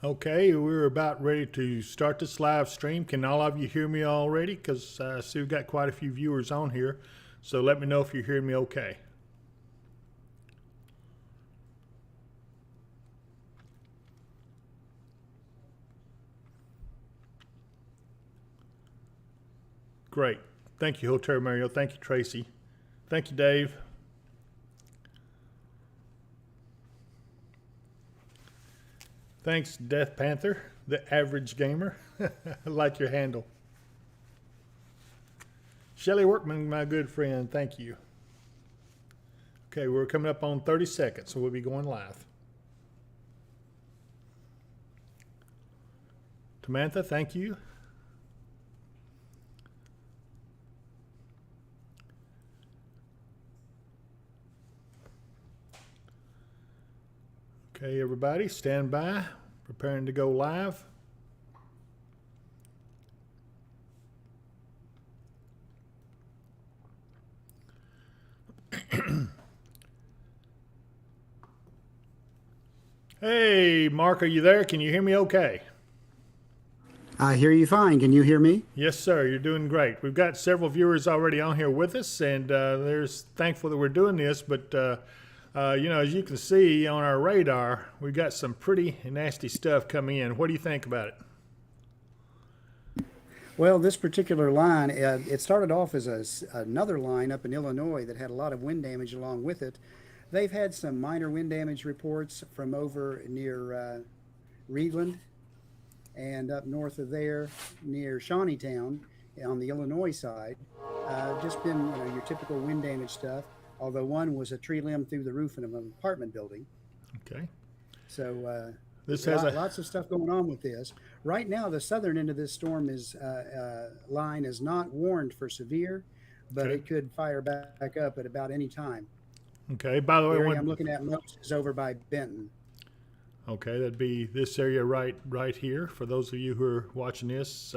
Okay, we're about ready to start this live stream. Can all of you hear me already? Because I see we've got quite a few viewers on here. So let me know if you hear me okay. Great. Thank you, Hotel Mario. Thank you, Tracy. Thank you, Dave. Thanks, Death Panther, the average gamer. I like your handle. Shelly Workman, my good friend, thank you. Okay, we're coming up on 30 seconds, so we'll be going live. Tamantha, thank you. Okay, everybody, stand by. Preparing to go live. Hey, Mark, are you there? Can you hear me okay? I hear you fine. Can you hear me? Yes, sir. You're doing great. We've got several viewers already on here with us, and there's thankful that we're doing this, but as you can see on our radar, we've got some pretty nasty stuff coming in. What do you think about it? Well, this particular line, it started off as another line up in Illinois that had a lot of wind damage along with it. They've had some minor wind damage reports from over near Reedland and up north of there near Shawneetown on the Illinois side. Just been your typical wind damage stuff, although one was a tree limb through the roof of an apartment building. Okay. So this has lots of stuff going on with this. Right now, the southern end of this storm line is not warned for severe, but okay. It could fire back up at about any time. Okay. By the way, area I'm looking at most is over by Benton. Okay, that'd be this area right here. For those of you who are watching this,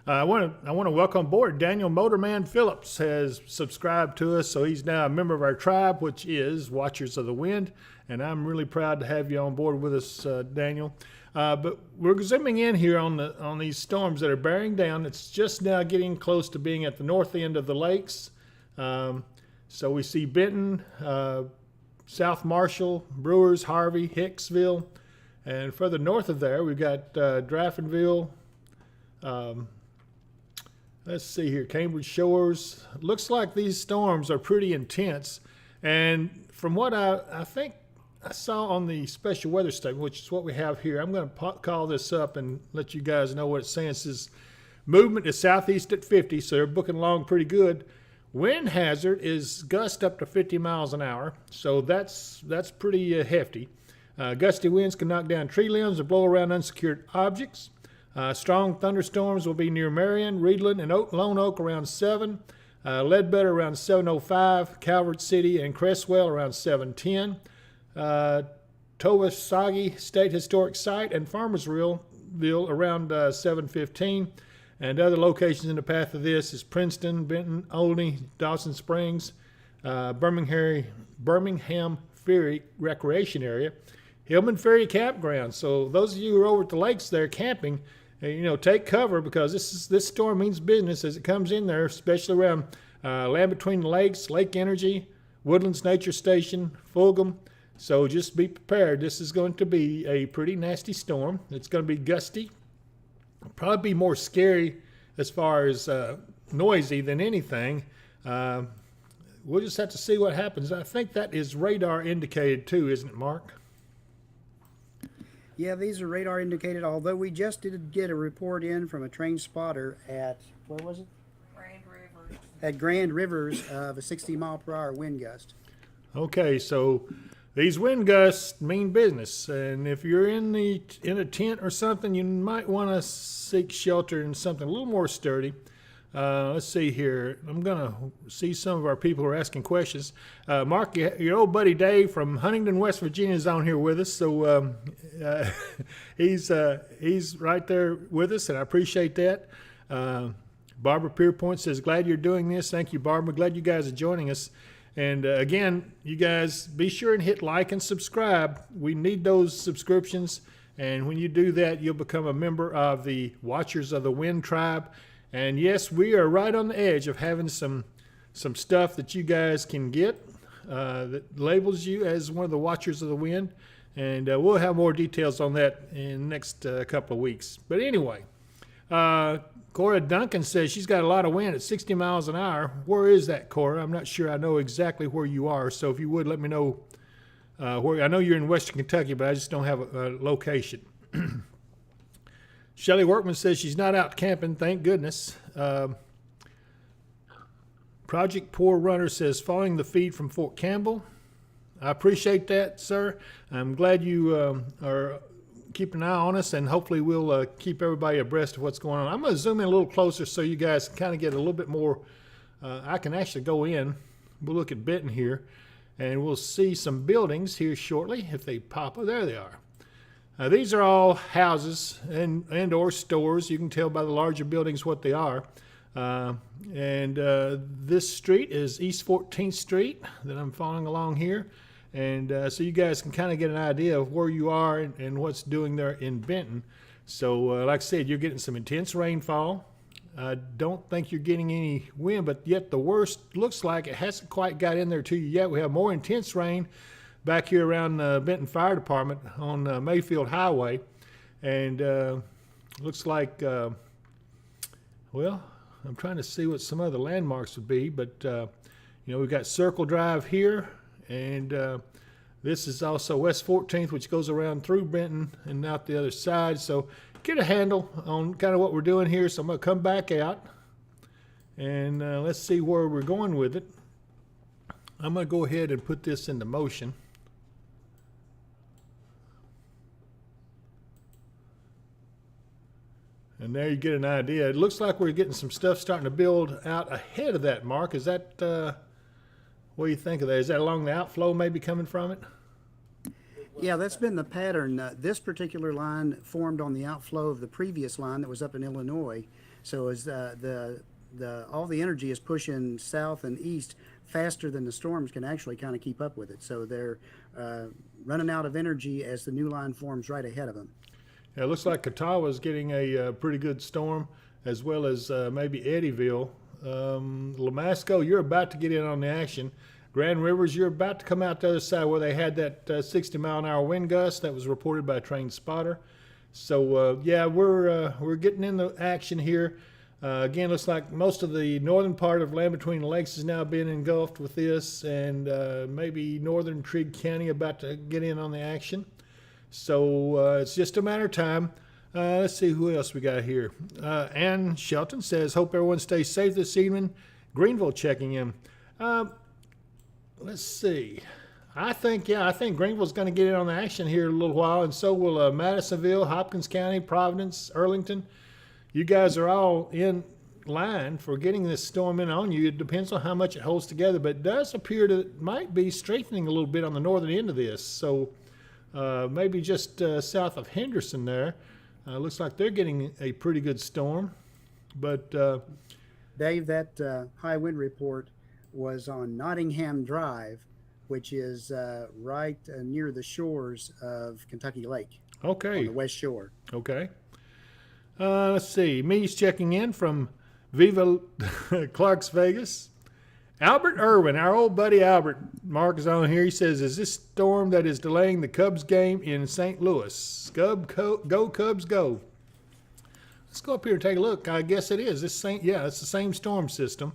I want to welcome aboard Daniel Motorman Phillips has subscribed to us, so he's now a member of our tribe, which is Watchers of the Wind, and I'm really proud to have you on board with us, Daniel. But we're zooming in here on these storms that are bearing down. It's just now getting close to being at the north end of the lakes. So we see Benton, South Marshall, Brewers, Harvey, Hicksville, and further north of there we've got Draftonville. Let's see here, Cambridge Shores. Looks like these storms are pretty intense, and from what I think I saw on the special weather statement, which is what we have here, I'm going to call this up and let you guys know what it's saying. It says movement is southeast at 50, so they're booking along pretty good. Wind hazard is gust up to 50 miles an hour, so that's pretty hefty. Gusty winds can knock down tree limbs or blow around unsecured objects. Strong thunderstorms will be near Marion, Reedland, and Lone Oak around 7. Ledbetter around 7:05. Calvert City and Cresswell around 7:10. Towasagi State Historic Site and Farmersville around 7:15. And other locations in the path of this is Princeton, Benton, Olney, Dawson Springs, Birmingham Ferry Recreation Area, Hillman Ferry Campground. So those of you who are over at the lakes there camping, take cover, because this storm means business as it comes in there, especially around Land Between the Lakes, Lake Energy, Woodlands Nature Station, Fulgham. So just be prepared. This is going to be a pretty nasty storm. It's going to be gusty. Probably be more scary as far as noisy than anything. We'll just have to see what happens. I think that is radar indicated too, isn't it, Mark? Yeah, these are radar indicated, although we just did get a report in from a train spotter at, where was it? Grand Rivers. At Grand Rivers of a 60-mile-per-hour wind gust. Okay, so these wind gusts mean business, and if you're in a tent or something, you might want to seek shelter in something a little more sturdy. Let's see here. I'm going to see some of our people who are asking questions. Mark, your old buddy Dave from Huntington, West Virginia is on here with us. So he's right there with us, and I appreciate that. Barbara Pierpoint says, glad you're doing this. Thank you, Barbara. Glad you guys are joining us. And again, you guys be sure and hit like and subscribe. We need those subscriptions. And when you do that, you'll become a member of the Watchers of the Wind tribe. And yes, we are right on the edge of having some stuff that you guys can get that labels you as one of the Watchers of the Wind. And we'll have more details on that in the next couple of weeks. But anyway, Cora Duncan says she's got a lot of wind at 60 miles an hour. Where is that, Cora? I'm not sure I know exactly where you are. So if you would, let me know where. I know you're in Western Kentucky, but I just don't have a location. Shelley Workman says she's not out camping, thank goodness. Project Poor Runner says following the feed from Fort Campbell. I appreciate that, sir. I'm glad you are keeping an eye on us, and hopefully we'll keep everybody abreast of what's going on. I'm going to zoom in a little closer so you guys can kind of get a little bit more. I can actually go in. We'll look at Benton here, and we'll see some buildings here shortly if they pop. Oh, there they are. These are all houses and or stores. You can tell by the larger buildings what they are. And this street is East 14th Street that I'm following along here. And so you guys can kind of get an idea of where you are and what's doing there in Benton. So like I said, you're getting some intense rainfall. I don't think you're getting any wind, but yet the worst looks like it hasn't quite got in there to you yet. We have more intense rain back here around Benton Fire Department on Mayfield Highway. And looks like, well, I'm trying to see what some other landmarks would be, but we've got Circle Drive here, and this is also West 14th, which goes around through Benton and out the other side. So get a handle on kind of what we're doing here. So I'm going to come back out, and let's see where we're going with it. I'm going to go ahead and put this into motion. And there you get an idea. It looks like we're getting some stuff starting to build out ahead of that, Mark. Is that, what do you think of that? Is that along the outflow maybe coming from it? Yeah, that's been the pattern. This particular line formed on the outflow of the previous line that was up in Illinois. So as all the energy is pushing south and east faster than the storms can actually kind of keep up with it. So they're running out of energy as the new line forms right ahead of them. Yeah, it looks like Catawba's getting a pretty good storm, as well as maybe Eddyville. Lamasco, you're about to get in on the action. Grand Rivers, you're about to come out the other side where they had that 60-mile-an-hour wind gust that was reported by a trained spotter. So, yeah, we're getting in the action here. Again, looks like most of the northern part of Land Between the Lakes is now being engulfed with this, and maybe northern Trigg County about to get in on the action. So it's just a matter of time. Let's see who else we got here. Ann Shelton says, hope everyone stays safe this evening. Greenville checking in. Let's see. I think Greenville's going to get in on the action here in a little while, and so will Madisonville, Hopkins County, Providence, Arlington. You guys are all in line for getting this storm in on you. It depends on how much it holds together, but it does appear that it might be strengthening a little bit on the northern end of this. So maybe just south of Henderson there. Looks like they're getting a pretty good storm. But Dave, that high wind report was on Nottingham Drive, which is right near the shores of Kentucky Lake. Okay. On the west shore. Okay. Let's see. Me's checking in from Viva Clarks Vegas. Albert Irwin, our old buddy Albert, Mark is on here. He says, is this storm that is delaying the Cubs game in St. Louis? Go Cubs, go. Let's go up here and take a look. I guess it is. It's the same storm system.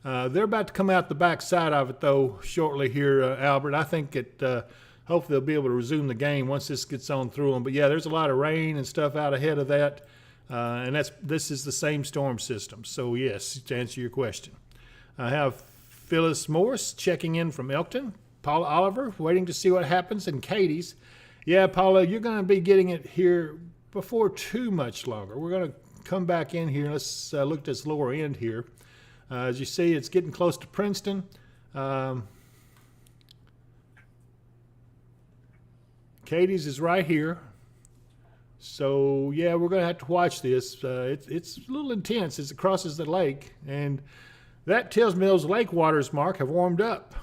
They're about to come out the back side of it, though, shortly here, Albert. I think hopefully they'll be able to resume the game once this gets on through them. But, yeah, there's a lot of rain and stuff out ahead of that, and this is the same storm system. So, yes, to answer your question. I have Phyllis Morris checking in from Elkton. Paula Oliver waiting to see what happens in Katie's. Yeah, Paula, you're going to be getting it here before too much longer. We're going to come back in here. Let's look at this lower end here. As you see, it's getting close to Princeton. Katie's is right here. So, yeah, we're going to have to watch this. It's a little intense as it crosses the lake. And that tells me those lake waters, Mark, have warmed up.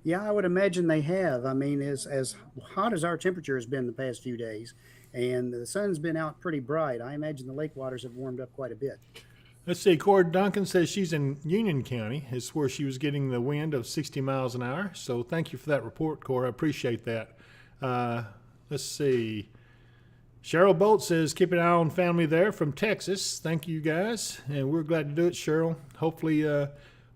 Yeah, I would imagine they have. I mean, as hot as our temperature has been the past few days, and the sun's been out pretty bright, I imagine the lake waters have warmed up quite a bit. Let's see. Cora Duncan says she's in Union County. It's where she was getting the wind of 60 miles an hour. So thank you for that report, Cora. I appreciate that. Let's see. Cheryl Bolt says, keep an eye on family there from Texas. Thank you, guys. And we're glad to do it, Cheryl. Hopefully,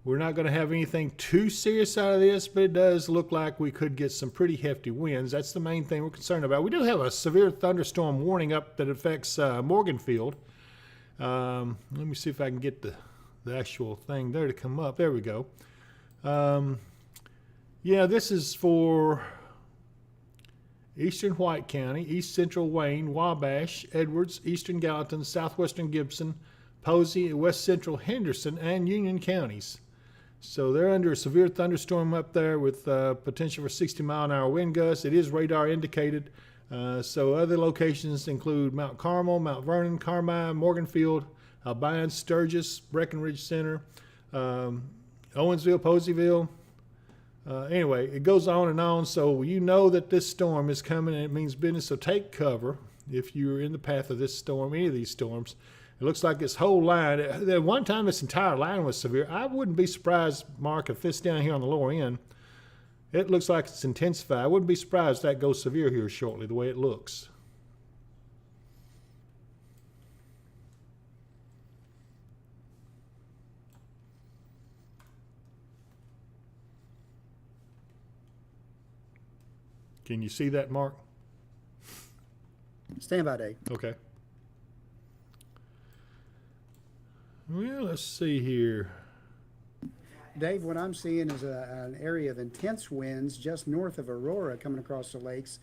we're not going to have anything too serious out of this, but it does look like we could get some pretty hefty winds. That's the main thing we're concerned about. We do have a severe thunderstorm warning up that affects Morganfield. Let me see if I can get the actual thing there to come up. There we go. Yeah, this is for eastern White County, east central Wayne, Wabash, Edwards, eastern Gallatin, southwestern Gibson, Posey, west central Henderson, and Union counties. So they're under a severe thunderstorm up there with potential for 60-mile-an-hour wind gusts. It is radar indicated. So other locations include Mount Carmel, Mount Vernon, Carmine, Morganfield, Albion, Sturgis, Breckenridge Center, Owensville, Poseyville. Anyway, it goes on and on. So you know that this storm is coming and it means business. So take cover if you're in the path of this storm, any of these storms. It looks like this whole line, at one time this entire line was severe. I wouldn't be surprised, Mark, if this down here on the lower end, it looks like it's intensified. I wouldn't be surprised if that goes severe here shortly, the way it looks. Can you see that, Mark? Stand by, Dave. Okay. Well, let's see here. Dave, what I'm seeing is an area of intense winds just north of Aurora coming across the lakes,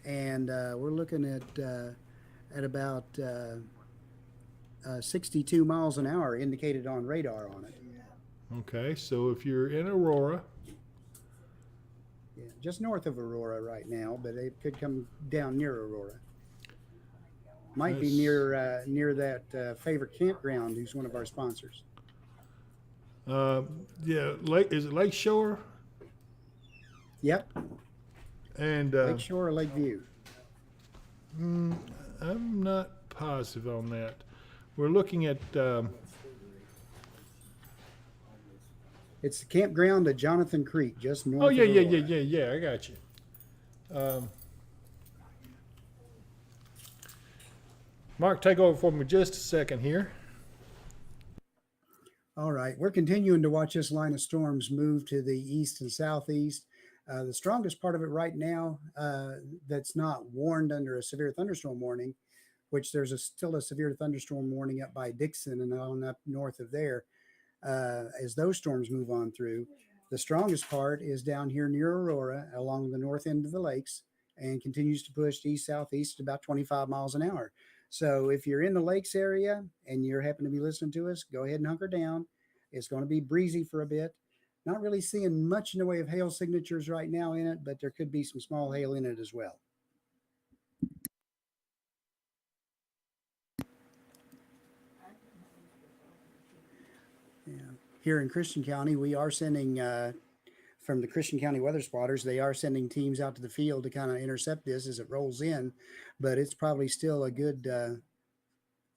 and we're looking at about 62 miles an hour indicated on radar on it. Okay, so if you're in Aurora, Yeah, just north of Aurora right now, but it could come down near Aurora. Might be near that favorite campground, who's one of our sponsors. yeah, is it Lake Shore? Yep, And Lake Shore or Lake View. I'm not positive on that. We're looking at It's the campground at Jonathan Creek, just north oh of yeah, Aurora. yeah. I got you. Mark, take over for me just a second here. All right, we're continuing to watch this line of storms move to the east and southeast. The strongest part of it right now that's not warned under a severe thunderstorm warning, which there's still a severe thunderstorm warning up by Dixon and on up north of there. As those storms move on through, the strongest part is down here near Aurora along the north end of the lakes and continues to push east southeast at about 25 miles an hour. So if you're in the lakes area and you're happen to be listening to us, go ahead and hunker down. It's going to be breezy for a bit. Not really seeing much in the way of hail signatures right now in it, but there could be some small hail in it as well. Yeah. Here in Christian County, we are sending from the Christian County Weather Spotters, they are sending teams out to the field to kind of intercept this as it rolls in, but it's probably still a good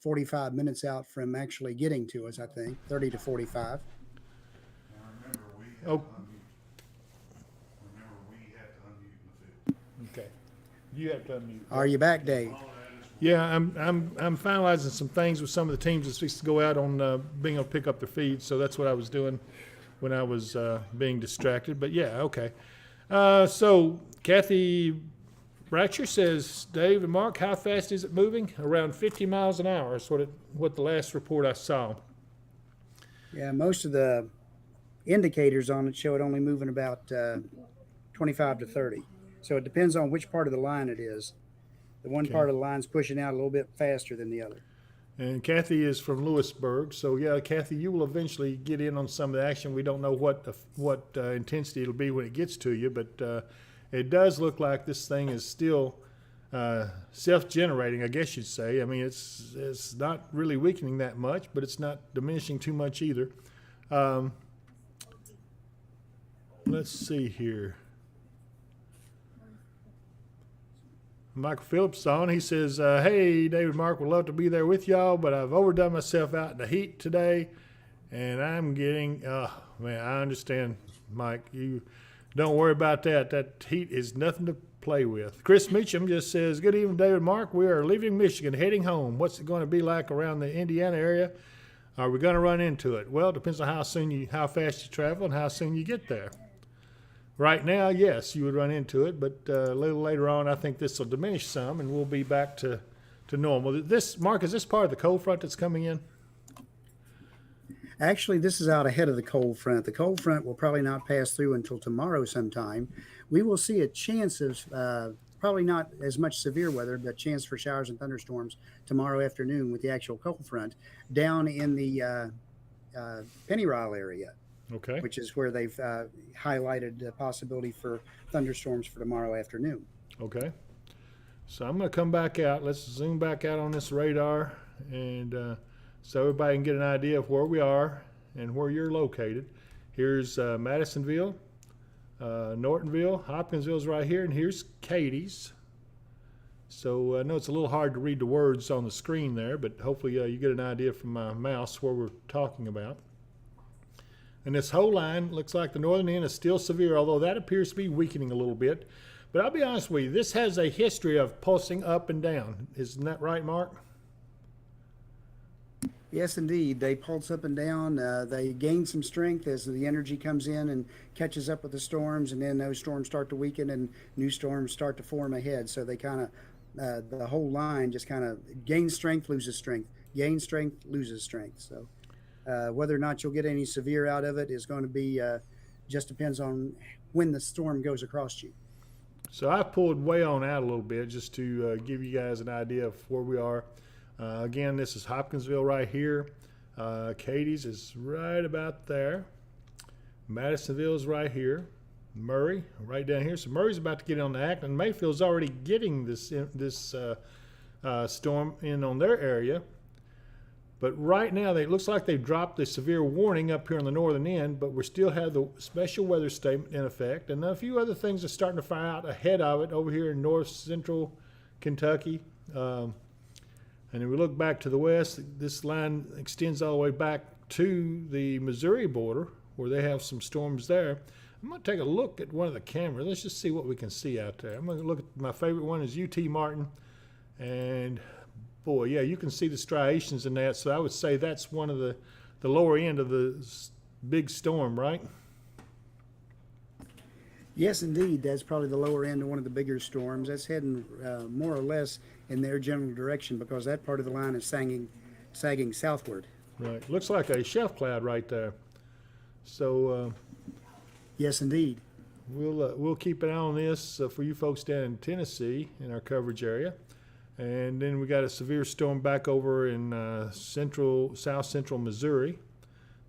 45 minutes out from actually getting to us, I think, 30 to 45. Oh. Okay. You have to unmute. Are you back, Dave? Yeah, I'm finalizing some things with some of the teams that's fixed to go out on being able to pick up their feeds. So that's what I was doing when I was being distracted. But yeah, okay. So Kathy Ratcher says, Dave and Mark, how fast is it moving? Around 50 miles an hour is what the last report I saw. Yeah, most of the indicators on it show it only moving about 25 to 30. So it depends on which part of the line it is. The one part of the line's pushing out a little bit faster than the other. And Kathy is from Lewisburg. So yeah, Kathy, you will eventually get in on some of the action. We don't know what intensity it'll be when it gets to you, but it does look like this thing is still self-generating, I guess you'd say. I mean, it's not really weakening that much, but it's not diminishing too much either. let's see here. Michael Phillips on. He says, hey, David Mark, would love to be there with y'all, but I've overdone myself out in the heat today, and I'm getting, man, I understand, Mike. You don't worry about that. That heat is nothing to play with. Chris Meacham just says, good evening, David Mark. We are leaving Michigan, heading home. What's it going to be like around the Indiana area? Are we going to run into it? Well, it depends on how fast you travel and how soon you get there. Right now, yes, you would run into it, but a little later on, I think this will diminish some, and we'll be back to normal. This, Mark, is this part of the cold front that's coming in? Actually, this is out ahead of the cold front. The cold front will probably not pass through until tomorrow sometime. We will see a chance of probably not as much severe weather, but chance for showers and thunderstorms tomorrow afternoon with the actual cold front down in the Pennyrile area. Okay. Which is where they've highlighted the possibility for thunderstorms for tomorrow afternoon. Okay. So I'm going to come back out. Let's zoom back out on this radar, and so everybody can get an idea of where we are and where you're located. Here's Madisonville, Nortonville, Hopkinsville's right here, and here's Katie's. So I know it's a little hard to read the words on the screen there, but hopefully you get an idea from my mouse where we're talking about. And this whole line looks like the northern end is still severe, although that appears to be weakening a little bit. But I'll be honest with you, this has a history of pulsing up and down. Isn't that right, Mark? Yes, indeed. They pulse up and down. They gain some strength as the energy comes in and catches up with the storms, and then those storms start to weaken and new storms start to form ahead. So they kind of, the whole line just kind of gains strength, loses strength, gains strength, loses strength. So whether or not you'll get any severe out of it is going to be just depends on when the storm goes across you. So I pulled way on out a little bit just to give you guys an idea of where we are. Again, this is Hopkinsville right here. Katie's is right about there. Madisonville is right here. Murray right down here. So Murray's about to get on the act, and Mayfield's already getting this storm in on their area. But right now, it looks like they've dropped the severe warning up here on the northern end, but we still have the special weather statement in effect. And a few other things are starting to fire out ahead of it over here in north central Kentucky. And if we look back to the west, this line extends all the way back to the Missouri border, where they have some storms there. I'm going to take a look at one of the cameras. Let's just see what we can see out there. I'm going to look at my favorite one is UT Martin. And boy, yeah, you can see the striations in that. So I would say that's one of the lower end of the big storm, right? Yes, indeed. That's probably the lower end of one of the bigger storms. That's heading more or less in their general direction because that part of the line is sagging southward. Right. Looks like a shelf cloud right there. So yes, indeed. We'll keep an eye on this for you folks down in Tennessee in our coverage area. And then we got a severe storm back over in south central Missouri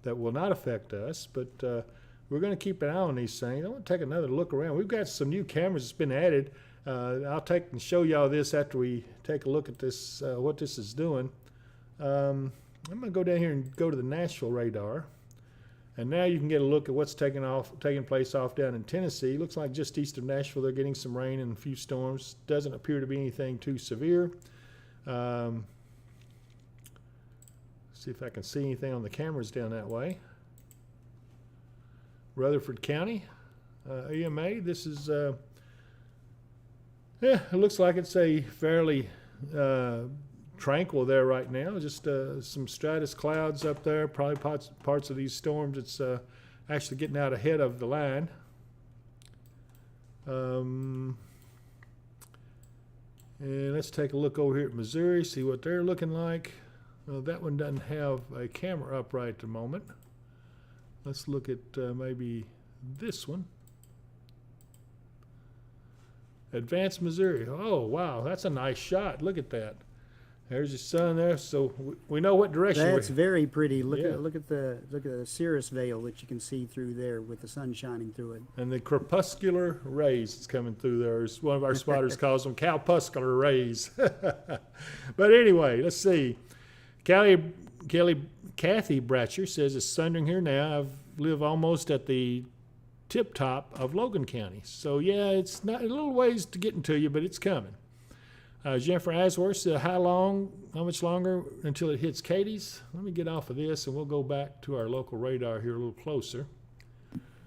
that will not affect us, but we're going to keep an eye on these things. I want to take another look around. We've got some new cameras that's been added. I'll take and show y'all this after we take a look at this, what this is doing. I'm going to go down here and go to the Nashville radar. And now you can get a look at what's taking place off down in Tennessee. Looks like just east of Nashville, they're getting some rain and a few storms. Doesn't appear to be anything too severe. See if I can see anything on the cameras down that way. Rutherford County, EMA. This is, it looks like it's a fairly tranquil there right now. Just some stratus clouds up there. Probably parts of these storms. It's actually getting out ahead of the line. And let's take a look over here at Missouri, see what they're looking like. That one doesn't have a camera up right at the moment. Let's look at maybe this one. Advanced Missouri. Oh, wow, that's a nice shot. Look at that. There's the sun there, so we know what direction. That's very pretty. Look at the cirrus veil that you can see through there with the sun shining through it. And the crepuscular rays that's coming through there, as one of our spotters calls them, cowpuscular rays. But anyway, let's see. Kathy Bratcher says it's thundering here now. I live almost at the tip top of Logan County. So yeah, it's not a little ways to getting to you, but it's coming. Jennifer Asworth said, how much longer until it hits Katie's? Let me get off of this and we'll go back to our local radar here a little closer.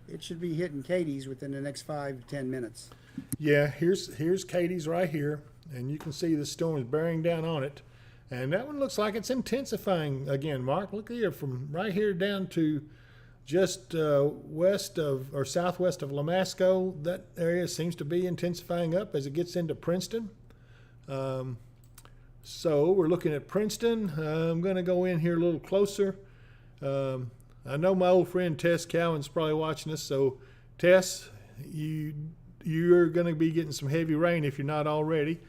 It should be hitting Katie's within the next 5 to 10 minutes. Yeah, here's Katie's right here, and you can see the storm is bearing down on it. And that one looks like it's intensifying again, Mark. Look here, from right here down to just west of or southwest of Lamasco. That area seems to be intensifying up as it gets into Princeton. So we're looking at Princeton. I'm going to go in here a little closer. I know my old friend Tess Cowan's probably watching us. So Tess, you're going to be getting some heavy rain if you're not already.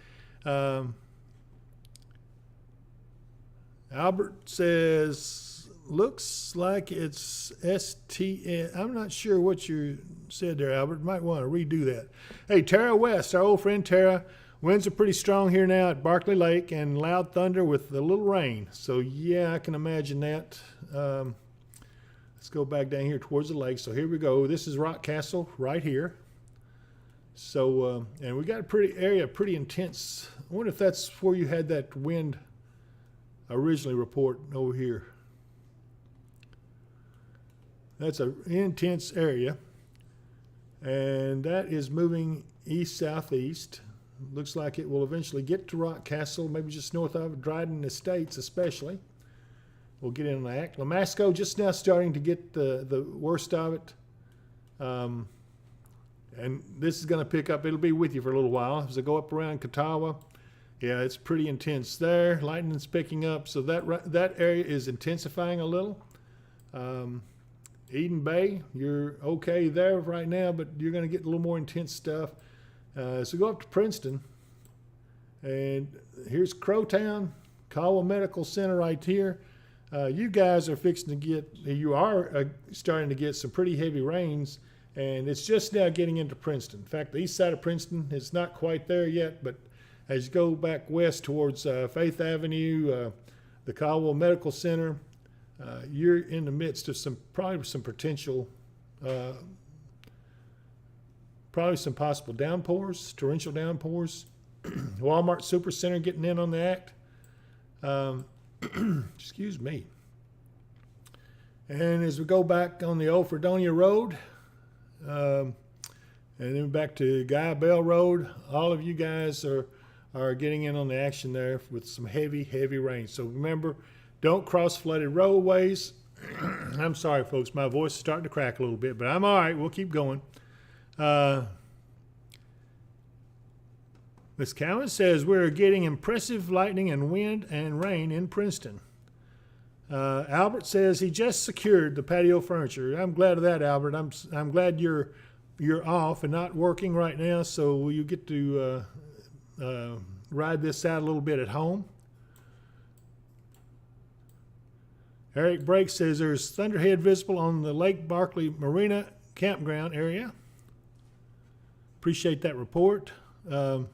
Albert says, looks like it's STN. I'm not sure what you said there, Albert. Might want to redo that. Hey, Tara West, our old friend Tara. Winds are pretty strong here now at Barkley Lake and loud thunder with a little rain. So, yeah, I can imagine that. Let's go back down here towards the lake. So here we go. This is Rock Castle right here. So, and we got a pretty intense. I wonder if that's where you had that wind originally report over here. That's an intense area. And that is moving east-southeast. Looks like it will eventually get to Rock Castle, maybe just north of Dryden Estates especially. We'll get in on that. Lamasco just now starting to get the worst of it. And this is going to pick up. It'll be with you for a little while. As I go up around Catawba, yeah, it's pretty intense there. Lightning's picking up, so that area is intensifying a little. Eden Bay, you're okay there right now, but you're going to get a little more intense stuff. So go up to Princeton, and here's Crowtown, Caldwell Medical Center right here. You guys are starting to get some pretty heavy rains, and it's just now getting into Princeton. In fact, the east side of Princeton is not quite there yet, but as you go back west towards Faith Avenue, the Caldwell Medical Center, you're in the midst of probably some potential probably some possible downpours, torrential downpours. Walmart Supercenter getting in on the act. Excuse me. And as we go back on the old Fredonia Road, and then back to Guy Bell Road, all of you guys are getting in on the action there with some heavy, heavy rain. So remember, don't cross flooded roadways. I'm sorry, folks. My voice is starting to crack a little bit, but I'm all right. We'll keep going. Ms. Cowan says we're getting impressive lightning and wind and rain in Princeton. Albert says he just secured the patio furniture. I'm glad of that, Albert. I'm glad you're off and not working right now, so you get to ride this out a little bit at home. Eric Brake says there's thunderhead visible on the Lake Barkley Marina campground area. Appreciate that report. I'm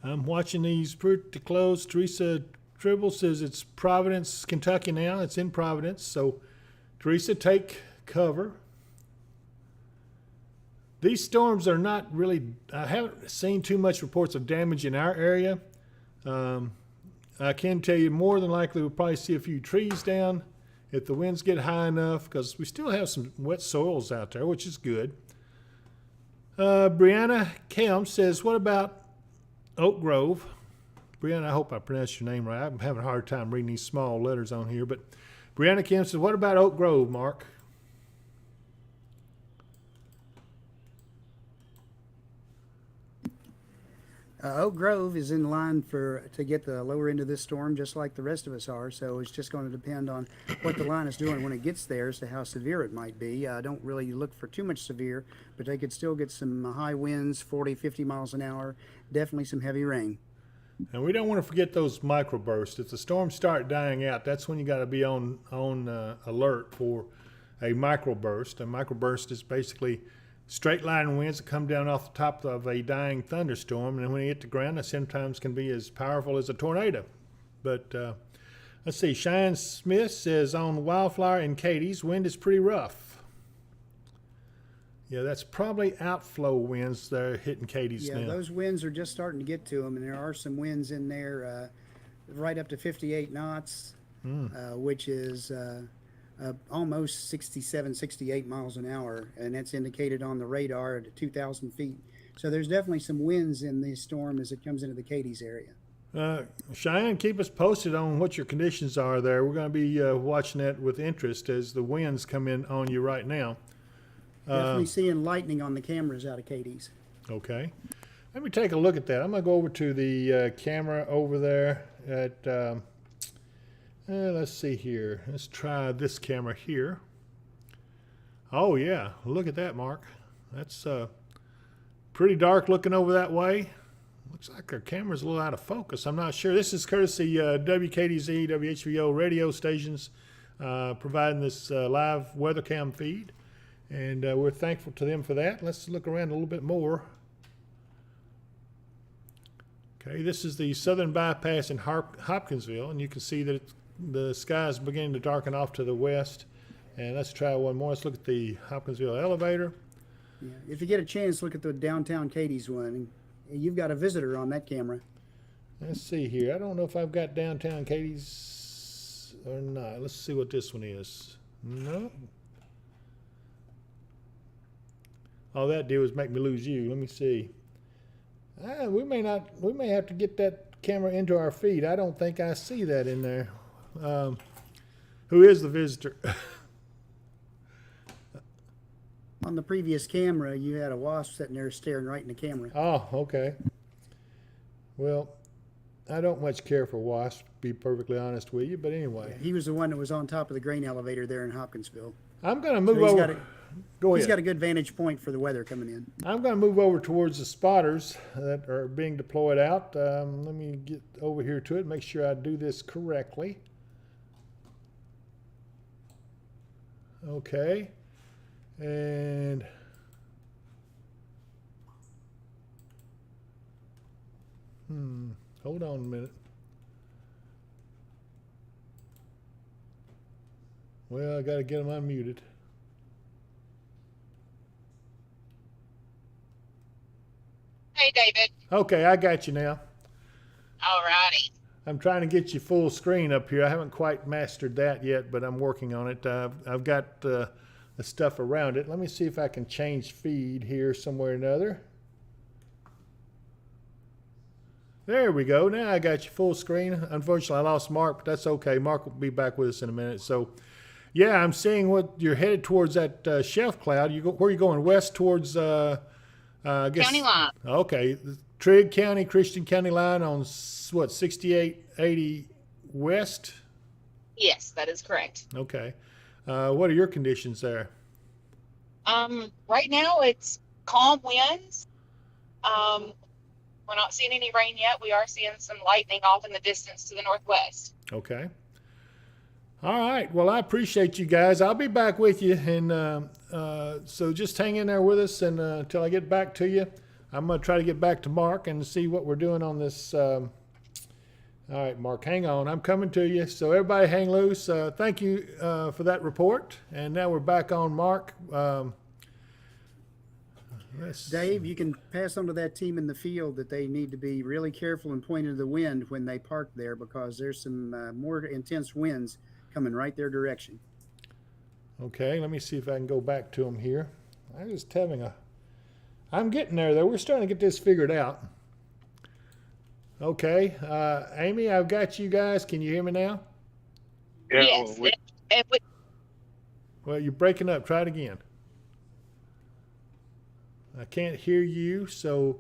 watching these pretty close. Teresa Tribble says it's Providence, Kentucky now. It's in Providence. So, Teresa, take cover. These storms are not really, I haven't seen too much reports of damage in our area. I can tell you more than likely we'll probably see a few trees down if the winds get high enough, because we still have some wet soils out there, which is good. Brianna Kelm says, what about Oak Grove? Brianna, I hope I pronounced your name right. I'm having a hard time reading these small letters on here. But Brianna Kelm says, what about Oak Grove, Mark? Oak Grove is in line to get the lower end of this storm, just like the rest of us are. So it's just going to depend on what the line is doing when it gets there as to how severe it might be. I don't really look for too much severe, but they could still get some high winds, 40, 50 miles an hour, definitely some heavy rain. And we don't want to forget those microbursts. If the storms start dying out, that's when you got to be on alert for a microburst. A microburst is basically straight line winds that come down off the top of a dying thunderstorm, and when they hit the ground, that sometimes can be as powerful as a tornado. But let's see, Cheyenne Smith says on Wildflower and Katie's, wind is pretty rough. Yeah, that's probably outflow winds that are hitting Katie's Yeah, now. those winds are just starting to get to them, and there are some winds in there right up to 58 knots, which is almost 67, 68 miles an hour, and that's indicated on the radar at 2,000 feet. So there's definitely some winds in this storm as it comes into the Katie's area. Cheyenne, keep us posted on what your conditions are there. We're going to be watching that with interest as the winds come in on you right now. Definitely seeing lightning on the cameras out of Katie's. Okay. Let me take a look at that. I'm going to go over to the camera over there at, let's see here. Let's try this camera here. Oh, yeah. Look at that, Mark. That's pretty dark looking over that way. Looks like our camera's a little out of focus. I'm not sure. This is courtesy WKDZ, WHVO radio stations providing this live weather cam feed. And we're thankful to them for that. Let's look around a little bit more. Okay, this is the southern bypass in Hopkinsville, and you can see that the sky is beginning to darken off to the west. And let's try one more. Let's look at the Hopkinsville elevator. Yeah. If you get a chance, look at the downtown Katie's one. You've got a visitor on that camera. Let's see here. I don't know if I've got downtown Katie's or not. Let's see what this one is. No. All that did was make me lose you. Let me see. We may have to get that camera into our feed. I don't think I see that in there. Who is the visitor? On the previous camera, you had a wasp sitting there staring right in the camera. Oh, okay. Well, I don't much care for wasps, to be perfectly honest with you, but anyway. He was the one that was on top of the grain elevator there in Hopkinsville. I'm going to move So over. Go ahead. He's got a good vantage point for the weather coming in. I'm going to move over towards the spotters that are being deployed out. Let me get over here to it, make sure I do this correctly. Okay. And hold on a minute. Well, I got to get them unmuted. Hey, David. Okay, I got you now. Alrighty. I'm trying to get you full screen up here. I haven't quite mastered that yet, but I'm working on it. I've got the stuff around it. Let me see if I can change feed here somewhere or another. There we go. Now I got you full screen. Unfortunately, I lost Mark, but that's okay. Mark will be back with us in a minute. So, yeah, I'm seeing what you're headed towards that shelf cloud. Where are you going? West towards, I guess. County line. Okay. Trigg County, Christian County line on what, 6880 west? Yes, that is correct. Okay. What are your conditions there? Right now it's calm winds. We're not seeing any rain yet. We are seeing some lightning off in the distance to the northwest. Okay. All right. Well, I appreciate you guys. I'll be back with you, and so just hang in there with us and until I get back to you. I'm going to try to get back to Mark and see what we're doing on this. All right, Mark, hang on. I'm coming to you. So everybody hang loose. Thank you for that report. And now we're back on Mark. Dave, you can pass on to that team in the field that they need to be really careful and pointing to the wind when they park there, because there's some more intense winds coming right their direction. Okay, let me see if I can go back to them here. I'm getting there, though. We're starting to get this figured out. Okay, Amy, I've got you guys. Can you hear me now? Yeah, Yes. Well, you're breaking up. Try it again. I can't hear you, so.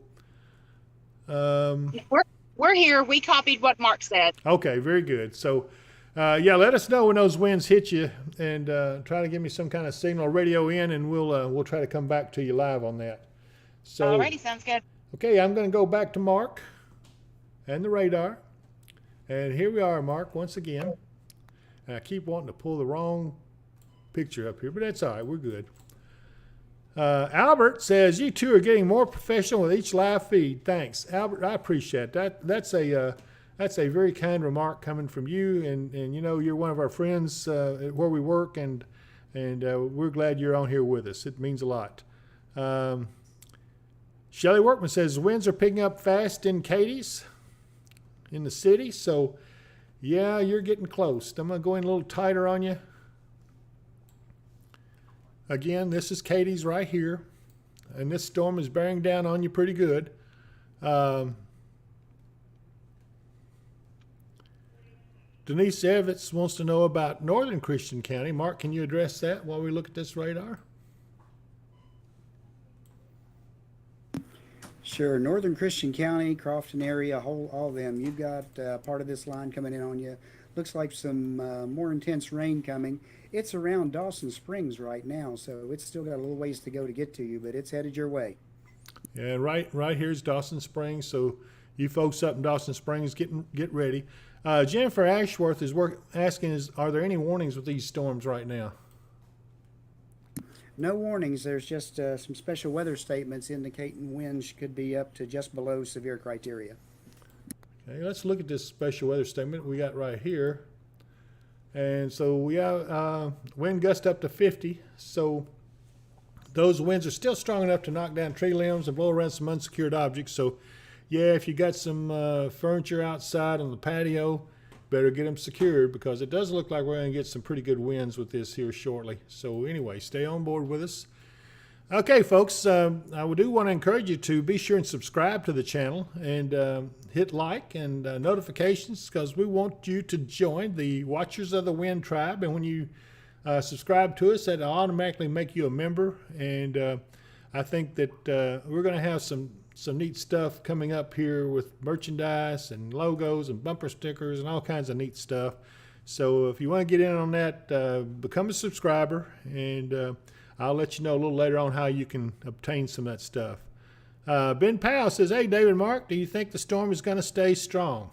We're here. We copied what Mark said. Okay, very good. So, yeah, let us know when those winds hit you, and try to give me some kind of signal, radio in, and we'll try to come back to you live on that. So, Alrighty, sounds good. okay, I'm going to go back to Mark and the radar, and here we are, Mark, once again. And I keep wanting to pull the wrong picture up here, but that's all right. We're good. Albert says, you two are getting more professional with each live feed. Thanks. Albert, I appreciate that. That's a very kind remark coming from you, and you know, you're one of our friends where we work, and we're glad you're on here with us. It means a lot. Shelley Workman says winds are picking up fast in Katie's, in the city. So, yeah, you're getting close. I'm going to go in a little tighter on you. Again, this is Katie's right here. And this storm is bearing down on you pretty good. Denise Evans wants to know about northern Christian County. Mark, can you address that while we look at this radar? Sure. Northern Christian County, Crofton area, all of them. You've got part of this line coming in on you. Looks like some more intense rain coming. It's around Dawson Springs right now, so it's still got a little ways to go to get to you, but it's headed your way. Yeah, right here's Dawson Springs. So you folks up in Dawson Springs, get ready. Jennifer Ashworth is asking, are there any warnings with these storms right now? No warnings. There's just some special weather statements indicating winds could be up to just below severe criteria. Okay, let's look at this special weather statement we got right here. And so we have wind gust up to 50. So those winds are still strong enough to knock down tree limbs and blow around some unsecured objects. So yeah, if you got some furniture outside on the patio, better get them secured, because it does look like we're going to get some pretty good winds with this here shortly. So anyway, stay on board with us. Okay, folks, I do want to encourage you to be sure and subscribe to the channel and hit like and notifications, because we want you to join the Watchers of the Wind tribe. And when you subscribe to us, that'll automatically make you a member. And I think that we're going to have some neat stuff coming up here with merchandise and logos and bumper stickers and all kinds of neat stuff. So if you want to get in on that, become a subscriber, and I'll let you know a little later on how you can obtain some of that stuff. Ben Powell says, hey, David and Mark, do you think the storm is going to stay strong?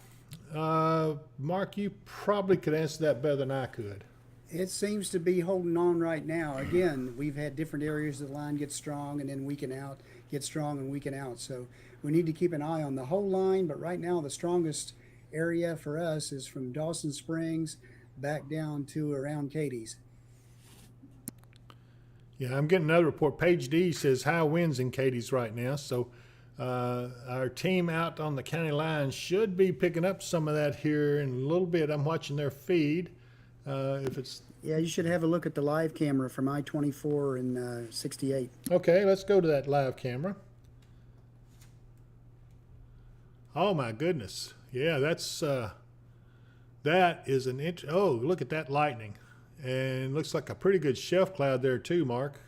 Mark, you probably could answer that better than I could. It seems to be holding on right now. Again, we've had different areas of the line get strong and then weaken out, get strong and weaken out. So we need to keep an eye on the whole line. But right now, the strongest area for us is from Dawson Springs back down to around Katie's. Yeah, I'm getting another report. Page D says high winds in Katie's right now. So our team out on the county line should be picking up some of that here in a little bit. I'm watching their feed. If it's Yeah, you should have a look at the live camera from I-24 and 68. okay, let's go to that live camera. Oh my goodness. Yeah, that's that is an inch. Oh, look at that lightning. And looks like a pretty good shelf cloud there too, Mark.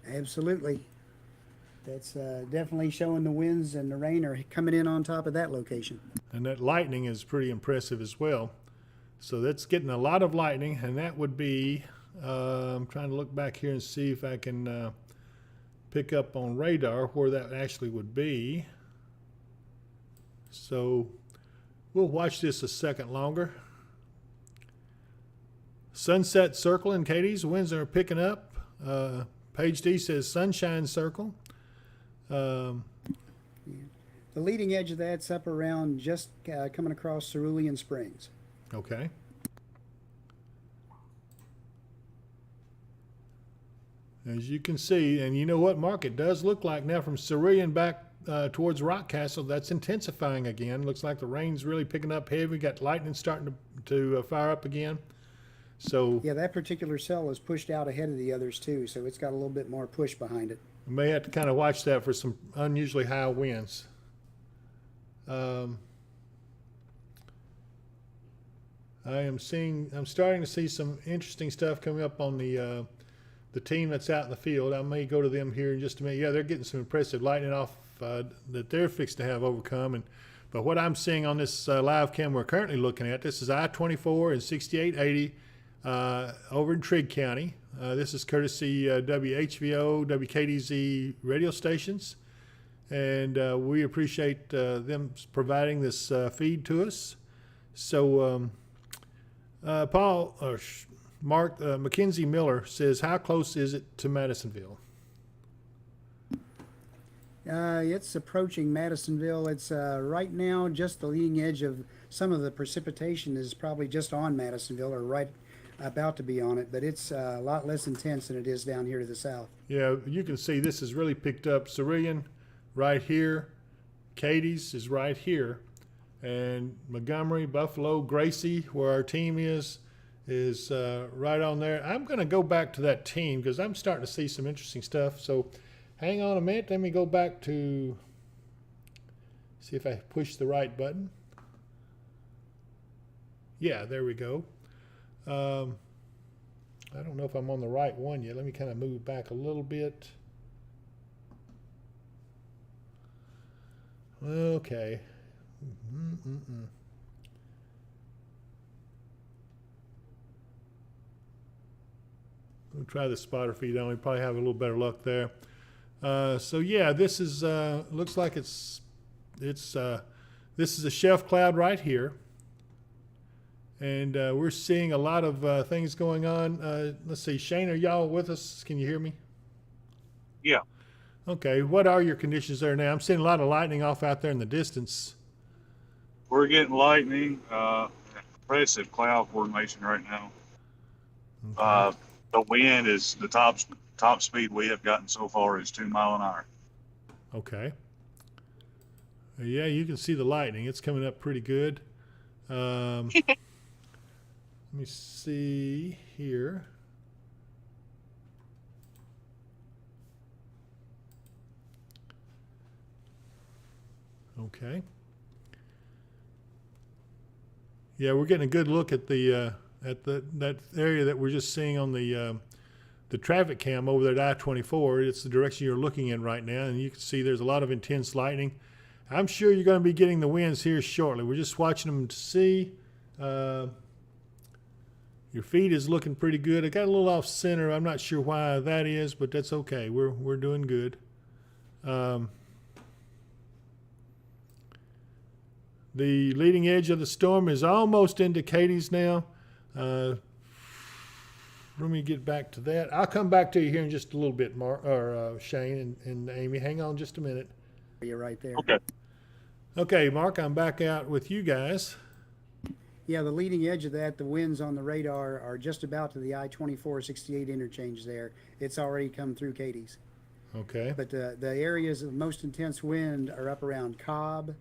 Absolutely. That's definitely showing the winds and the rain are coming in on top of that location. And that lightning is pretty impressive as well. So that's getting a lot of lightning, and that would be, I'm trying to look back here and see if I can pick up on radar where that actually would be. So we'll watch this a second longer. Sunset circle in Katie's, winds are picking up. Page D says sunshine circle. The leading edge of that's up around just coming across Cerulean Springs. Okay. As you can see, and you know what, Mark, it does look like now from Cerulean back towards Rockcastle, that's intensifying again. Looks like the rain's really picking up heavy. Got lightning starting to fire up again. So yeah, that particular cell is pushed out ahead of the others too, so it's got a little bit more push behind it. we may have to kind of watch that for some unusually high winds. I'm starting to see some interesting stuff coming up on the team that's out in the field. I may go to them here in just a minute. Yeah, they're getting some impressive lightning off that they're fixed to have overcome. But what I'm seeing on this live cam we're currently looking at, this is I-24 and 6880 over in Trigg County. This is courtesy WHVO, WKDZ radio stations. And we appreciate them providing this feed to us. So Mark, Mackenzie Miller says, how close is it to Madisonville? It's approaching Madisonville. It's right now just the leading edge of some of the precipitation is probably just on Madisonville or right about to be on it, but it's a lot less intense than it is down here to the south. Yeah, you can see this has really picked up. Cerulean right here. Cadiz is right here. And Montgomery, Buffalo, Gracie, where our team is right on there. I'm going to go back to that team because I'm starting to see some interesting stuff. So hang on a minute. Let me go back to see if I push the right button. Yeah, there we go. I don't know if I'm on the right one yet. Let me kind of move back a little bit. Okay. We'll try the spotter feed on. We probably have a little better luck there. So yeah, this is looks like this is a shelf cloud right here, and we're seeing a lot of things going on. Let's see, Shane, are y'all with us? Can you hear me? Yeah. Okay, what are your conditions there now? I'm seeing a lot of lightning off out there in the distance. We're getting lightning, impressive cloud formation right now. Okay. The wind is the top speed we have gotten so far is 2 miles an hour. Okay. Yeah, you can see the lightning. It's coming up pretty good. Let me see here. Okay. Yeah, we're getting a good look at that area that we're just seeing on the traffic cam over there at I-24. It's the direction you're looking in right now, and you can see there's a lot of intense lightning. I'm sure you're going to be getting the winds here shortly. We're just watching them to see. Your feed is looking pretty good. I got a little off center. I'm not sure why that is, but that's okay. We're doing good. The leading edge of the storm is almost into Cadiz now. Let me get back to that. I'll come back to you here in just a little bit, Shane and Amy. Hang on just a minute. You're right there. Okay. Okay, Mark, I'm back out with you guys. Yeah, the leading edge of that, the winds on the radar are just about to the I-24-68 interchange there. It's already come through Cadiz. Okay. But the areas of most intense wind are up around Cobb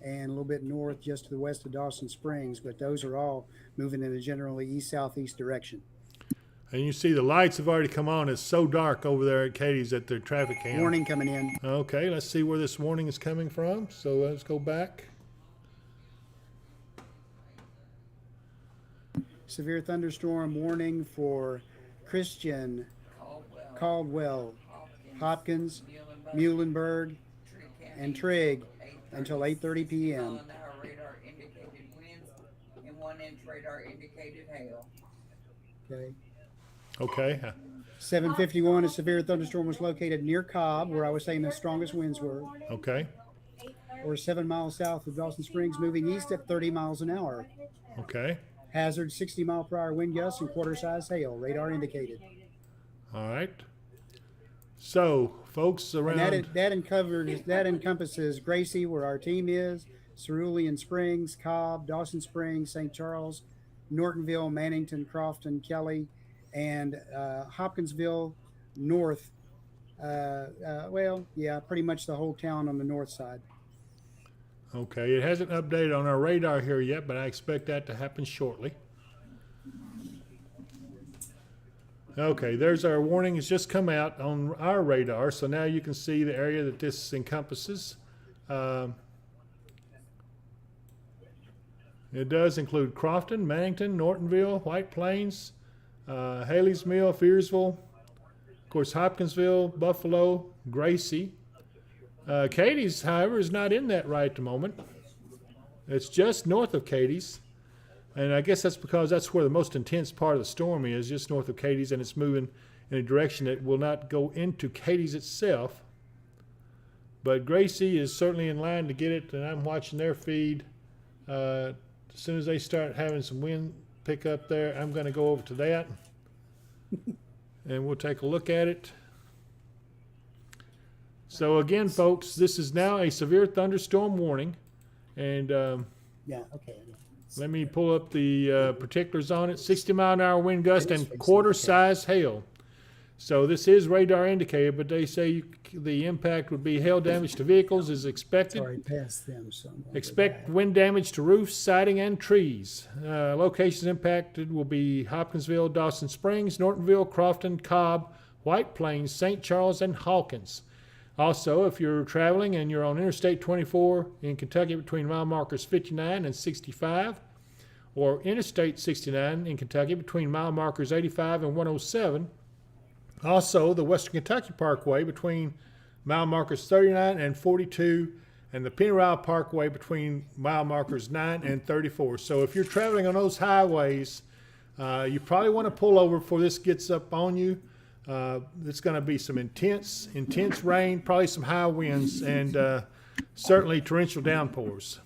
and a little bit north just to the west of Dawson Springs, but those are all moving in a generally east-southeast direction. And you see the lights have already come on. It's so dark over there at Cadiz at their traffic cam. Warning coming in. Okay, let's see where this warning is coming from. So let's go back. Severe thunderstorm warning for Christian, Caldwell, Hopkins, Muhlenberg, and Trigg until 8:30 p.m. Mile-an-hour radar indicated winds and 1-inch radar indicated hail. Okay. Okay. 7:51, a severe thunderstorm was located near Cobb, where I was saying the strongest winds were, Okay. or 7 miles south of Dawson Springs, moving east at 30 miles an hour. Okay. Hazard 60-mile-per-hour wind gusts and quarter-size hail, radar indicated. All right. So, folks around. And that encompasses Gracie, where our team is, Cerulean Springs, Cobb, Dawson Springs, St. Charles, Nortonville, Mannington, Crofton, Kelly, and Hopkinsville north. Pretty much the whole town on the north side. Okay, it hasn't updated on our radar here yet, but I expect that to happen shortly. Okay, there's our warning. It's just come out on our radar, so now you can see the area that this encompasses. It does include Crofton, Mannington, Nortonville, White Plains, Haley's Mill, Fearsville, of course, Hopkinsville, Buffalo, Gracie. Cadiz, however, is not in that right at the moment. It's just north of Cadiz. And I guess that's because that's where the most intense part of the storm is, just north of Cadiz, and it's moving in a direction that will not go into Cadiz itself. But Gracie is certainly in line to get it, and I'm watching their feed. As soon as they start having some wind pick up there, I'm going to go over to that, and we'll take a look at it. So again, folks, this is now a severe thunderstorm warning, and Yeah, okay. Let me pull up the particulars on it. 60-mile-an-hour wind gust and Okay. quarter-size hail. So this is radar indicated, but they say the impact would be hail damage to vehicles is expected. Sorry, past them some. Expect wind damage to roofs, siding, and trees. Locations impacted will be Hopkinsville, Dawson Springs, Nortonville, Crofton, Cobb, White Plains, St. Charles, and Hawkins. Also, if you're traveling and you're on Interstate 24 in Kentucky between mile markers 59 and 65, or Interstate 69 in Kentucky between mile markers 85 and 107, also the Western Kentucky Parkway between mile markers 39 and 42, and the Pennyrile Parkway between mile markers 9 and 34. So if you're traveling on those highways, you probably want to pull over before this gets up on you. It's going to be some intense rain, probably some high winds, and certainly torrential downpours.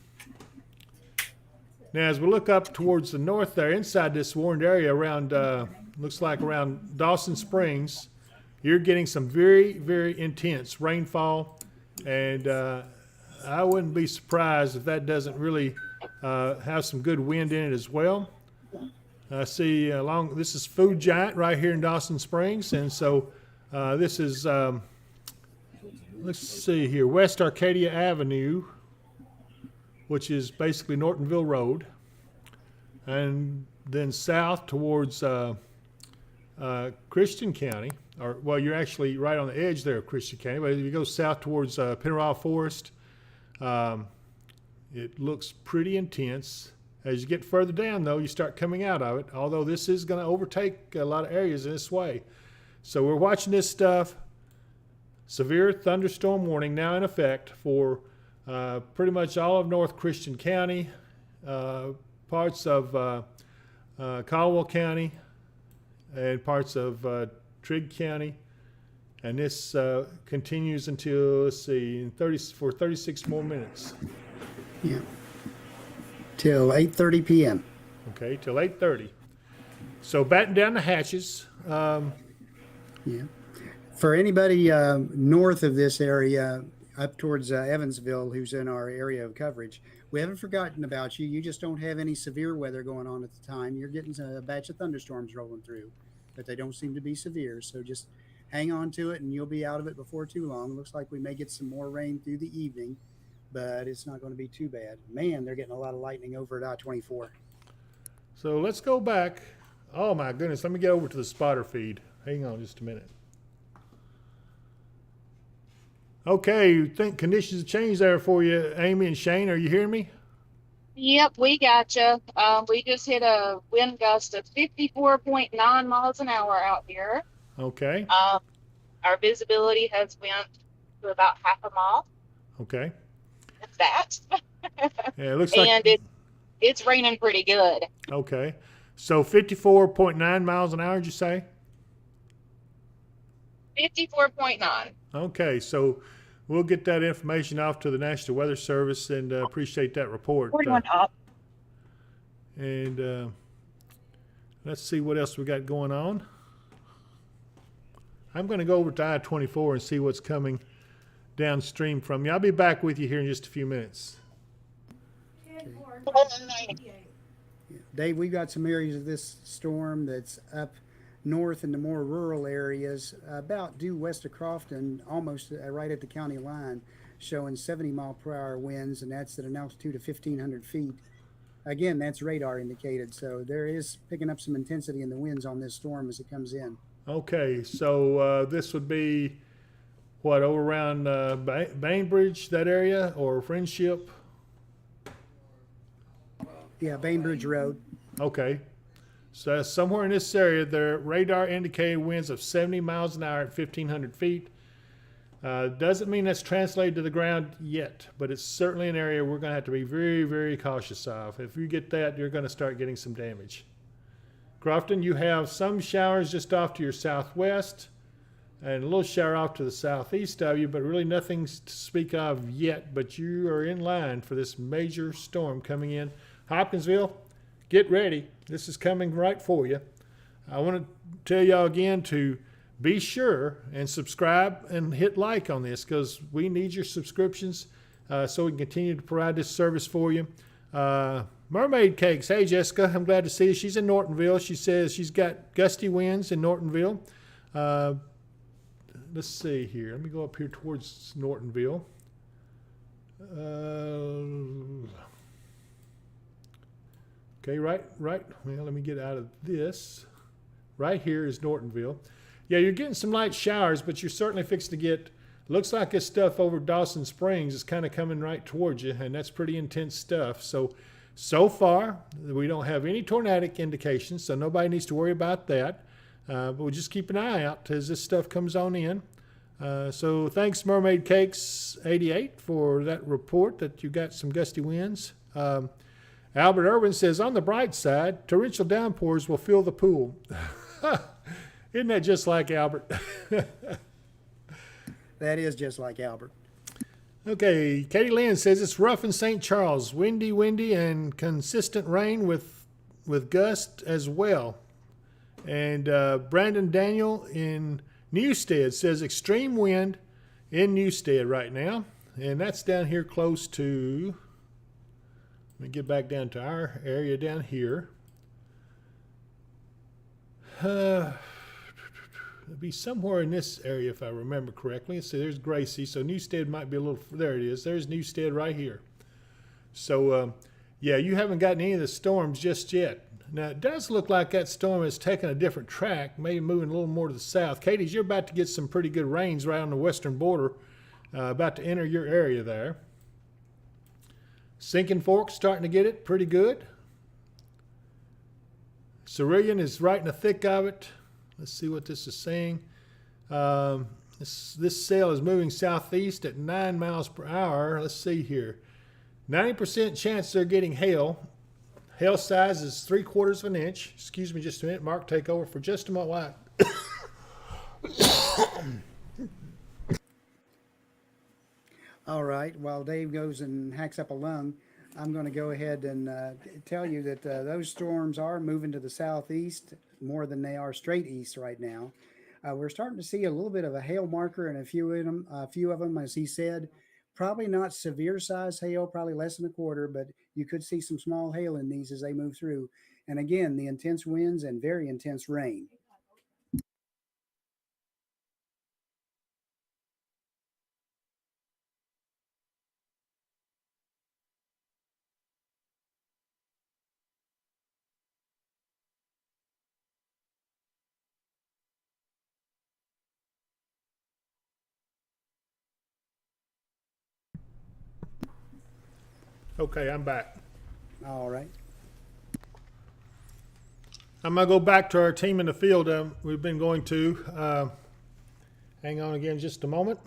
Now, as we look up towards the north there, inside this warned area around, looks like around Dawson Springs, you're getting some very, very intense rainfall, and I wouldn't be surprised if that doesn't really have some good wind in it as well. I see this is Food Giant right here in Dawson Springs, and so this is, let's see here, West Arcadia Avenue, which is basically Nortonville Road, and then south towards Christian County, or well, you're actually right on the edge there of Christian County, but if you go south towards Pennyrile Forest, it looks pretty intense. As you get further down, though, you start coming out of it, although this is going to overtake a lot of areas in this way. So we're watching this stuff. Severe thunderstorm warning now in effect for pretty much all of North Christian County, parts of Caldwell County, and parts of Trigg County. And this continues until, let's see, for 36 more minutes. Yeah. Till 8:30 p.m. Okay, till 8:30. So batten down the hatches. Yeah. For anybody north of this area, up towards Evansville, who's in our area of coverage, we haven't forgotten about you. You just don't have any severe weather going on at the time. You're getting a batch of thunderstorms rolling through, but they don't seem to be severe. So just hang on to it, and you'll be out of it before too long. Looks like we may get some more rain through the evening, but it's not going to be too bad. Man, they're getting a lot of lightning over at I-24. So let's go back. Oh my goodness, let me get over to the spotter feed. Hang on just a minute. Okay, you think conditions have changed there for you, Amy and Shane? Are you hearing me? Yep, we gotcha. We just hit a wind gust of 54.9 miles an hour out here. Okay, Our visibility has went to about half a mile. okay. If that. Yeah, it looks like. And it's raining pretty good. Okay, so 54.9 miles an hour, did you say? 54.9. Okay, so we'll get that information off to the National Weather Service and appreciate that report. 41 up. And let's see what else we got going on. I'm going to go over to I-24 and see what's coming downstream from you. I'll be back with you here in just a few minutes. Dave, we've got some areas of this storm that's up north in the more rural areas, about due west of Crofton, almost right at the county line, showing 70-mile-per-hour winds, and that's at an altitude of 1,500 feet. Again, that's radar indicated, so there is picking up some intensity in the winds on this storm as it comes in. Okay, so this would be, what, over around Bainbridge, that area, or Friendship? Yeah, Bainbridge Road. Okay. So somewhere in this area, the radar indicated winds of 70 miles an hour at 1,500 feet. Doesn't mean that's translated to the ground yet, but it's certainly an area we're going to have to be very, very cautious of. If you get that, you're going to start getting some damage. Crofton, you have some showers just off to your southwest and a little shower off to the southeast of you, but really nothing to speak of yet, but you are in line for this major storm coming in. Hopkinsville, get ready. This is coming right for you. I want to tell y'all again to be sure and subscribe and hit like on this, because we need your subscriptions so we can continue to provide this service for you. Mermaid Cakes. Hey, Jessica. I'm glad to see you. She's in Nortonville. She says she's got gusty winds in Nortonville. Let's see here. Let me go up here towards Nortonville. Okay, right. Well, let me get out of this. Right here is Nortonville. Yeah, you're getting some light showers, but you're certainly fixing to get, looks like this stuff over Dawson Springs is kind of coming right towards you, and that's pretty intense stuff. So far, we don't have any tornadic indications, so nobody needs to worry about that. But we'll just keep an eye out as this stuff comes on in. So thanks, Mermaid Cakes 88, for that report that you got some gusty winds. Albert Irwin says, on the bright side, torrential downpours will fill the pool. Isn't that just like Albert? That is just like Albert. Okay, Katie Lynn says it's rough in St. Charles. Windy, and consistent rain with gust as well. And Brandon Daniel in Newstead says extreme wind in Newstead right now. And that's down here close to, let me get back down to our area down here. It'd be somewhere in this area if I remember correctly. So there's Gracie. So Newstead might be a little, there it is. There's Newstead right here. So yeah, you haven't gotten any of the storms just yet. Now it does look like that storm has taken a different track, maybe moving a little more to the south. Katie's, you're about to get some pretty good rains right on the western border, about to enter your area there. Sinking Fork's starting to get it pretty good. Cerulean is right in the thick of it. Let's see what this is saying. This sail is moving southeast at 9 miles per hour. Let's see here. 90% chance they're getting hail. Hail size is 3/4 of an inch. Excuse me just a minute. Mark, take over for just a moment. All right, while Dave goes and hacks up a lung, I'm going to go ahead and tell you that those storms are moving to the southeast more than they are straight east right now. We're starting to see a little bit of a hail marker in a few of them, as he said. Probably not severe size hail, probably less than 1/4, but you could see some small hail in these as they move through. And again, the intense winds and very intense rain. Okay, I'm back. All right. I'm going to go back to our team in the field we've been going to. Hang on again just a moment.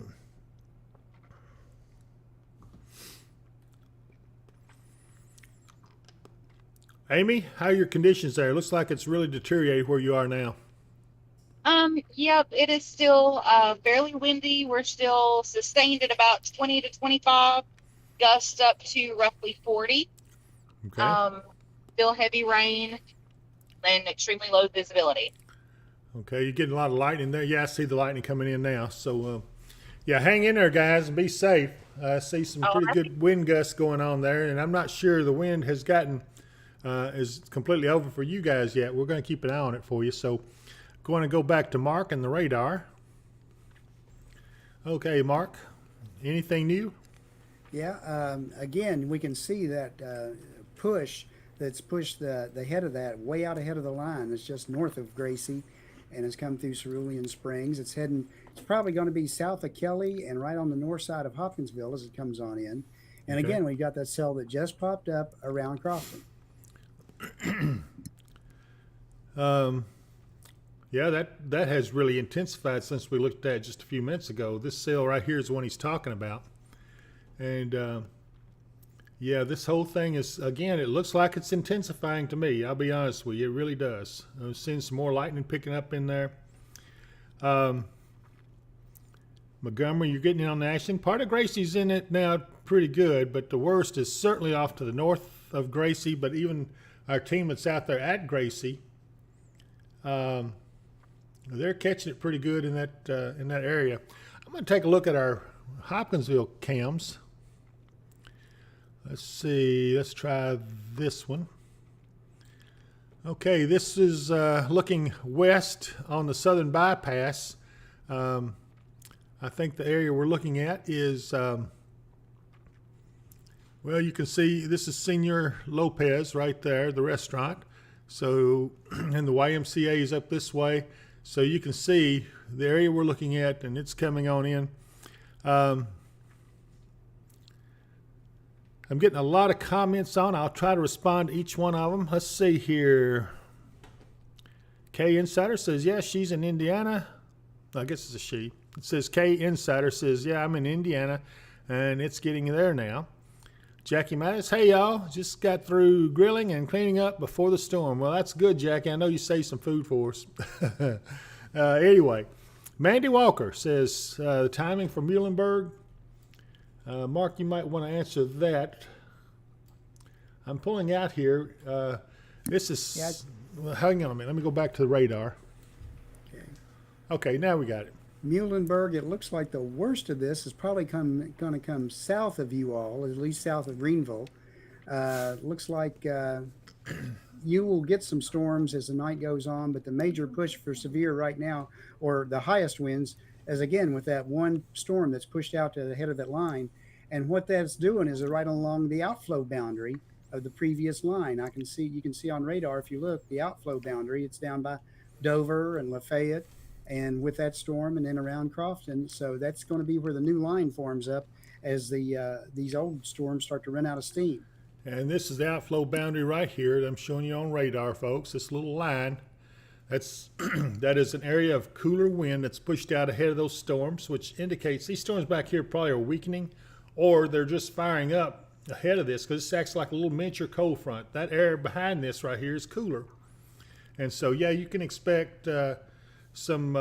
Amy, how are your conditions there? Looks like it's really deteriorated where you are now. Yep, it is still fairly windy. We're still sustained at about 20 to 25, gusts up to roughly 40. Okay. Still heavy rain and extremely low visibility. Okay, you're getting a lot of lightning there. Yeah, I see the lightning coming in now. So, yeah, hang in there, guys, and be safe. I see some pretty good wind gusts going on there, and I'm not sure the wind has gotten is completely over for you guys yet. We're going to keep an eye on it for you. So, going to go back to Mark and the radar. Okay, Mark, anything new? Yeah, again, we can see that push that's pushed the head of that way out ahead of the line. It's just north of Gracie, and it's come through Cerulean Springs. It's probably going to be south of Kelly and right on the north side of Hopkinsville as it comes on in. And again, we got that cell that just popped up around Crofton. Yeah, that has really intensified since we looked at it just a few minutes ago. This cell right here is the one he's talking about. And yeah, this whole thing is, again, it looks like it's intensifying to me. I'll be honest with you, it really does. I'm seeing some more lightning picking up in there. Montgomery, you're getting in on the action. Part of Gracie's in it now pretty good, but the worst is certainly off to the north of Gracie, but even our team that's out there at Gracie, they're catching it pretty good in that area. I'm going to take a look at our Hopkinsville cams. Let's see. Let's try this one. Okay, this is looking west on the southern bypass. I think the area we're looking at is, well, you can see this is Senor Lopez right there, the restaurant. So, and the YMCA is up this way. So you can see the area we're looking at, and it's coming on in. I'm getting a lot of comments on. I'll try to respond to each one of them. Let's see here. K Insider says, yeah, she's in Indiana. I guess it's a she. It says K Insider says, yeah, I'm in Indiana, and it's getting there now. Jackie Mattis, hey y'all, just got through grilling and cleaning up before the storm. Well, that's good, Jackie. I know you saved some food for us. Anyway, Mandy Walker says, the timing for Muhlenberg. Mark, you might want to answer that. I'm pulling out here. This is, well, hang on a minute. Let me go back to the radar. Okay, now we got it. Muhlenberg, it looks like the worst of this is probably going to come south of you all, at least south of Greenville. Looks like you will get some storms as the night goes on, but the major push for severe right now, or the highest winds, is again with that one storm that's pushed out to the head of that line. And what that's doing is right along the outflow boundary of the previous line. You can see on radar, if you look, the outflow boundary, it's down by Dover and Lafayette, and with that storm and then around Crofton. So that's going to be where the new line forms up as these old storms start to run out of steam. And this is the outflow boundary right here that I'm showing you on radar, folks. This little line, that is an area of cooler wind that's pushed out ahead of those storms, which indicates these storms back here probably are weakening, or they're just firing up ahead of this, because this acts like a little miniature cold front. That area behind this right here is cooler. And so, yeah, you can expect some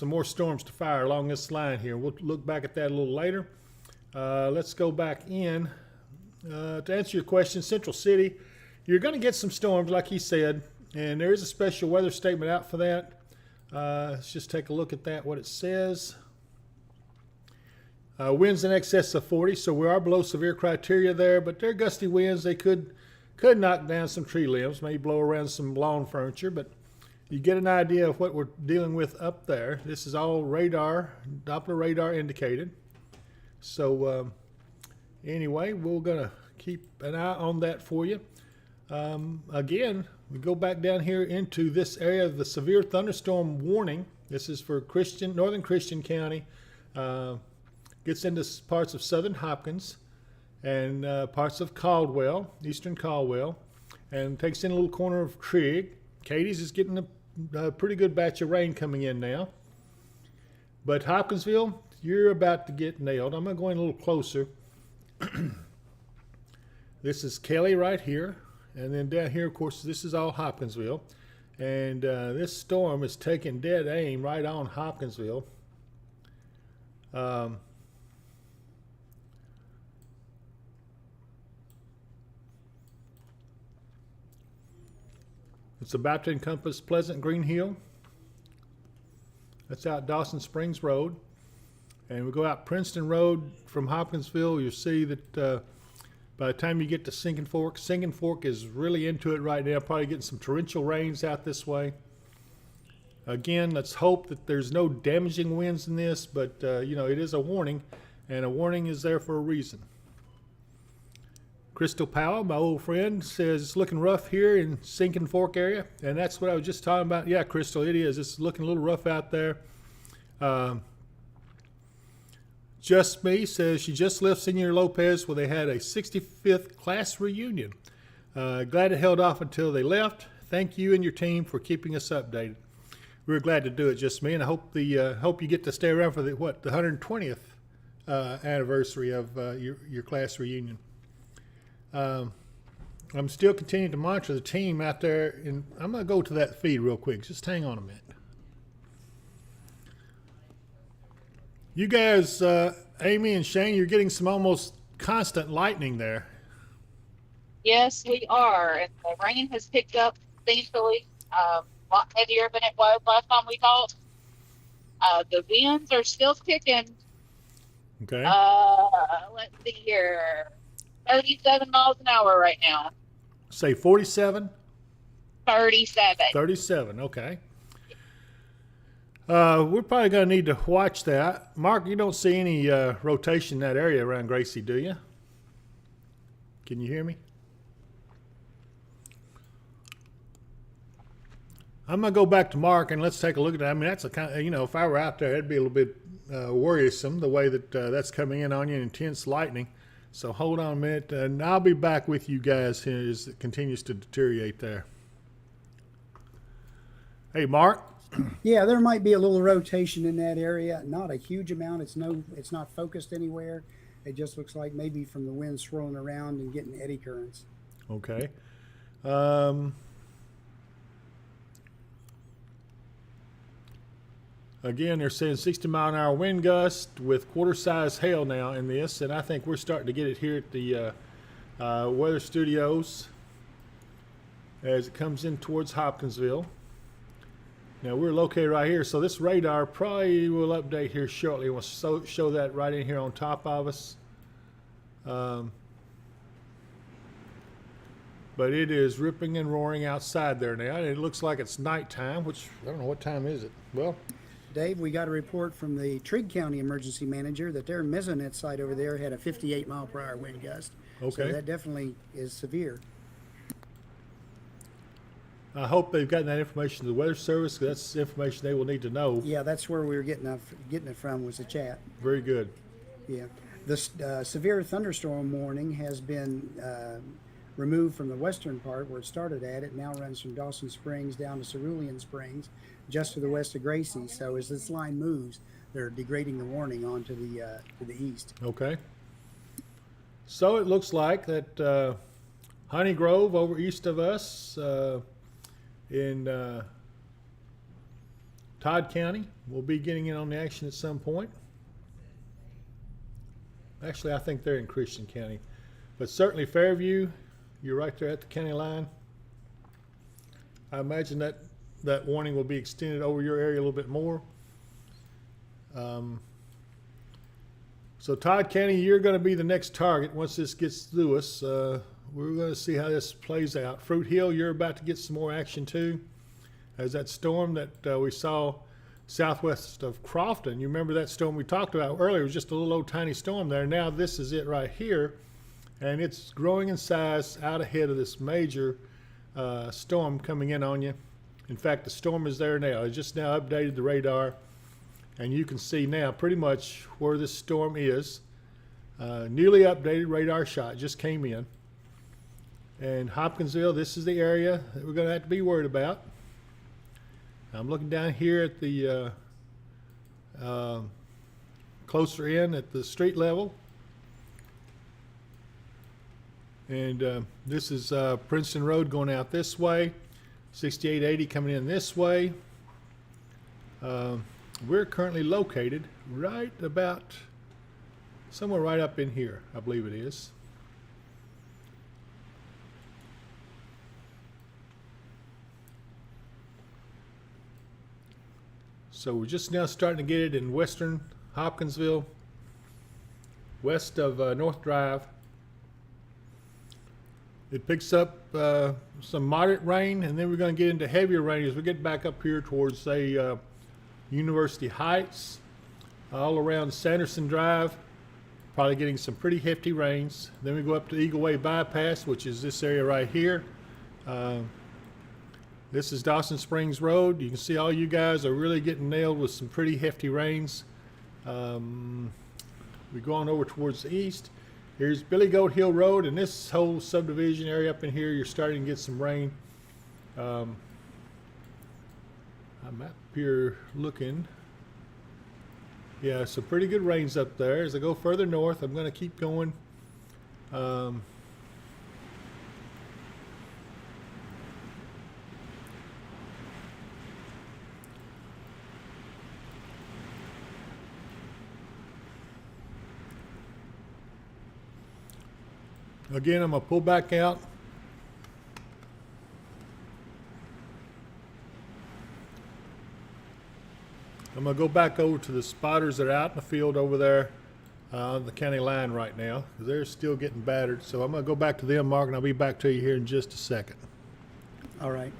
more storms to fire along this line here. We'll look back at that a little later. Let's go back in. To answer your question, Central City, you're going to get some storms like he said, and there is a special weather statement out for that. Let's just take a look at that, what it says. Winds in excess of 40, so we are below severe criteria there, but they're gusty winds. They could knock down some tree limbs, maybe blow around some lawn furniture, but you get an idea of what we're dealing with up there. This is all radar, Doppler radar indicated. So anyway, we're going to keep an eye on that for you. Again, we go back down here into this area of the severe thunderstorm warning. This is for northern Christian County. Gets into parts of southern Hopkins and parts of Caldwell, eastern Caldwell, and takes in a little corner of Trigg. Katie's is getting a pretty good batch of rain coming in now. But Hopkinsville, you're about to get nailed. I'm going to go in a little closer. This is Kelly right here. And then down here, of course, this is all Hopkinsville. And this storm is taking dead aim right on Hopkinsville. It's about to encompass Pleasant Green Hill. That's out Dawson Springs Road. And we go out Princeton Road from Hopkinsville. You'll see that by the time you get to Sinking Fork is really into it right now, probably getting some torrential rains out this way. Again, let's hope that there's no damaging winds in this, but it is a warning, and a warning is there for a reason. Crystal Powell, my old friend, says it's looking rough here in Sinking Fork area, and that's what I was just talking about. Yeah, Crystal, it is. It's looking a little rough out there. Just Me says she just left Senor Lopez where they had a 65th class reunion. Glad it held off until they left. Thank you and your team for keeping us updated. We're glad to do it, Just Me, and I hope hope you get to stay around for the 120th anniversary of your class reunion. I'm still continuing to monitor the team out there, and I'm going to go to that feed real quick. Just hang on a minute. You guys, Amy and Shane, you're getting some almost constant lightning there. Yes, we are. And the rain has picked up substantially, a lot heavier than it was last time we talked. The winds are still kicking. Okay. Let's see here. 37 miles an hour right now. Say 47? 37. 37, okay. We're probably going to need to watch that. Mark, you don't see any rotation in that area around Gracie, do you? Can you hear me? I'm going to go back to Mark and let's take a look at that. I mean, that's a kind of, if I were out there, it'd be a little bit worrisome the way that that's coming in on you, intense lightning. So hold on a minute, and I'll be back with you guys here as it continues to deteriorate there. Hey, Mark. Yeah, there might be a little rotation in that area. Not a huge amount. It's not focused anywhere. It just looks like maybe from the wind swirling around and getting eddy currents. Okay. Again, they're saying 60-mile-an-hour wind gust with quarter-size hail now in this, and I think we're starting to get it here at the weather studios as it comes in towards Hopkinsville. Now, we're located right here, so this radar probably will update here shortly. We'll show that right in here on top of us. But it is ripping and roaring outside there now, and it looks like it's nighttime, which I don't know, what time is it? Well, Dave, we got a report from the Trigg County emergency manager that their Mesonet site over there had a 58-mile-per-hour wind gust. Okay. So that definitely is severe. I hope they've gotten that information to the Weather Service, 'cause that's information they will need to know. Yeah, that's where we were getting it from, was the chat. Very good. Yeah. The severe thunderstorm warning has been removed from the western part where it started at. It now runs from Dawson Springs down to Cerulean Springs, just to the west of Gracie. So as this line moves, they're degrading the warning onto the east. Okay. So it looks like that Honey Grove over east of us in Todd County will be getting in on the action at some point. Actually, I think they're in Christian County. But certainly Fairview, you're right there at the county line. I imagine that warning will be extended over your area a little bit more. So Todd County, you're going to be the next target once this gets through us. We're going to see how this plays out. Fruit Hill, you're about to get some more action too. As that storm that we saw southwest of Crofton, you remember that storm we talked about earlier? It was just a little old tiny storm there. Now this is it right here, and it's growing in size out ahead of this major storm coming in on you. In fact, the storm is there now. It just now updated the radar, and you can see now pretty much where this storm is. Newly updated radar shot just came in. And Hopkinsville, this is the area that we're going to have to be worried about. I'm looking down here at the closer in at the street level. And this is Princeton Road going out this way. 6880 coming in this way. We're currently located right about somewhere right up in here, I believe it is. So we're just now starting to get it in western Hopkinsville, west of North Drive. It picks up some moderate rain, and then we're going to get into heavier rain as we get back up here towards, say, University Heights, all around Sanderson Drive, probably getting some pretty hefty rains. Then we go up to Eagle Way Bypass, which is this area right here. This is Dawson Springs Road. You can see all you guys are really getting nailed with some pretty hefty rains. We go on over towards the east. Here's Billy Goat Hill Road, and this whole subdivision area up in here, you're starting to get some rain. I'm up here looking. Yeah, some pretty good rains up there. As I go further north, I'm going to keep going. Again, I'm going to pull back out. I'm going to go back over to the spotters that are out in the field over there the county line right now. They're still getting battered. So I'm going to go back to them, Mark, and I'll be back to you here in just a second. All right.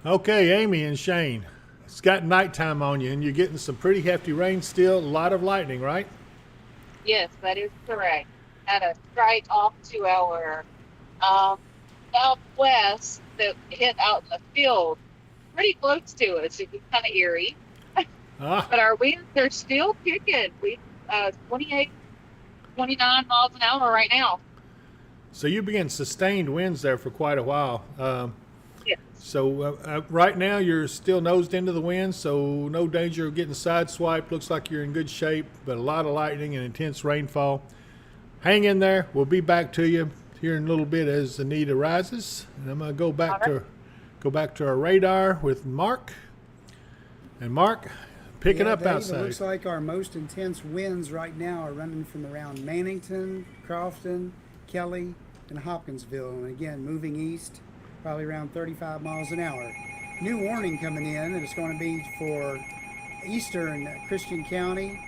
Okay, Amy and Shane, it's got nighttime on you, and you're getting some pretty hefty rain still, a lot of lightning, right? Yes, that is correct. Had a strike off to our southwest that hit out in the field, pretty close to us. It was kind of eerie, Ah, but our winds are still kicking. We 28, 29 miles an hour right now. so you've been getting sustained winds there for quite a while. Yes. So right now you're still nosed into the wind, so no danger of getting sideswiped. Looks like you're in good shape, but a lot of lightning and intense rainfall. Hang in there. We'll be back to you here in a little bit as the need arises. And I'm going to go back to our radar with Mark. And Mark, picking Yeah, up Dave, It outside. looks like our most intense winds right now are running from around Mannington, Crofton, Kelly, and Hopkinsville. And again, moving east, probably around 35 miles an hour. New warning coming in, and it's going to be for eastern Christian County,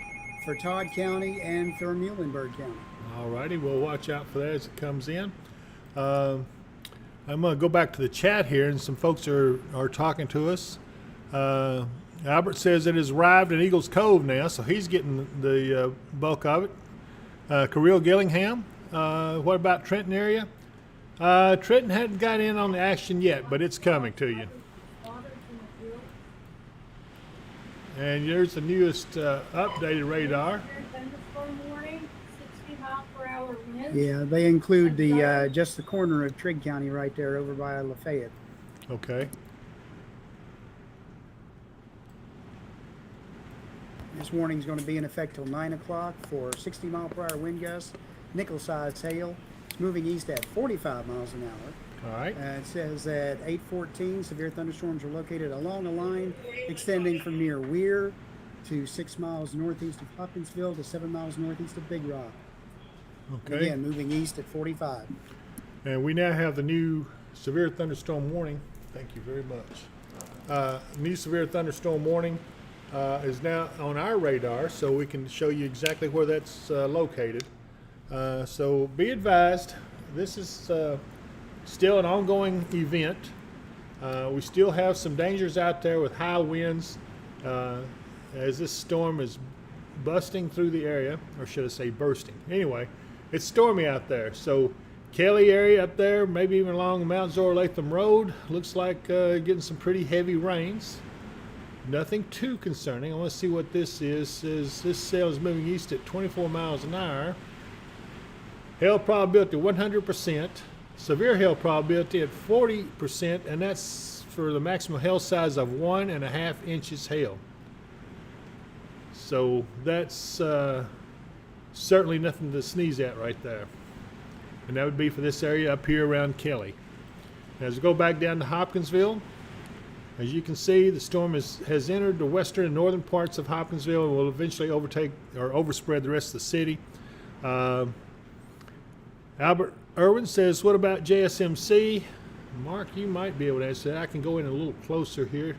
for Todd County, and for Muhlenberg County. All righty, we'll watch out for that as it comes in. I'm going to go back to the chat here, and some folks are talking to us. Albert says it has arrived in Eagles Cove now, so he's getting the bulk of it. Careel Gillingham, what about Trenton area? Trenton hadn't got in on the action yet, but it's coming to you. And there's the newest updated radar. Thunderstorm warning, 60 mile per hour winds. Yeah, they include the just the corner of Trigg County right there over by Lafayette. Okay. This warning is going to be in effect till 9 o'clock for 60 mile per hour wind gusts, nickel-sized hail. It's moving east at 45 miles an hour. All right. It says at 8:14, severe thunderstorms are located along a line extending from near Weir to 6 miles northeast of Hopkinsville to 7 miles northeast of Big Rock. Okay. Again, moving east at 45. And we now have the new severe thunderstorm warning. Thank you very much. New severe thunderstorm warning is now on our radar, so we can show you exactly where that's located. So be advised, this is still an ongoing event. We still have some dangers out there with high winds as this storm is busting through the area, or should I say bursting. Anyway, it's stormy out there. So Kelly area up there, maybe even along Mount Zora-Latham Road, looks like getting some pretty heavy rains. Nothing too concerning. I want to see what this is. Says this cell is moving east at 24 miles an hour. Hail probability 100%. Severe hail probability at 40%, and that's for the maximum hail size of 1.5 inches hail. So that's certainly nothing to sneeze at right there. And that would be for this area up here around Kelly. As we go back down to Hopkinsville, as you can see, the storm has entered the western and northern parts of Hopkinsville and will eventually overtake or overspread the rest of the city. Albert Irwin says, what about JSMC? Mark, you might be able to answer that. I can go in a little closer here.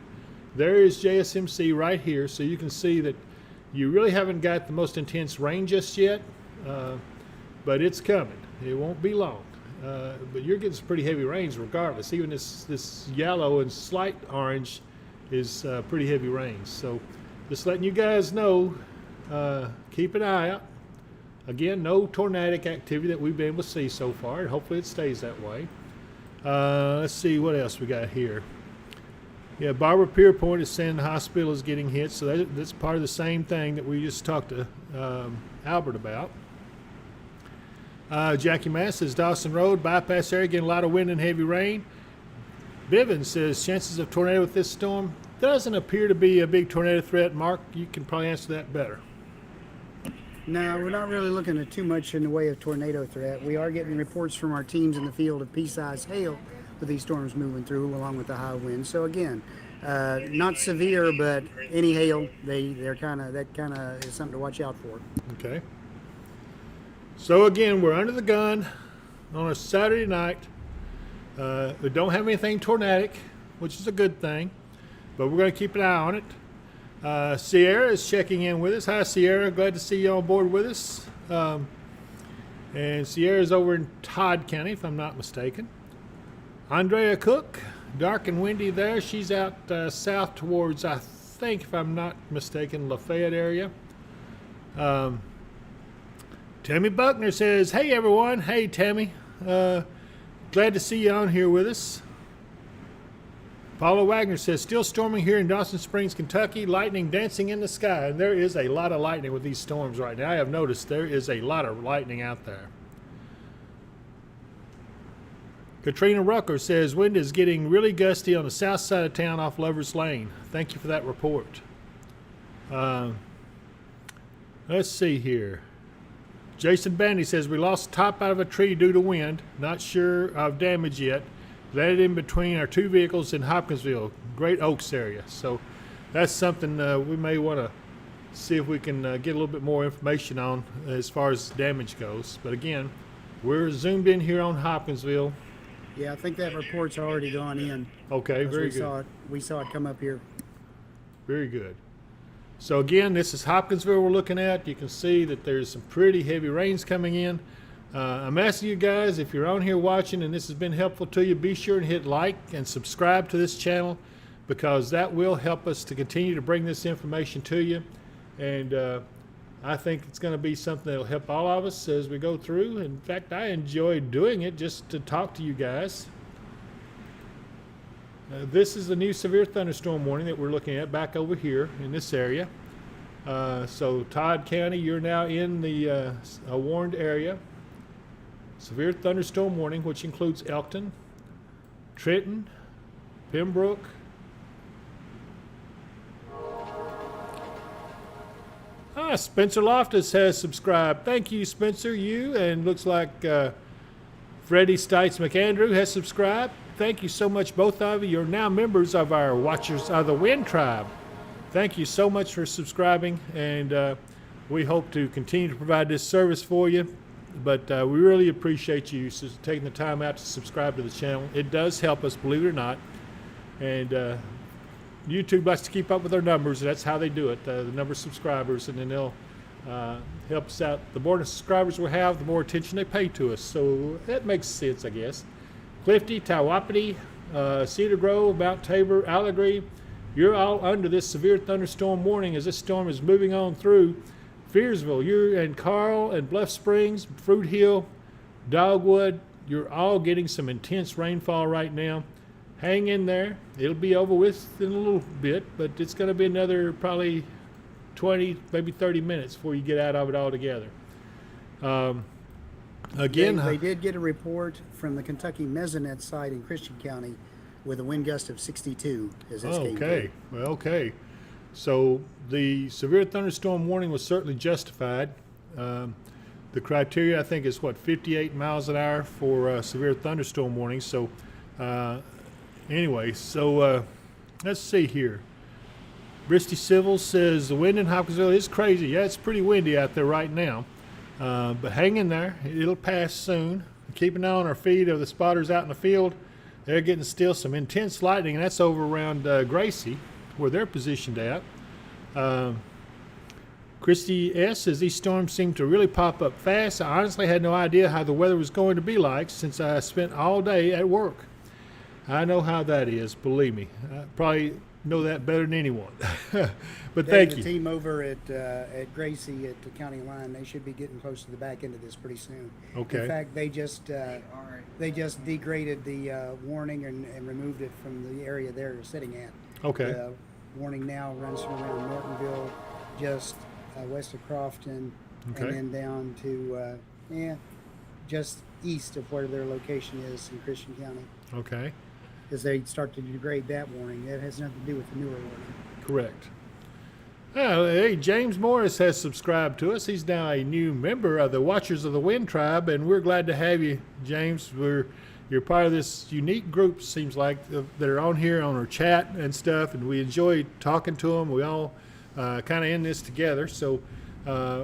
There is JSMC right here, so you can see that you really haven't got the most intense rain just yet, but it's coming. It won't be long. But you're getting some pretty heavy rains regardless. Even this yellow and slight orange is pretty heavy rains. So just letting you guys know, keep an eye out. Again, no tornadic activity that we've been able to see so far, and hopefully it stays that way. Let's see what else we got here. Yeah, Barbara Pierpoint is saying the hospital is getting hit, so that's part of the same thing that we just talked to Albert about. Jackie Mass says Dawson Road, bypass area, getting a lot of wind and heavy rain. Bivens says chances of tornado with this storm doesn't appear to be a big tornado threat. Mark, you can probably answer that better. No, we're not really looking at too much in the way of tornado threat. We are getting reports from our teams in the field of pea-sized hail with these storms moving through along with the high winds. So again, not severe, but any hail, that kind of is something to watch out for. Okay. So again, we're under the gun on a Saturday night. We don't have anything tornadic, which is a good thing, but we're going to keep an eye on it. Sierra is checking in with us. Hi, Sierra. Glad to see you on board with us. And Sierra's over in Todd County, if I'm not mistaken. Andrea Cook, dark and windy there. She's out south towards, I think, if I'm not mistaken, Lafayette area. Tammy Buckner says, hey, everyone. Hey, Tammy. Glad to see you on here with us. Paula Wagner says, still storming here in Dawson Springs, Kentucky, lightning dancing in the sky. And there is a lot of lightning with these storms right now. I have noticed there is a lot of lightning out there. Katrina Rucker says, wind is getting really gusty on the south side of town off Lover's Lane. Thank you for that report. Let's see here. Jason Bandy says, we lost the top out of a tree due to wind. Not sure of damage yet. Landed in between our two vehicles in Hopkinsville, Great Oaks area. So that's something we may want to see if we can get a little bit more information on as far as damage goes. But again, we're zoomed in here on Hopkinsville. Yeah, I think that report's already gone in. Okay, Because very good. We saw it come up here. Very good. So again, this is Hopkinsville we're looking at. You can see that there's some pretty heavy rains coming in. I'm asking you guys, if you're on here watching and this has been helpful to you, be sure and hit like and subscribe to this channel, because that will help us to continue to bring this information to you. And I think it's going to be something that will help all of us as we go through. In fact, I enjoy doing it just to talk to you guys. This is the new severe thunderstorm warning that we're looking at back over here in this area. So Todd County, you're now in the warned area. Severe thunderstorm warning, which includes Elkton, Trenton, Pembroke, Spencer Loftus has subscribed. Thank you, Spencer. You, and looks like Freddie Stites McAndrew has subscribed. Thank you so much, both of you. You're now members of our Watchers of the Wind tribe. Thank you so much for subscribing, and we hope to continue to provide this service for you. But we really appreciate you taking the time out to subscribe to the channel. It does help us, believe it or not. And YouTube likes to keep up with our numbers. That's how they do it, the number of subscribers. And then they'll help us out. The more subscribers we have, the more attention they pay to us. So that makes sense, I guess. Clifty, Tawapati, Cedar Grove, Mount Tabor, Allegheny, you're all under this severe thunderstorm warning as this storm is moving on through. Fearsville, you're in Carl and Bluff Springs, Fruit Hill, Dogwood, you're all getting some intense rainfall right now. Hang in there. It'll be over with in a little bit, but it's going to be another probably 20, maybe 30 minutes before you get out of it altogether. Again, They did get a report from the Kentucky Mesonet site in Christian County with a wind gust of 62 as this came okay. through. Well, okay. So the severe thunderstorm warning was certainly justified. The criteria, I think, is 58 miles an hour for severe thunderstorm warning. So anyway, so let's see here. Bristy Civil says the wind in Hopkinsville is crazy. Yeah, it's pretty windy out there right now. But hang in there. It'll pass soon. Keep an eye on our feed of the spotters out in the field. They're getting still some intense lightning, and that's over around Gracie, where they're positioned at. Christy S. says these storms seem to really pop up fast. I honestly had no idea how the weather was going to be like since I spent all day at work. I know how that is, believe me. I probably know that better than anyone. But thank The you. team over at Gracie at the county line, they should be getting close to the back end of this pretty soon. Okay. In fact, they just degraded the warning and removed it from the area they're sitting at. Okay. The warning now runs from around Nortonville, just west of Crofton, Okay. and then down to just east of where their location is in Christian County. Okay. As they start to degrade that warning, it has nothing to do with the newer warning. Correct. Hey, James Morris has subscribed to us. He's now a new member of the Watchers of the Wind tribe, and we're glad to have you, James. You're part of this unique group, seems like, that are on here on our chat and stuff, and we enjoy talking to them. We all kind of in this together, so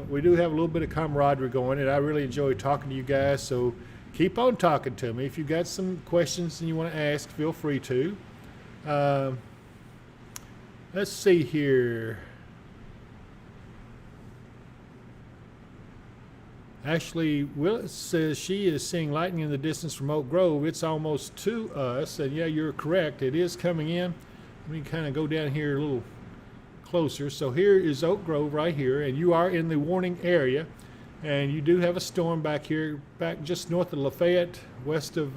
we do have a little bit of camaraderie going, and I really enjoy talking to you guys, so keep on talking to me. If you've got some questions and you want to ask, feel free to. Let's see here. Ashley Willis says she is seeing lightning in the distance from Oak Grove. It's almost to us, and yeah, you're correct. It is coming in. Let me kind of go down here a little closer. So here is Oak Grove right here, and you are in the warning area, and you do have a storm back here, back just north of Lafayette, west of,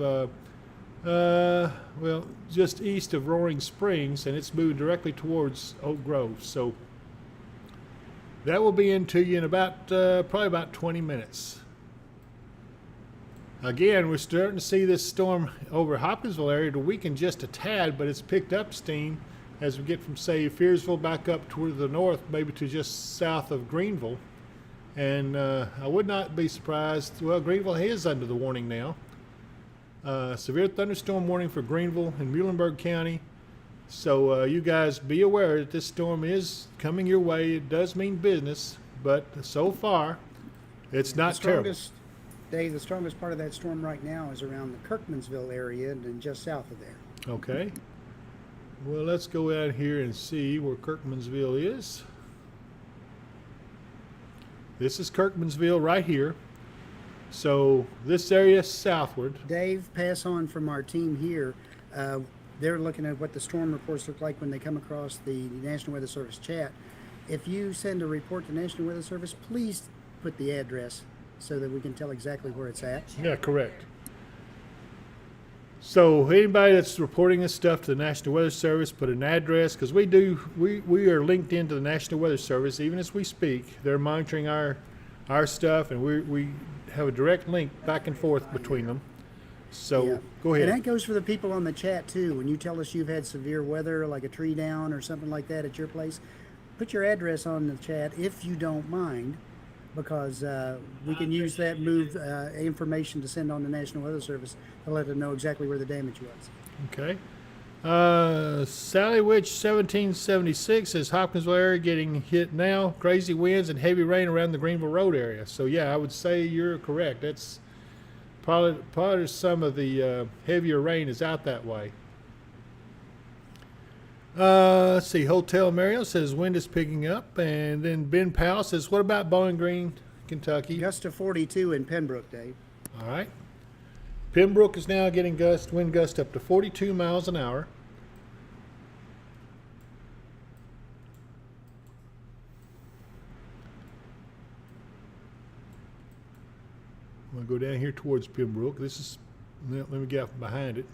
well, just east of Roaring Springs, and it's moved directly towards Oak Grove. So that will be into you in about probably about 20 minutes. Again, we're starting to see this storm over Hopkinsville area to weaken just a tad, but it's picked up steam as we get from, say, Fearsville back up toward the north, maybe to just south of Greenville. And I would not be surprised. Well, Greenville is under the warning now. Severe thunderstorm warning for Greenville and Muhlenberg County. So you guys be aware that this storm is coming your way. It does mean business, but so far it's not terrible. Dave, the strongest part of that storm right now is around the Kirkmansville area and then just south of there. Okay. Well, let's go out here and see where Kirkmansville is. This is Kirkmansville right here. So this area southward. Dave, pass on from our team here. They're looking at what the storm reports look like when they come across the National Weather Service chat. If you send a report to National Weather Service, please put the address so that we can tell exactly where it's at. Yeah, correct. So anybody that's reporting this stuff to the National Weather Service, put an address, because we are linked into the National Weather Service even as we speak. They're monitoring our stuff, and we have a direct link back and forth between them. So Yeah. go ahead. And that goes for the people on the chat too. When you tell us you've had severe weather, like a tree down or something like that at your place, put your address on the chat if you don't mind, because we can use that information to send on the National Weather Service to let them know exactly where the damage was. Okay. Sally Witch 1776 says Hopkinsville area getting hit now. Crazy winds and heavy rain around the Greenville Road area. So yeah, I would say you're correct. That's probably some of the heavier rain is out that way. Let's see. Hotel Mario says wind is picking up, and then Ben Powell says, "What about Bowling Green, Kentucky?" Gust to 42 in Pembroke, Dave. All right. Pembroke is now getting wind gust up to 42 miles an hour. I'm going to go down here towards Pembroke. Let me get up behind it.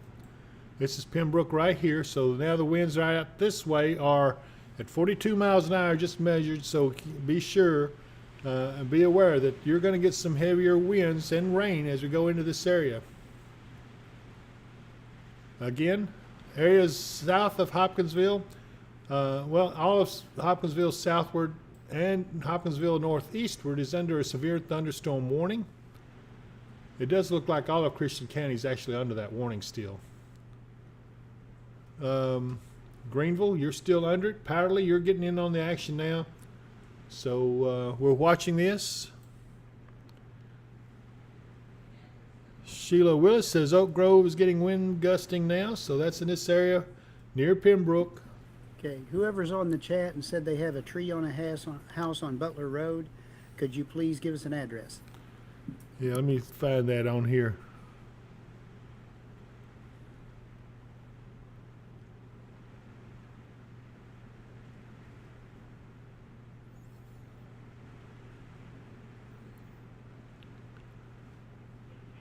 This is Pembroke right here. So now the winds right out this way are at 42 miles an hour just measured. So be sure and be aware that you're going to get some heavier winds and rain as we go into this area. Again, areas south of Hopkinsville, well, all of Hopkinsville southward and Hopkinsville northeastward is under a severe thunderstorm warning. It does look like all of Christian County is actually under that warning still. Greenville, you're still under it. Powderly, you're getting in on the action now. So we're watching this. Sheila Willis says Oak Grove is getting wind gusting now, so that's in this area near Pembroke. Okay, whoever's on the chat and said they have a tree on a house on Butler Road, could you please give us an address? Yeah, let me find that on here.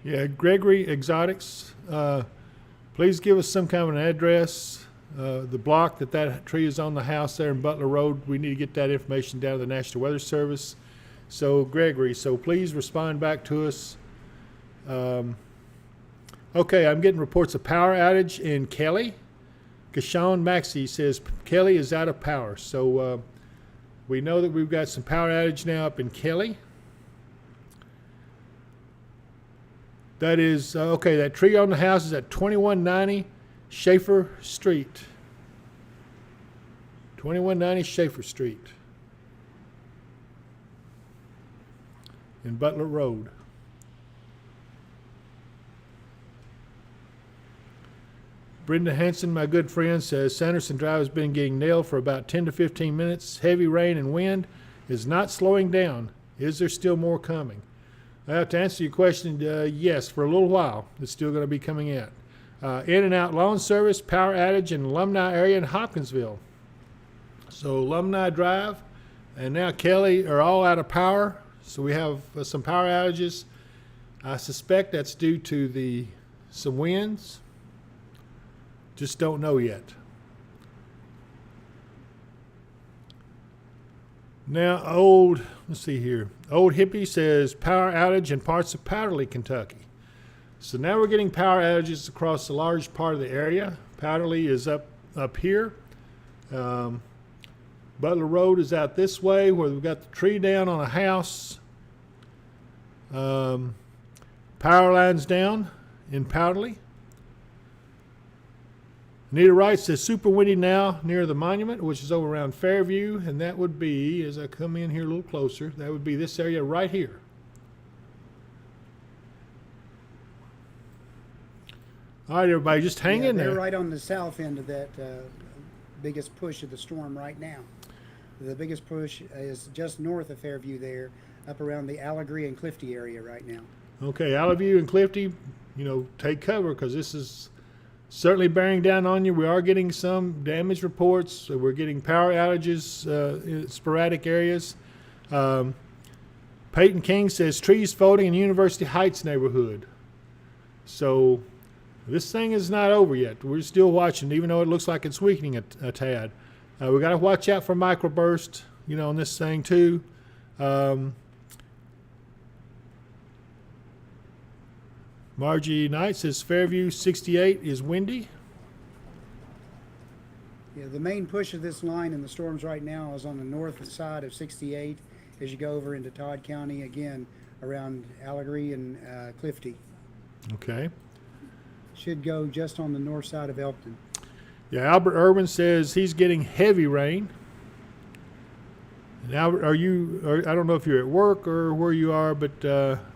Yeah, Gregory Exotics, please give us some kind of an address. The block that tree is on the house there in Butler Road, we need to get that information down to the National Weather Service. So Gregory, so please respond back to us. Okay, I'm getting reports of power outage in Kelly. Kashawn Maxey says Kelly is out of power. So we know that we've got some power outage now up in Kelly. That is, okay, that tree on the house is at 2190 Schaefer Street. 2190 Schaefer Street in Butler Road. Brenda Hanson, my good friend, says Sanderson Drive has been getting nailed for about 10 to 15 minutes. Heavy rain and wind is not slowing down. Is there still more coming? I have to answer your question, yes, for a little while. It's still going to be coming in. In and out lawn service, power outage in Alumni area in Hopkinsville. So Alumni Drive and now Kelly are all out of power. So we have some power outages. I suspect that's due to some winds. Just don't know yet. Now, let's see here. Old Hippie says power outage in parts of Powderly, Kentucky. So now we're getting power outages across a large part of the area. Powderly is up here. Butler Road is out this way where we've got the tree down on a house. Power lines down in Powderly. Anita Wright says super windy now near the monument, which is over around Fairview, and that would be, as I come in here a little closer, that would be this area right here. All right, everybody, just hang in They're there. right on the south end of that biggest push of the storm right now. The biggest push is just north of Fairview there, up around the Allegheny and Clifty area right now. Okay, Alleview and Clifty, take cover because this is certainly bearing down on you. We are getting some damage reports. We're getting power outages in sporadic areas. Peyton King says trees folding in University Heights neighborhood. So this thing is not over yet. We're still watching, even though it looks like it's weakening a tad. We got to watch out for microburst, on this thing too. Margie Knight says Fairview 68 is windy. Yeah, the main push of this line in the storms right now is on the north side of 68 as you go over into Todd County, again, around Allegheny and Clifty. Okay. Should go just on the north side of Elkton. Yeah, Albert Irwin says he's getting heavy rain. And Albert, I don't know if you're at work or where you are, but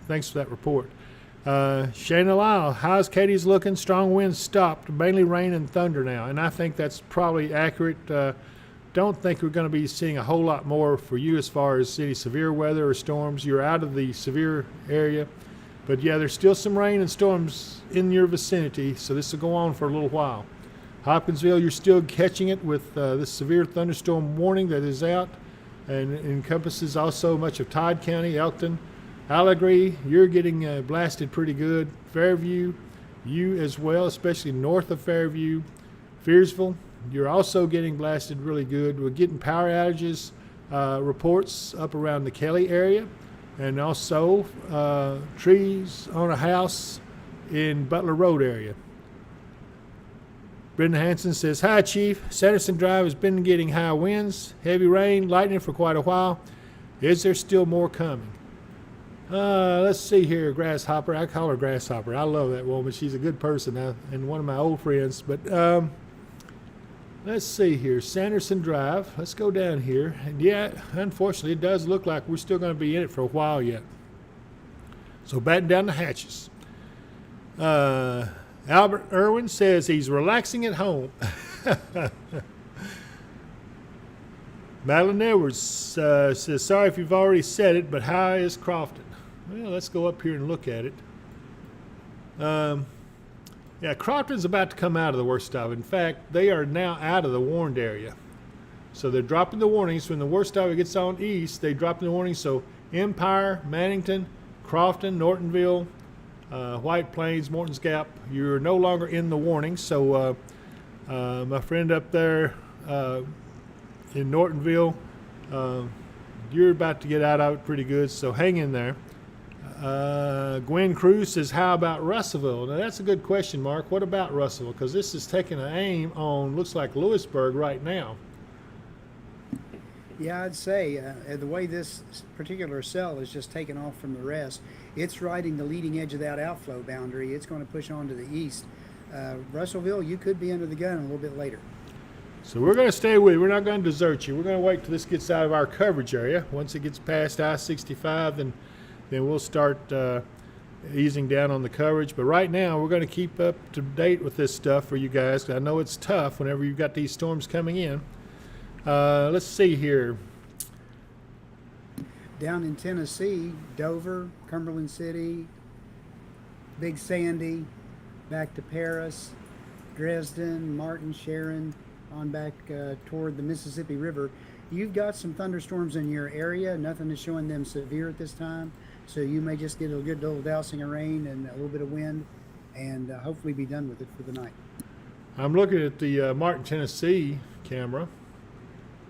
thanks for that report. Shayna Lyle, how's Katie's looking? Strong winds stopped, mainly rain and thunder now. And I think that's probably accurate. Don't think we're going to be seeing a whole lot more for you as far as any severe weather or storms. You're out of the severe area. But yeah, there's still some rain and storms in your vicinity, so this will go on for a little while. Hopkinsville, you're still catching it with this severe thunderstorm warning that is out and encompasses also much of Todd County, Elkton. Allegheny, you're getting blasted pretty good. Fairview, you as well, especially north of Fairview. Fearsville, you're also getting blasted really good. We're getting power outages reports up around the Kelly area, and also trees on a house in Butler Road area. Brenda Hanson says, hi, Chief. Sanderson Drive has been getting high winds, heavy rain, lightning for quite a while. Is there still more coming? Let's see here, Grasshopper. I call her Grasshopper. I love that woman. She's a good person and one of my old friends. But let's see here, Sanderson Drive. Let's go down here. And yeah, unfortunately, it does look like we're still going to be in it for a while yet. So batten down the hatches. Albert Irwin says he's relaxing at home. Madeline Edwards says, sorry if you've already said it, but how is Crofton? Well, let's go up here and look at it. Yeah, Crofton's about to come out of the worst of it. In fact, they are now out of the warned area. So they're dropping the warnings. When the worst of it gets on east, they drop the warnings. So Empire, Mannington, Crofton, Nortonville, White Plains, Morton's Gap, you're no longer in the warning. So my friend up there in Nortonville, you're about to get out of it pretty good, so hang in there. Gwen Cruz says, how about Russellville? Now that's a good question, Mark. What about Russellville? Because this is taking an aim on, looks like Lewisburg right now. Yeah, I'd say the way this particular cell is just taken off from the rest, it's riding the leading edge of that outflow boundary. It's going to push on to the east. Russellville, you could be under the gun a little bit later. So we're going to stay with you. We're not going to desert you. We're going to wait till this gets out of our coverage area. Once it gets past I-65, then we'll start easing down on the coverage. But right now, we're going to keep up to date with this stuff for you guys. I know it's tough whenever you've got these storms coming in. Let's see here. Down in Tennessee, Dover, Cumberland City, Big Sandy, back to Paris, Dresden, Martin, Sharon, on back toward the Mississippi River. You've got some thunderstorms in your area. Nothing is showing them severe at this time. So you may just get a good old dousing of rain and a little bit of wind, and hopefully be done with it for the night. I'm looking at the Martin, Tennessee camera,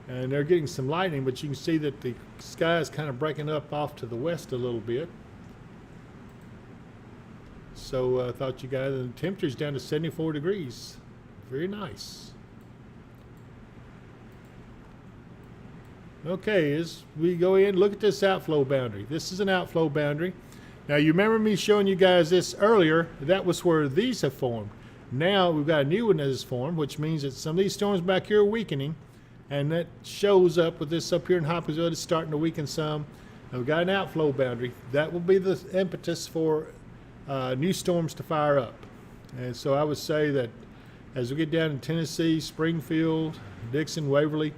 and they're getting some lightning, but you can see that the sky is kind of breaking up off to the west a little bit. So I thought you guys, the temperature's down to 74 degrees. Very nice. Okay, as we go in, look at this outflow boundary. This is an outflow boundary. Now, you remember me showing you guys this earlier. That was where these have formed. Now, we've got a new one that has formed, which means that some of these storms back here are weakening, and that shows up with this up here in Hopkinsville. It's starting to weaken some. And we've got an outflow boundary. That will be the impetus for new storms to fire up. And so I would say that as we get down in Tennessee, Springfield, Dixon, Waverly,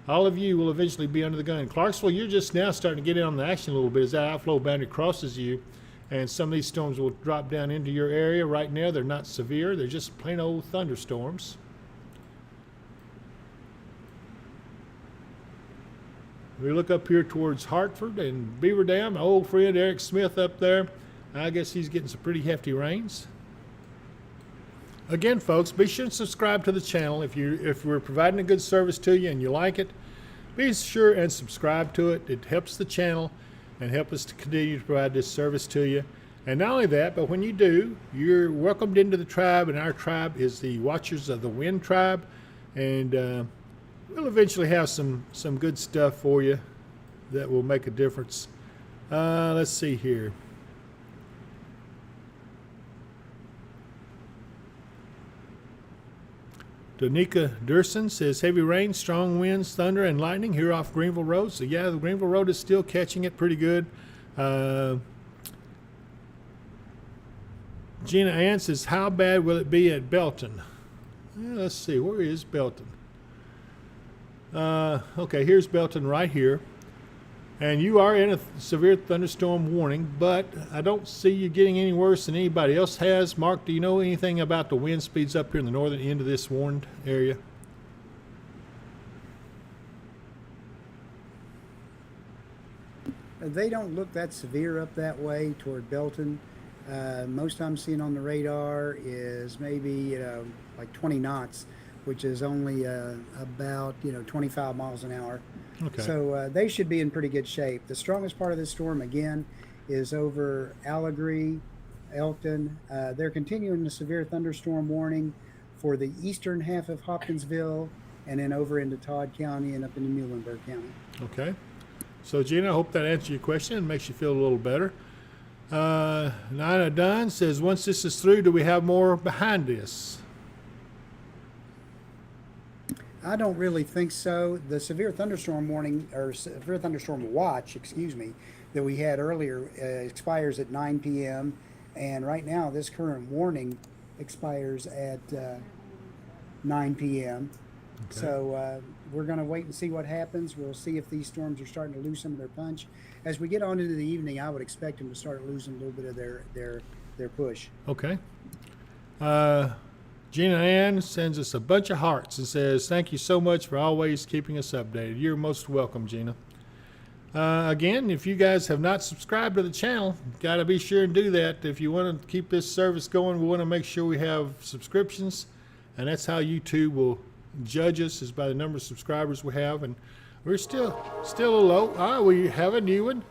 all of you will eventually be under the gun. Clarksville, you're just now starting to get in on the action a little bit as that outflow boundary crosses you, and some of these storms will drop down into your area. Right now, they're not severe. They're just plain old thunderstorms. We look up here towards Hartford and Beaver Dam. My old friend Eric Smith up there, I guess he's getting some pretty hefty rains. Again, folks, be sure to subscribe to the channel. If we're providing a good service to you and you like it, be sure and subscribe to it. It helps the channel and helps us to continue to provide this service to you. And not only that, but when you do, you're welcomed into the tribe, and our tribe is the Watchers of the Wind tribe. And we'll eventually have some good stuff for you that will make a difference. Let's see here. Danica Durson says, heavy rain, strong winds, thunder, and lightning here off Greenville Road. So, yeah, the Greenville Road is still catching it pretty good. Gina Ann says, how bad will it be at Belton? Let's see, where is Belton? Okay, here's Belton right here. And you are in a severe thunderstorm warning, but I don't see you getting any worse than anybody else has. Mark, do you know anything about the wind speeds up here in the northern end of this warned area? They don't look that severe up that way toward Belton. Most I'm seeing on the radar is maybe like 20 knots, which is only about 25 miles an hour. Okay. So they should be in pretty good shape. The strongest part of this storm again is over Allegheny, Elkton. They're continuing the severe thunderstorm warning for the eastern half of Hopkinsville, and then over into Todd County and up into Muhlenberg County. Okay. So, Gina, I hope that answers your question and makes you feel a little better. Nina Dunn says, once this is through, do we have more behind this? I don't really think so. The severe thunderstorm warning, or severe thunderstorm watch, that we had earlier expires at 9 p.m. And right now, this current warning expires at 9 p.m. Okay. So we're going to wait and see what happens. We'll see if these storms are starting to lose some of their punch. As we get on into the evening, I would expect them to start losing a little bit of their push. Okay. Gina Ann sends us a bunch of hearts and says, thank you so much for always keeping us updated. You're most welcome, Gina. Again, if you guys have not subscribed to the channel, got to be sure and do that. If you want to keep this service going, we want to make sure we have subscriptions, and that's how YouTube will judge us, is by the number of subscribers we have. And we're still a low. We have a new one.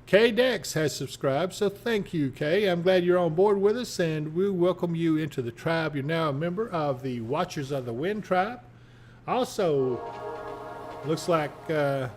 Kay Dex has subscribed, so thank you, Kay. I'm glad you're on board with us, and we welcome you into the tribe. You're now a member of the Watchers of the Wind tribe. Also, looks like the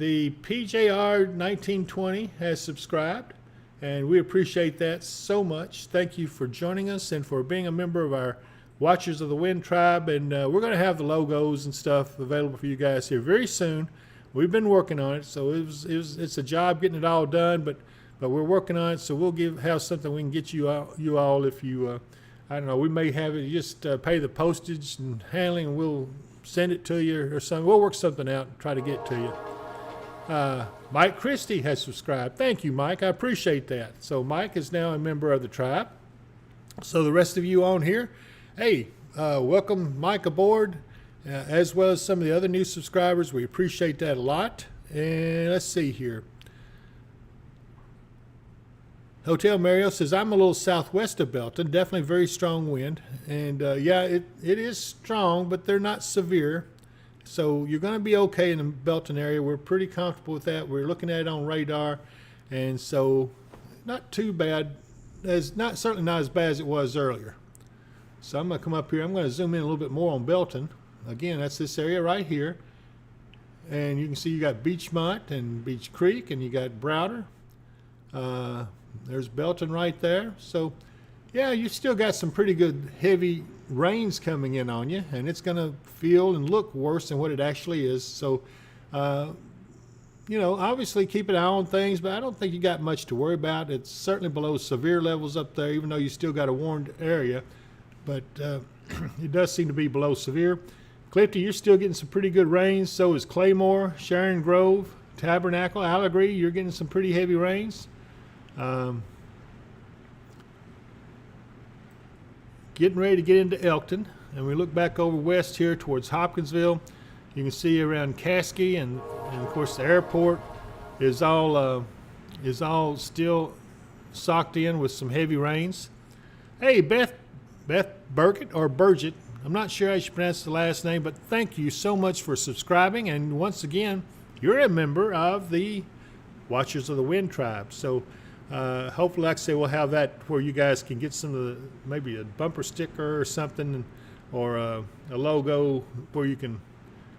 PJR 1920 has subscribed, and we appreciate that so much. Thank you for joining us and for being a member of our Watchers of the Wind tribe, and we're going to have the logos and stuff available for you guys here very soon. We've been working on it, so it's a job getting it all done, but but we're working on it. So we'll have something we can get you all if you, I don't know, we may have it, just pay the postage and handling, and we'll send it to you or something. We'll work something out and try to get to you. Mike Christie has subscribed. Thank you, Mike. I appreciate that. So Mike is now a member of the tribe. So the rest of you on here, hey, welcome Mike aboard, as well as some of the other new subscribers. We appreciate that a lot. And let's see here. Hotel Mario says, I'm a little southwest of Belton, definitely very strong wind. And yeah, it is strong, but they're not severe. So you're going to be okay in the Belton area. We're pretty comfortable with that. We're looking at it on radar. And so not too bad, certainly not as bad as it was earlier. So I'm going to come up here. I'm going to zoom in a little bit more on Belton. Again, that's this area right here. And you can see you got Beachmont and Beach Creek, and you got Browder. There's Belton right there. So, yeah, you still got some pretty good heavy rains coming in on you, and it's going to feel and look worse than what it actually is. So, you know, obviously keep an eye on things, but I don't think you got much to worry about. It's certainly below severe levels up there, even though you still got a warned area. But it does seem to be below severe. Clifton, you're still getting some pretty good rains. So is Claymore, Sharon Grove, Tabernacle, Allegheny. You're getting some pretty heavy rains. Getting ready to get into Elkton, and we look back over west here towards Hopkinsville. You can see around Caskey, and of course the airport is all still socked in with some heavy rains. Hey, Beth Burgett or Burgett, I'm not sure how you should pronounce the last name, but thank you so much for subscribing. And once again, you're a member of the Watchers of the Wind tribe. So hopefully, like I say, we'll have that where you guys can get some of the, maybe a bumper sticker or something, or a logo where you can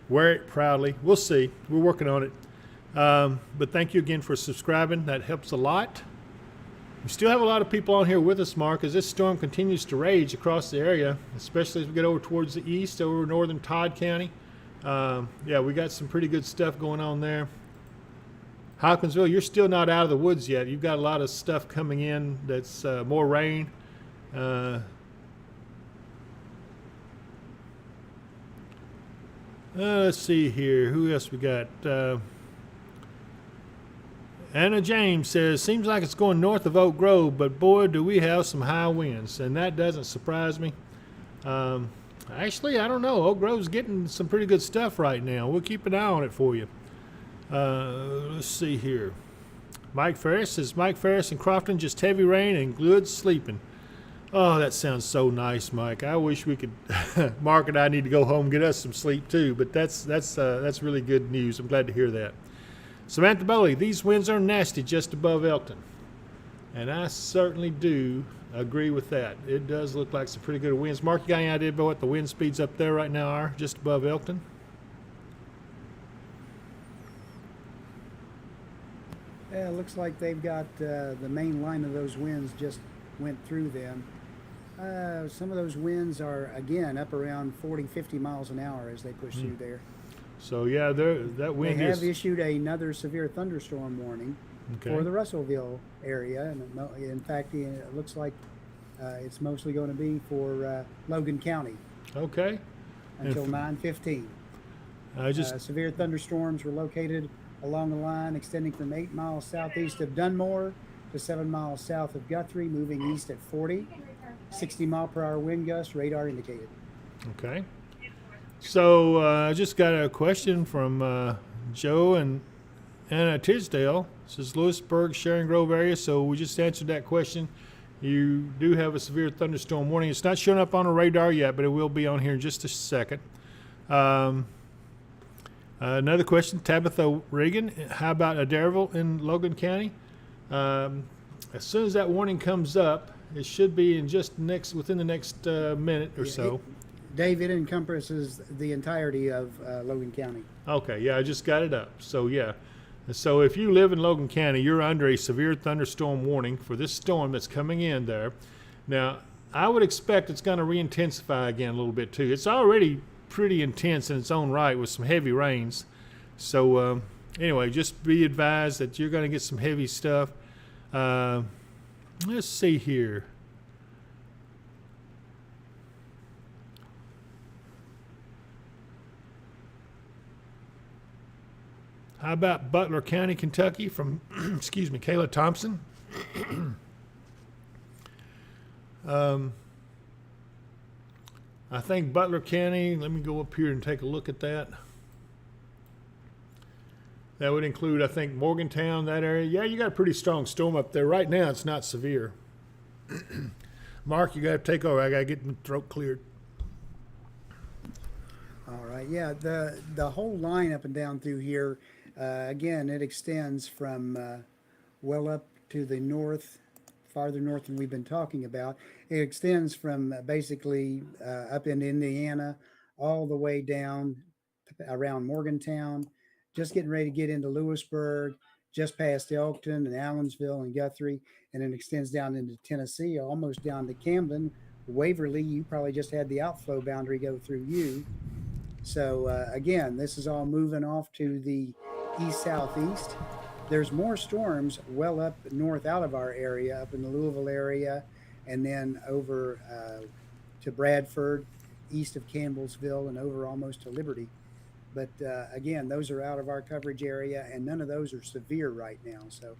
wear it proudly. We'll see. We're working on it. But thank you again for subscribing. That helps a lot. We still have a lot of people on here with us, Mark, as this storm continues to rage across the area, especially as we get over towards the east, over northern Todd County. Yeah, we got some pretty good stuff going on there. Hopkinsville, you're still not out of the woods yet. You've got a lot of stuff coming in that's more rain. Let's see here. Who else we got? Anna James says, seems like it's going north of Oak Grove, but boy, do we have some high winds, and that doesn't surprise me. Actually, I don't know. Oak Grove's getting some pretty good stuff right now. We'll keep an eye on it for you. Let's see here. Mike Ferris says, Mike Ferris in Crofton, just heavy rain and good sleeping. Oh, that sounds so nice, Mike. I wish we could. Mark and I need to go home and get us some sleep too. But that's really good news. I'm glad to hear that. Samantha Bowley, these winds are nasty just above Elkton, and I certainly do agree with that. It does look like some pretty good winds. Mark, you got any idea about what the wind speeds up there right now are, just above Elkton? Yeah, it looks like they've got the main line of those winds just went through them. Some of those winds are, again, up around 40, 50 miles an hour as they push through there. So, yeah, that wind They is... have issued another severe thunderstorm warning for the Russellville area. And in fact, it looks like it's mostly going to be for Logan County. Okay. Until 9:15. Severe thunderstorms were located along the line extending from 8 miles southeast of Dunmore to 7 miles south of Guthrie, moving east at 40. 60-mile-per-hour wind gusts, radar indicated. Okay. So I just got a question from Joe and Anna Tisdale. This is Lewisburg, Sharon Grove area. So we just answered that question. You do have a severe thunderstorm warning. It's not showing up on the radar yet, but it will be on here in just a second. Another question, Tabitha Reagan. How about Adairville in Logan County? As soon as that warning comes up, it should be in just within the next minute or so. Dave, it encompasses the entirety of Logan County. Okay, yeah, I just got it up. So, yeah. So if you live in Logan County, you're under a severe thunderstorm warning for this storm that's coming in there. Now, I would expect it's going to re-intensify again a little bit, too. It's already pretty intense in its own right with some heavy rains. So, anyway, just be advised that you're going to get some heavy stuff. Let's see here. How about Butler County, Kentucky from, excuse me, Kayla Thompson? I think Butler County, let me go up here and take a look at that. That would include, I think, Morgantown, that area. Yeah, you got a pretty strong storm up there. Right now, it's not severe. Mark, you got to take over. I got to get my throat cleared. All right, yeah, the whole line up and down through here, again, it extends from well up to the north, farther north than we've been talking about. It extends from basically up in Indiana all the way down around Morgantown, just getting ready to get into Lewisburg, just past Elkton and Allensville and Guthrie, and then extends down into Tennessee, almost down to Camden. Waverly, you probably just had the outflow boundary go through you. So again, this is all moving off to the east-southeast. There's more storms well up north out of our area, up in the Louisville area, and then over to Bradford, east of Campbellsville, and over almost to Liberty. But again, those are out of our coverage area, and none of those are severe right now. So,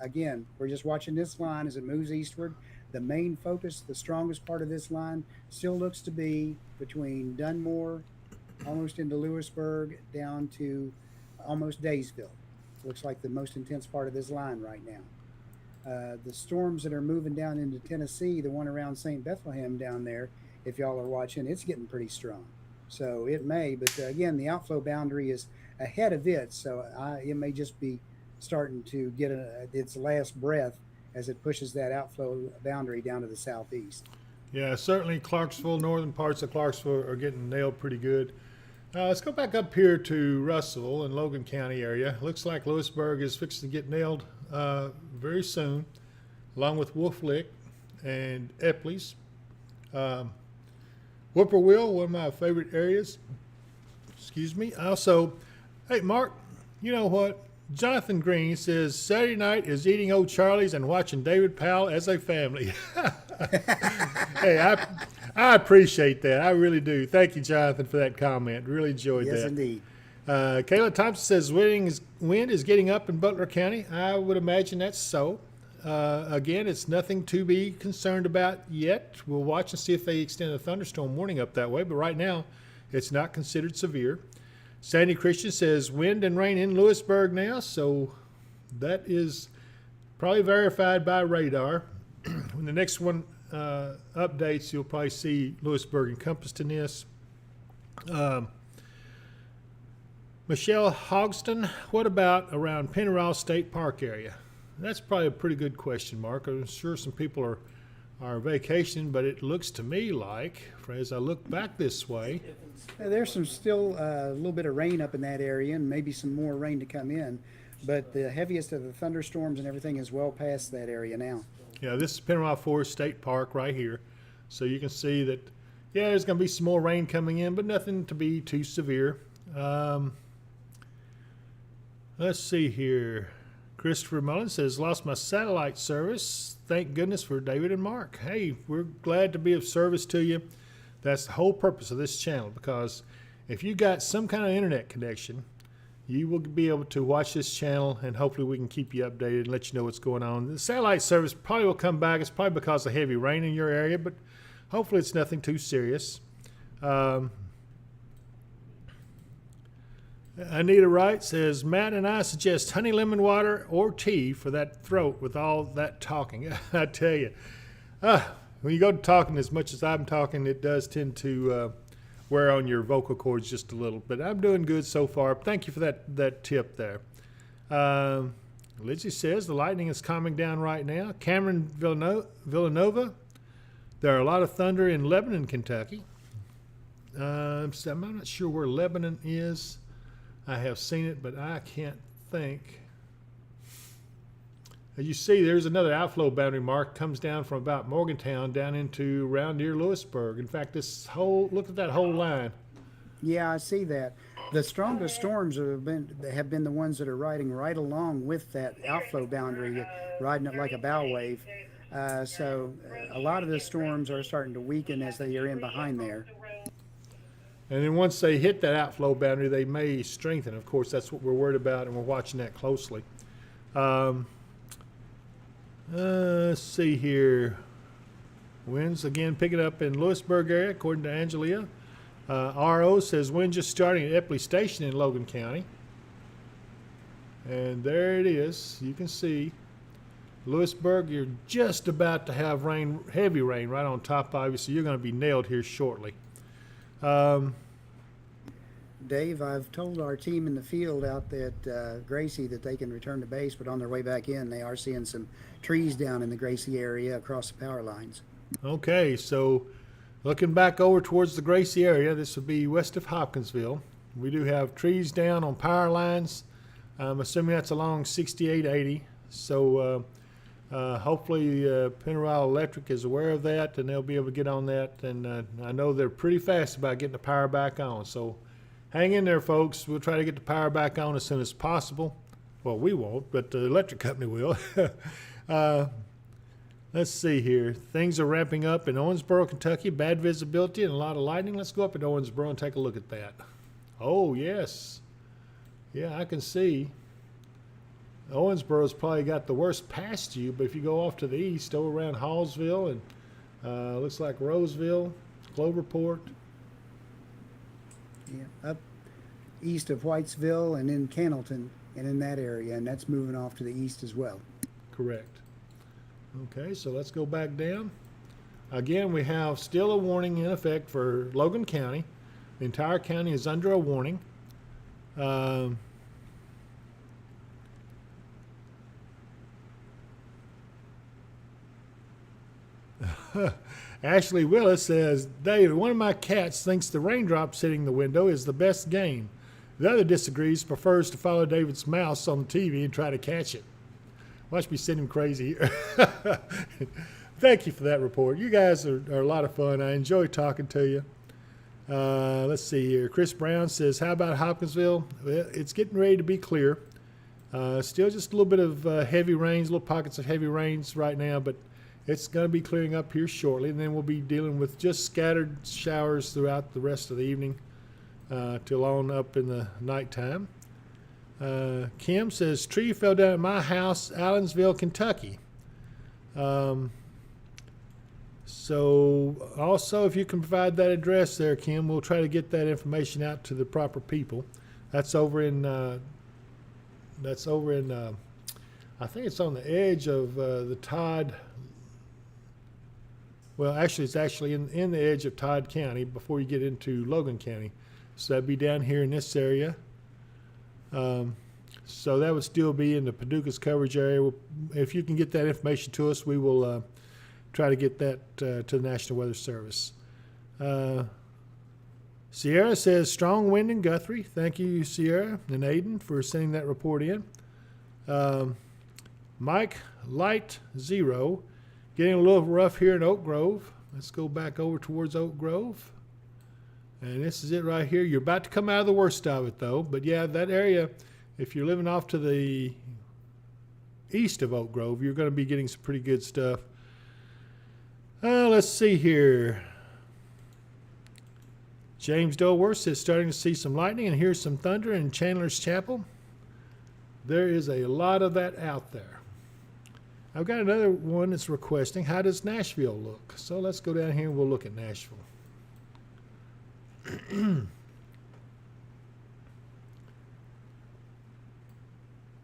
again, we're just watching this line as it moves eastward. The main focus, the strongest part of this line, still looks to be between Dunmore, almost into Lewisburg, down to almost Daysville. Looks like the most intense part of this line right now. The storms that are moving down into Tennessee, the one around St. Bethlehem down there, if y'all are watching, it's getting pretty strong. So it may, but again, the outflow boundary is ahead of it, so it may just be starting to get its last breath as it pushes that outflow boundary down to the southeast. Yeah, certainly Clarksville, northern parts of Clarksville are getting nailed pretty good. Let's go back up here to Russell and Logan County area. Looks like Lewisburg is fixing to get nailed very soon, along with Wolf Lick and Epley's. Whippoorwill, one of my favorite areas. Excuse me. Also, hey, Mark, you know what? Jonathan Green says Saturday night is eating Old Charlie's and watching David Powell as a family. Hey, I appreciate that. I really do. Thank you, Jonathan, for that comment. Really enjoyed that. Yes, indeed. Kayla Thompson says wind is getting up in Butler County. I would imagine that's so. Again, it's nothing to be concerned about yet. We'll watch and see if they extend a thunderstorm warning up that way. But right now, it's not considered severe. Sandy Christian says wind and rain in Lewisburg now. So that is probably verified by radar. When the next one updates, you'll probably see Lewisburg encompassed in this. Michelle Hogston, what about around Pennyroyal State Park area? That's probably a pretty good question, Mark. I'm sure some people are vacationing, but it looks to me like, as I look back this way, There's some still a little bit of rain up in that area, and maybe some more rain to come in. But the heaviest of the thunderstorms and everything is well past that area now. yeah, this is Pennyroyal Forest State Park right here. So you can see that, yeah, there's going to be some more rain coming in, but nothing to be too severe. Let's see here. Christopher Mullen says, lost my satellite service. Thank goodness for David and Mark. Hey, we're glad to be of service to you. That's the whole purpose of this channel, because if you got some kind of internet connection, you will be able to watch this channel, and hopefully we can keep you updated and let you know what's going on. The satellite service probably will come back. It's probably because of heavy rain in your area, but hopefully it's nothing too serious. Anita Wright says, Matt and I suggest honey lemon water or tea for that throat with all that talking. I tell you, when you go to talking as much as I'm talking, it does tend to wear on your vocal cords just a little. But I'm doing good so far. Thank you for that tip there. Lindsay says, the lightning is calming down right now. Cameron Villanova, there are a lot of thunder in Lebanon, Kentucky. So I'm not sure where Lebanon is. I have seen it, but I can't think. As you see, there's another outflow boundary mark, comes down from about Morgantown down into around near Lewisburg. In fact, look at that whole line. Yeah, I see that. The strongest storms have been the ones that are riding right along with that outflow boundary, riding it like a bow wave. A lot of the storms are starting to weaken as they are in behind there. And then once they hit that outflow boundary, they may strengthen. Of course, that's what we're worried about, and we're watching that closely. Let's see here. Winds again picking up in Lewisburg area, according to Angelia. RO says wind just starting at Epley Station in Logan County. And there it is. You can see Lewisburg, you're just about to have rain, heavy rain right on top of you, so you're going to be nailed here shortly. Dave, I've told our team in the field out at Gracie that they can return to base, but on their way back in, they are seeing some trees down in the Gracie area across the power lines. Okay, so looking back over towards the Gracie area, this would be west of Hopkinsville. We do have trees down on power lines. I'm assuming that's along 6880. So hopefully Pennyroyal Electric is aware of that, and they'll be able to get on that. And I know they're pretty fast about getting the power back on. So hang in there, folks. We'll try to get the power back on as soon as possible. Well, we won't, but the electric company will. Let's see here. Things are ramping up in Owensboro, Kentucky. Bad visibility and a lot of lightning. Let's go up at Owensboro and take a look at that. Oh, yes. Yeah, I can see. Owensboro's probably got the worst past you, but if you go off to the east, over around Hallsville and looks like Roseville, Cloverport. Yeah, up east of Whitesville and in Cannleton and in that area, and that's moving off to the east as well. Correct. Okay, so let's go back down. Again, we have still a warning in effect for Logan County. The entire county is under a warning. Ashley Willis says, David, one of my cats thinks the raindrops hitting the window is the best game. The other disagrees, prefers to follow David's mouse on the TV and try to catch it. Watch me send him crazy here. Thank you for that report. You guys are a lot of fun. I enjoy talking to you. Let's see here. Chris Brown says, how about Hopkinsville? Well, it's getting ready to be clear. Still just a little bit of heavy rains, little pockets of heavy rains right now, but it's going to be clearing up here shortly, and then we'll be dealing with just scattered showers throughout the rest of the evening till on up in the nighttime. Kim says, tree fell down at my house, Allensville, Kentucky. So also, if you can provide that address there, Kim, we'll try to get that information out to the proper people. That's over in I think it's on the edge of the Todd. Well, actually, it's actually in the edge of Todd County before you get into Logan County. So that'd be down here in this area. So that would still be in the Paducah's coverage area. If you can get that information to us, we will try to get that to the National Weather Service. Sierra says, strong wind in Guthrie. Thank you, Sierra and Aiden, for sending that report in. Mike Light Zero, getting a little rough here in Oak Grove. Let's go back over towards Oak Grove. And this is it right here. You're about to come out of the worst of it, though. But yeah, that area, if you're living off to the east of Oak Grove, you're going to be getting some pretty good stuff. Let's see here. James Dolworth says, starting to see some lightning and hear some thunder in Chandler's Chapel. There is a lot of that out there. I've got another one that's requesting, how does Nashville look? So let's go down here and we'll look at Nashville.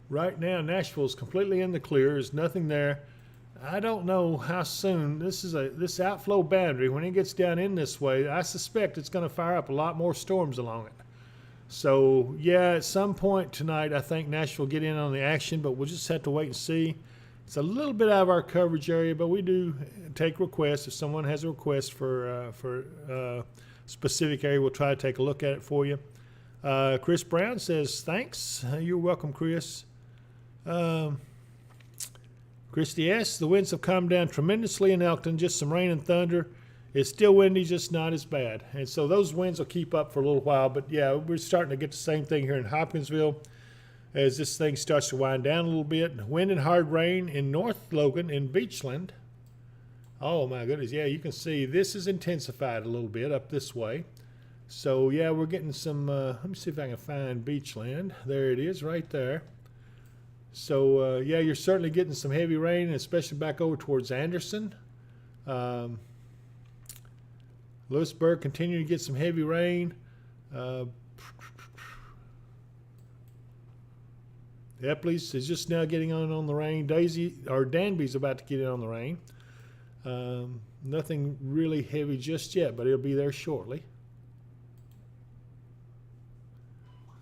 Right now, Nashville's completely in the clear. There's nothing there. I don't know how soon this outflow boundary, when it gets down in this way, I suspect it's going to fire up a lot more storms along it. So yeah, at some point tonight, I think Nashville will get in on the action, but we'll just have to wait and see. It's a little bit out of our coverage area, but we do take requests. If someone has a request for specific area, we'll try to take a look at it for you. Chris Brown says, thanks. You're welcome, Chris. Christy S., the winds have calmed down tremendously in Elkton, just some rain and thunder. It's still windy, just not as bad. And so those winds will keep up for a little while. But yeah, we're starting to get the same thing here in Hopkinsville as this thing starts to wind down a little bit. Wind and hard rain in North Logan and Beachland. Oh my goodness, yeah, you can see this is intensified a little bit up this way. So yeah, we're getting some, let me see if I can find Beachland. There it is right there. So yeah, you're certainly getting some heavy rain, especially back over towards Anderson. Lewisburg continuing to get some heavy rain. Epley's is just now getting on the rain. Danby's about to get in on the rain. Nothing really heavy just yet, but it'll be there shortly.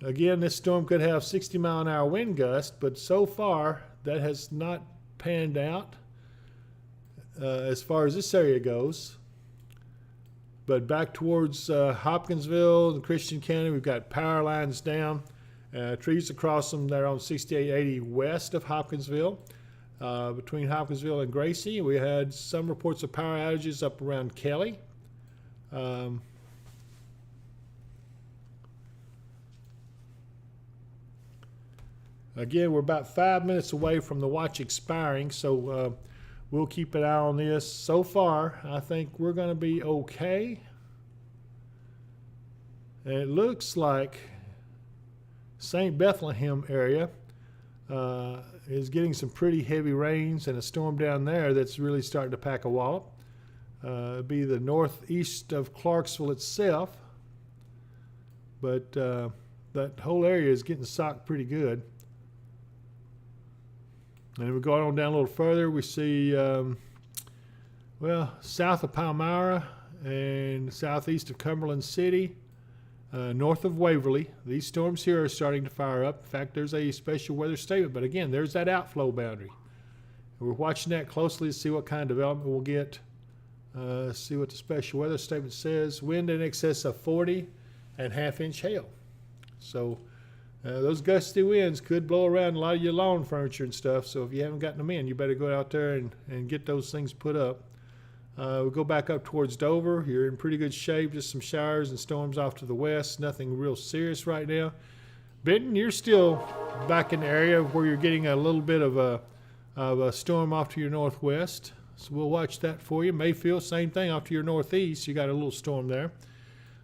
Again, this storm could have 60-mile-an-hour wind gust, but so far that has not panned out as far as this area goes. But back towards Hopkinsville and Christian County, we've got power lines down. Trees across them. They're on 6880 west of Hopkinsville. Between Hopkinsville and Gracie, we had some reports of power outages up around Kelly. Again, we're about 5 minutes away from the watch expiring, so we'll keep an eye on this. So far, I think we're going to be okay. And it looks like St. Bethlehem area is getting some pretty heavy rains and a storm down there that's really starting to pack a wallop. It'll be the northeast of Clarksville itself, but that whole area is getting socked pretty good. And we're going on down a little further. We see, well, south of Palmyra and southeast of Cumberland City, north of Waverly. These storms here are starting to fire up. In fact, there's a special weather statement. But again, there's that outflow boundary. We're watching that closely to see what kind of development we'll get. See what the special weather statement says. Wind in excess of 40 and half-inch hail. So those gusty winds could blow around a lot of your lawn furniture and stuff. So if you haven't gotten them in, you better go out there and get those things put up. We'll go back up towards Dover. You're in pretty good shape. Just some showers and storms off to the west. Nothing real serious right now. Benton, you're still back in the area where you're getting a little bit of a storm off to your northwest. So we'll watch that for you. Mayfield, same thing off to your northeast. You got a little storm there.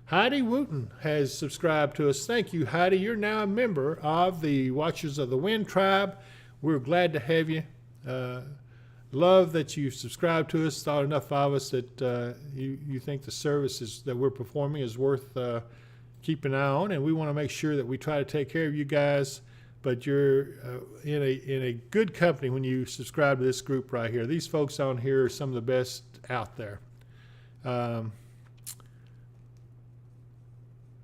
Heidi Wooten has subscribed to us. Thank you, Heidi. You're now a member of the Watchers of the Wind tribe. We're glad to have you. Love that you subscribe to us. Thought enough of us that you think the service that we're performing is worth keeping an eye on, and we want to make sure that we try to take care of you guys. But you're in a good company when you subscribe to this group right here. These folks on here are some of the best out there.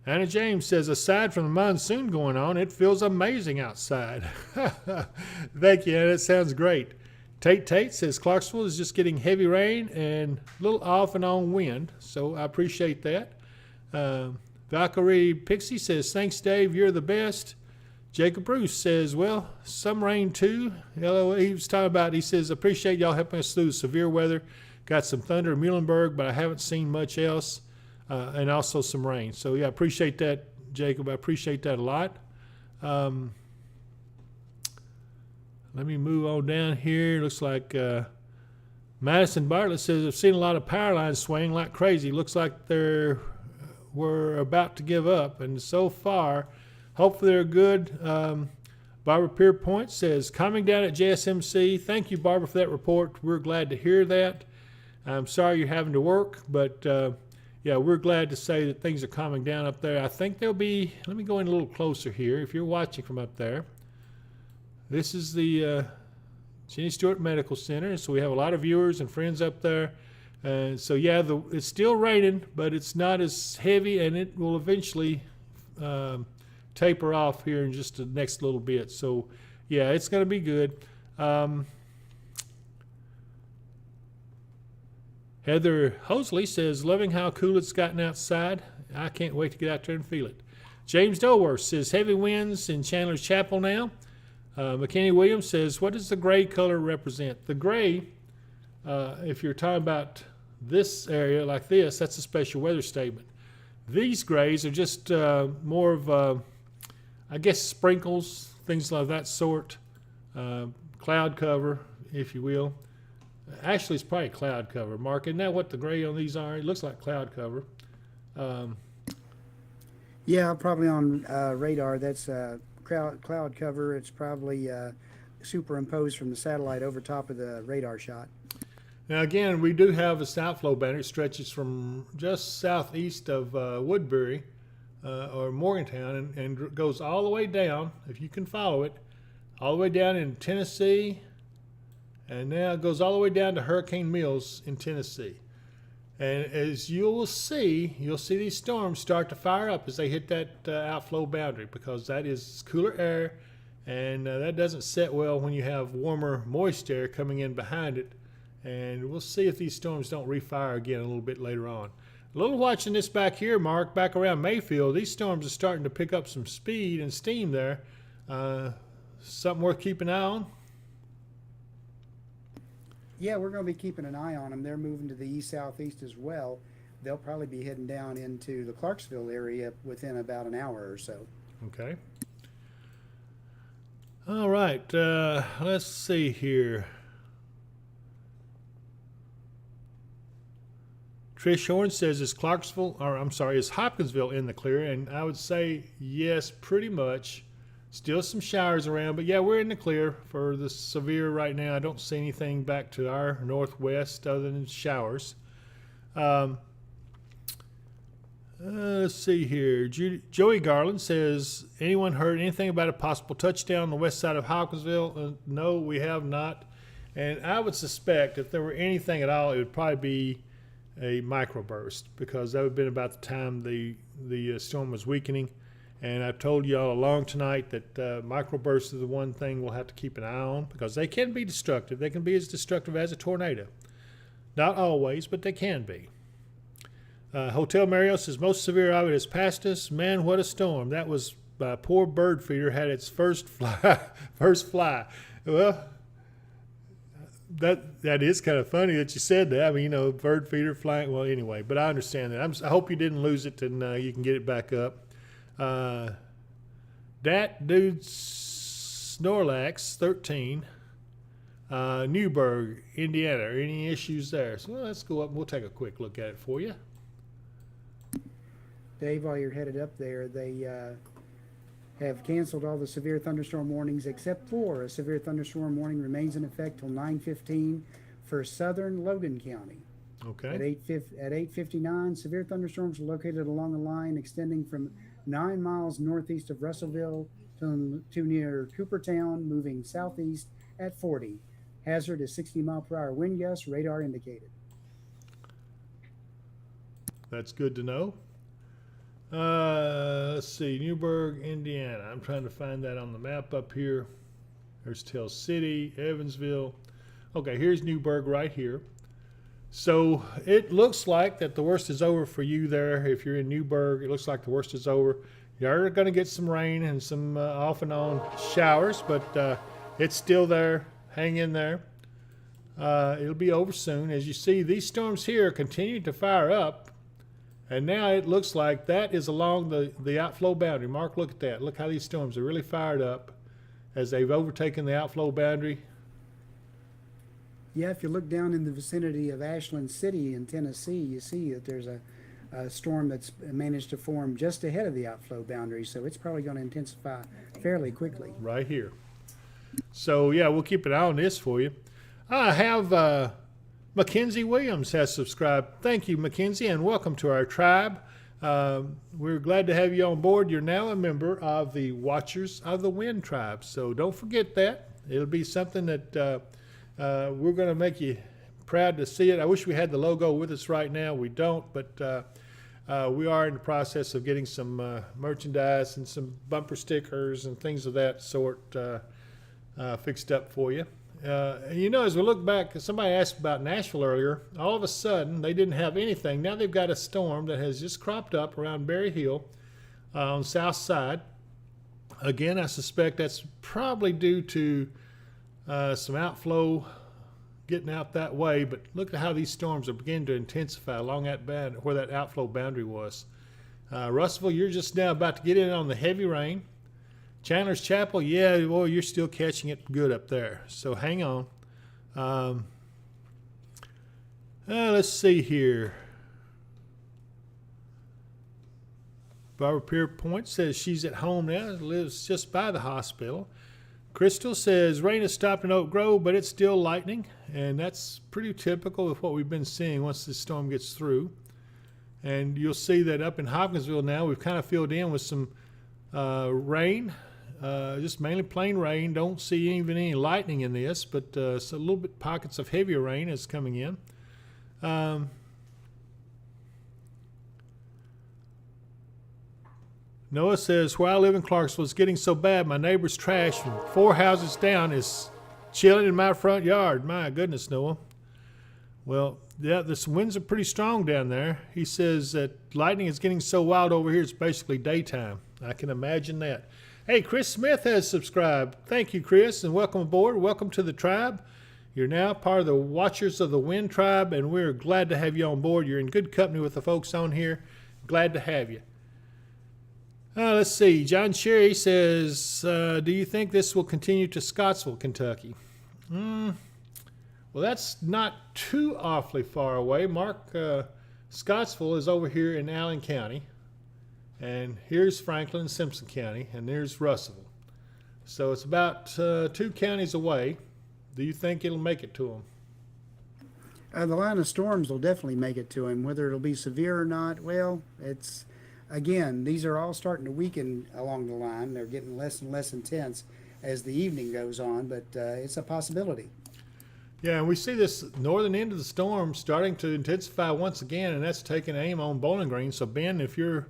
Anna James says, aside from the monsoon going on, it feels amazing outside. Thank you, Anna. It sounds great. Tate says Clarksville is just getting heavy rain and a little off and on wind, so I appreciate that. Valkyrie Pixie says, thanks, Dave. You're the best. Jacob Bruce says, well, some rain too. He was talking about, he says, appreciate y'all helping us through the severe weather. Got some thunder in Muhlenberg, but I haven't seen much else. And also some rain. So, yeah, I appreciate that, Jacob. I appreciate that a lot. Let me move on down here. Looks like Madison Bartlett says, I've seen a lot of power lines swaying like crazy. Looks like we're about to give up. And so far, hopefully they're good. Barbara Pierpoint says, coming down at JSMC. Thank you, Barbara, for that report. We're glad to hear that. I'm sorry you're having to work, but yeah, we're glad to say that things are calming down up there. I think there'll be, let me go in a little closer here. If you're watching from up there, this is the Jenny Stewart Medical Center. So we have a lot of viewers and friends up there. And so, yeah, it's still raining, but it's not as heavy, and it will eventually taper off here in just the next little bit. So, yeah, it's going to be good. Heather Hosley says, loving how cool it's gotten outside. I can't wait to get out there and feel it. James Dolworth says, heavy winds in Chandler's Chapel now. McKinney Williams says, what does the gray color represent? The gray, if you're talking about this area like this, that's a special weather statement. These grays are just more of, I guess, sprinkles, things like that sort, cloud cover, if you will. Actually, it's probably cloud cover. Mark, isn't that what the gray on these are? It looks like cloud cover. Yeah, probably on radar. That's cloud cover. It's probably superimposed from the satellite over top of the radar shot. Now, again, we do have a outflow boundary. It stretches from just southeast of Woodbury or Morgantown and goes all the way down, if you can follow it, all the way down in Tennessee, and now it goes all the way down to Hurricane Mills in Tennessee. And as you'll see these storms start to fire up as they hit that outflow boundary, because that is cooler air, and that doesn't set well when you have warmer, moist air coming in behind it. And we'll see if these storms don't refire again a little bit later on. A little watching this back here, Mark, back around Mayfield, these storms are starting to pick up some speed and steam there. Something worth keeping an eye on? Yeah, we're going to be keeping an eye on them. They're moving to the east-southeast as well. They'll probably be heading down into the Clarksville area within about an hour or so. Okay. All right, let's see here. Trish Horn says, is Hopkinsville in the clear? And I would say yes, pretty much. Still some showers around, but yeah, we're in the clear for the severe right now. I don't see anything back to our northwest other than showers. Let's see here. Joey Garland says, anyone heard anything about a possible touchdown on the west side of Hopkinsville? No, we have not. And I would suspect if there were anything at all, it would probably be a microburst, because that would have been about the time the storm was weakening. And I've told you all along tonight that microbursts is the one thing we'll have to keep an eye on, because they can be destructive. They can be as destructive as a tornado. Not always, but they can be. Hotel Mario says, most severe of it is past us. Man, what a storm. That was poor bird feeder had its first fly. Well, that is kind of funny that you said that. I mean, bird feeder flying. Well, anyway, but I understand that. I hope you didn't lose it and you can get it back up. Dat Dude Snorlax 13, Newburgh, Indiana. Any issues there? So let's go up and we'll take a quick look at it for you. Dave, while you're headed up there, they have canceled all the severe thunderstorm warnings except for a severe thunderstorm warning remains in effect till 9:15 for southern Logan County. Okay. At 8:59, severe thunderstorms are located along a line extending from 9 miles northeast of Russellville to near Coopertown, moving southeast at 40. Hazard is 60-mile-per-hour wind gusts, radar indicated. That's good to know. Let's see, Newburgh, Indiana. I'm trying to find that on the map up here. There's Tell City, Evansville. Okay, here's Newburgh right here. So it looks like that the worst is over for you there. If you're in Newburgh, it looks like the worst is over. You're going to get some rain and some off and on showers, but it's still there. Hang in there. It'll be over soon. As you see, these storms here continue to fire up. And now it looks like that is along the outflow boundary. Mark, look at that. Look how these storms are really fired up as they've overtaken the outflow boundary. Yeah, if you look down in the vicinity of Ashland City in Tennessee, you see that there's a storm that's managed to form just ahead of the outflow boundary, so it's probably going to intensify fairly quickly. Right here. So, yeah, we'll keep an eye on this for you. I have Mackenzie Williams has subscribed. Thank you, Mackenzie, and welcome to our tribe. We're glad to have you on board. You're now a member of the Watchers of the Wind tribe, so don't forget that. It'll be something that we're going to make you proud to see it. I wish we had the logo with us right now. We don't, but we are in the process of getting some merchandise and some bumper stickers and things of that sort fixed up for you. As we look back, somebody asked about Nashville earlier. All of a sudden, they didn't have anything. Now they've got a storm that has just cropped up around Berry Hill on the south side. Again, I suspect that's probably due to some outflow getting out that way, but look at how these storms are beginning to intensify along that band where that outflow boundary was. Russellville, you're just now about to get in on the heavy rain. Chandler's Chapel, yeah, boy, you're still catching it good up there. So hang on. Let's see here. Barbara Pierpoint says she's at home now, lives just by the hospital. Crystal says rain has stopped in Oak Grove, but it's still lightning, and that's pretty typical of what we've been seeing once this storm gets through. And you'll see that up in Hopkinsville now, we've kind of filled in with some rain, just mainly plain rain. Don't see even any lightning in this, but so a little bit pockets of heavier rain is coming in. Noah says, where I live in Clarksville, it's getting so bad, my neighbor's trash from 4 houses down is chilling in my front yard. My goodness, Noah. Well, yeah, the winds are pretty strong down there. He says that lightning is getting so wild over here, it's basically daytime. I can imagine that. Hey, Chris Smith has subscribed. Thank you, Chris, and welcome aboard. Welcome to the tribe. You're now part of the Watchers of the Wind tribe, and we're glad to have you on board. You're in good company with the folks on here. Glad to have you. Let's see. John Sherry says, do you think this will continue to Scottsville, Kentucky? Well, that's not too awfully far away. Mark, Scottsville is over here in Allen County. And here's Franklin and Simpson County. And there's Russellville. So it's about 2 counties away. Do you think it'll make it to them? The line of storms will definitely make it to him. Whether it'll be severe or not, well, it's... Again, these are all starting to weaken along the line. They're getting less and less intense as the evening goes on, but it's a possibility. Yeah, and we see this northern end of the storm starting to intensify once again, and that's taking aim on Bowling Green. So, Ben, if you're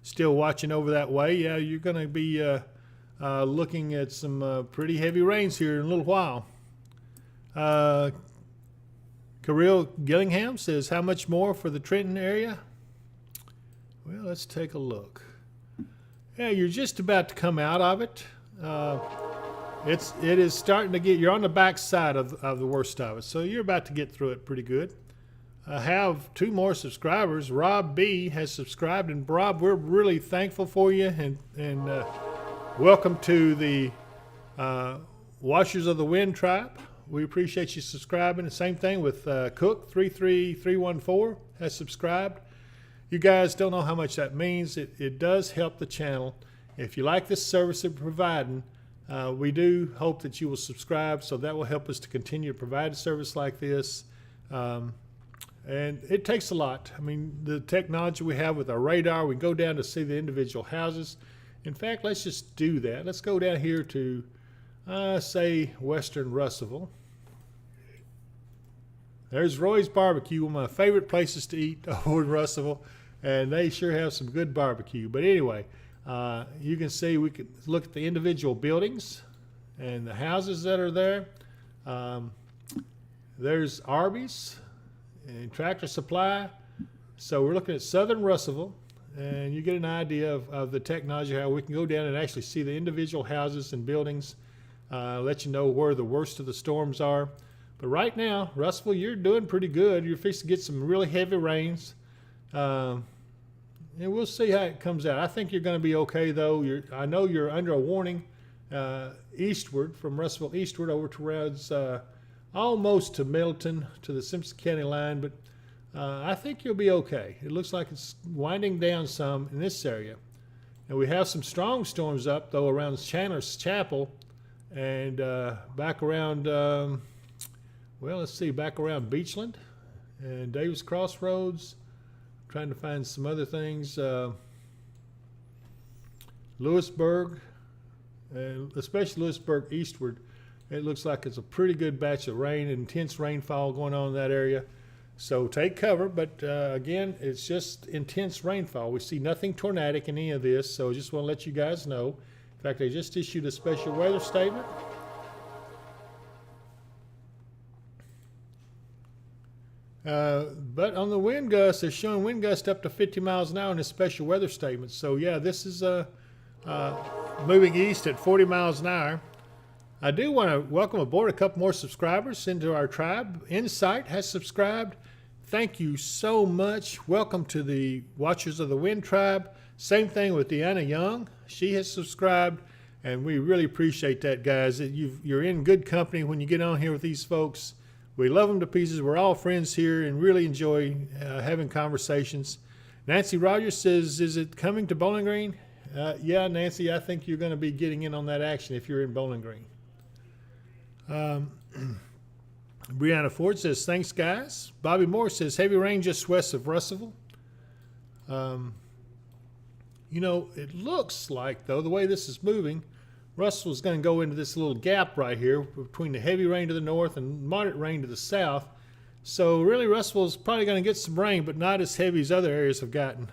still watching over that way, yeah, you're going to be looking at some pretty heavy rains here in a little while. Kirill Gillingham says, how much more for the Trenton area? Well, let's take a look. Yeah, you're just about to come out of it. It is starting to get, you're on the back side of the worst of it, so you're about to get through it pretty good. I have 2 more subscribers. Rob B has subscribed, and Rob, we're really thankful for you, and welcome to the Watchers of the Wind tribe. We appreciate you subscribing. The same thing with Cook 33314 has subscribed. You guys don't know how much that means. It does help the channel. If you like this service that we're providing, we do hope that you will subscribe, so that will help us to continue to provide a service like this. And it takes a lot. I mean, the technology we have with our radar, we go down to see the individual houses. In fact, let's just do that. Let's go down here to, say, Western Russellville. There's Roy's Barbecue, one of my favorite places to eat over in Russellville, and they sure have some good barbecue. But anyway, you can see we can look at the individual buildings and the houses that are there. There's Arby's and Tractor Supply. So we're looking at southern Russellville, and you get an idea of the technology, how we can go down and actually see the individual houses and buildings, let you know where the worst of the storms are. But right now, Russellville, you're doing pretty good. You're fixing to get some really heavy rains. And we'll see how it comes out. I think you're going to be okay, though. I know you're under a warning eastward, from Russellville eastward over towards almost to Middleton, to the Simpson County line. But I think you'll be okay. It looks like it's winding down some in this area. And we have some strong storms up, though, around Chandler's Chapel and back around... well, let's see, back around Beachland and Davis Crossroads. I'm trying to find some other things. Lewisburg, especially Lewisburg eastward. It looks like it's a pretty good batch of rain, intense rainfall going on in that area. So take cover, but again, it's just intense rainfall. We see nothing tornadic in any of this, so I just want to let you guys know. In fact, they just issued a special weather statement. But on the wind gusts, they're showing wind gusts up to 50 miles an hour in this special weather statement. So yeah, this is moving east at 40 miles an hour. I do want to welcome aboard a couple more subscribers into our tribe. Insight has subscribed. Thank you so much. Welcome to the Watchers of the Wind tribe. Same thing with Deanna Young. She has subscribed, and we really appreciate that, guys. You're in good company when you get on here with these folks. We love them to pieces. We're all friends here and really enjoy having conversations. Nancy Rogers says, is it coming to Bowling Green? Yeah, Nancy, I think you're going to be getting in on that action if you're in Bowling Green. Brianna Ford says, thanks, guys. Bobby Moore says, heavy rain just west of Russellville. You know, it looks like, though, the way this is moving, Russellville's going to go into this little gap right here between the heavy rain to the north and moderate rain to the south. So really, Russellville's probably going to get some rain, but not as heavy as other areas have gotten.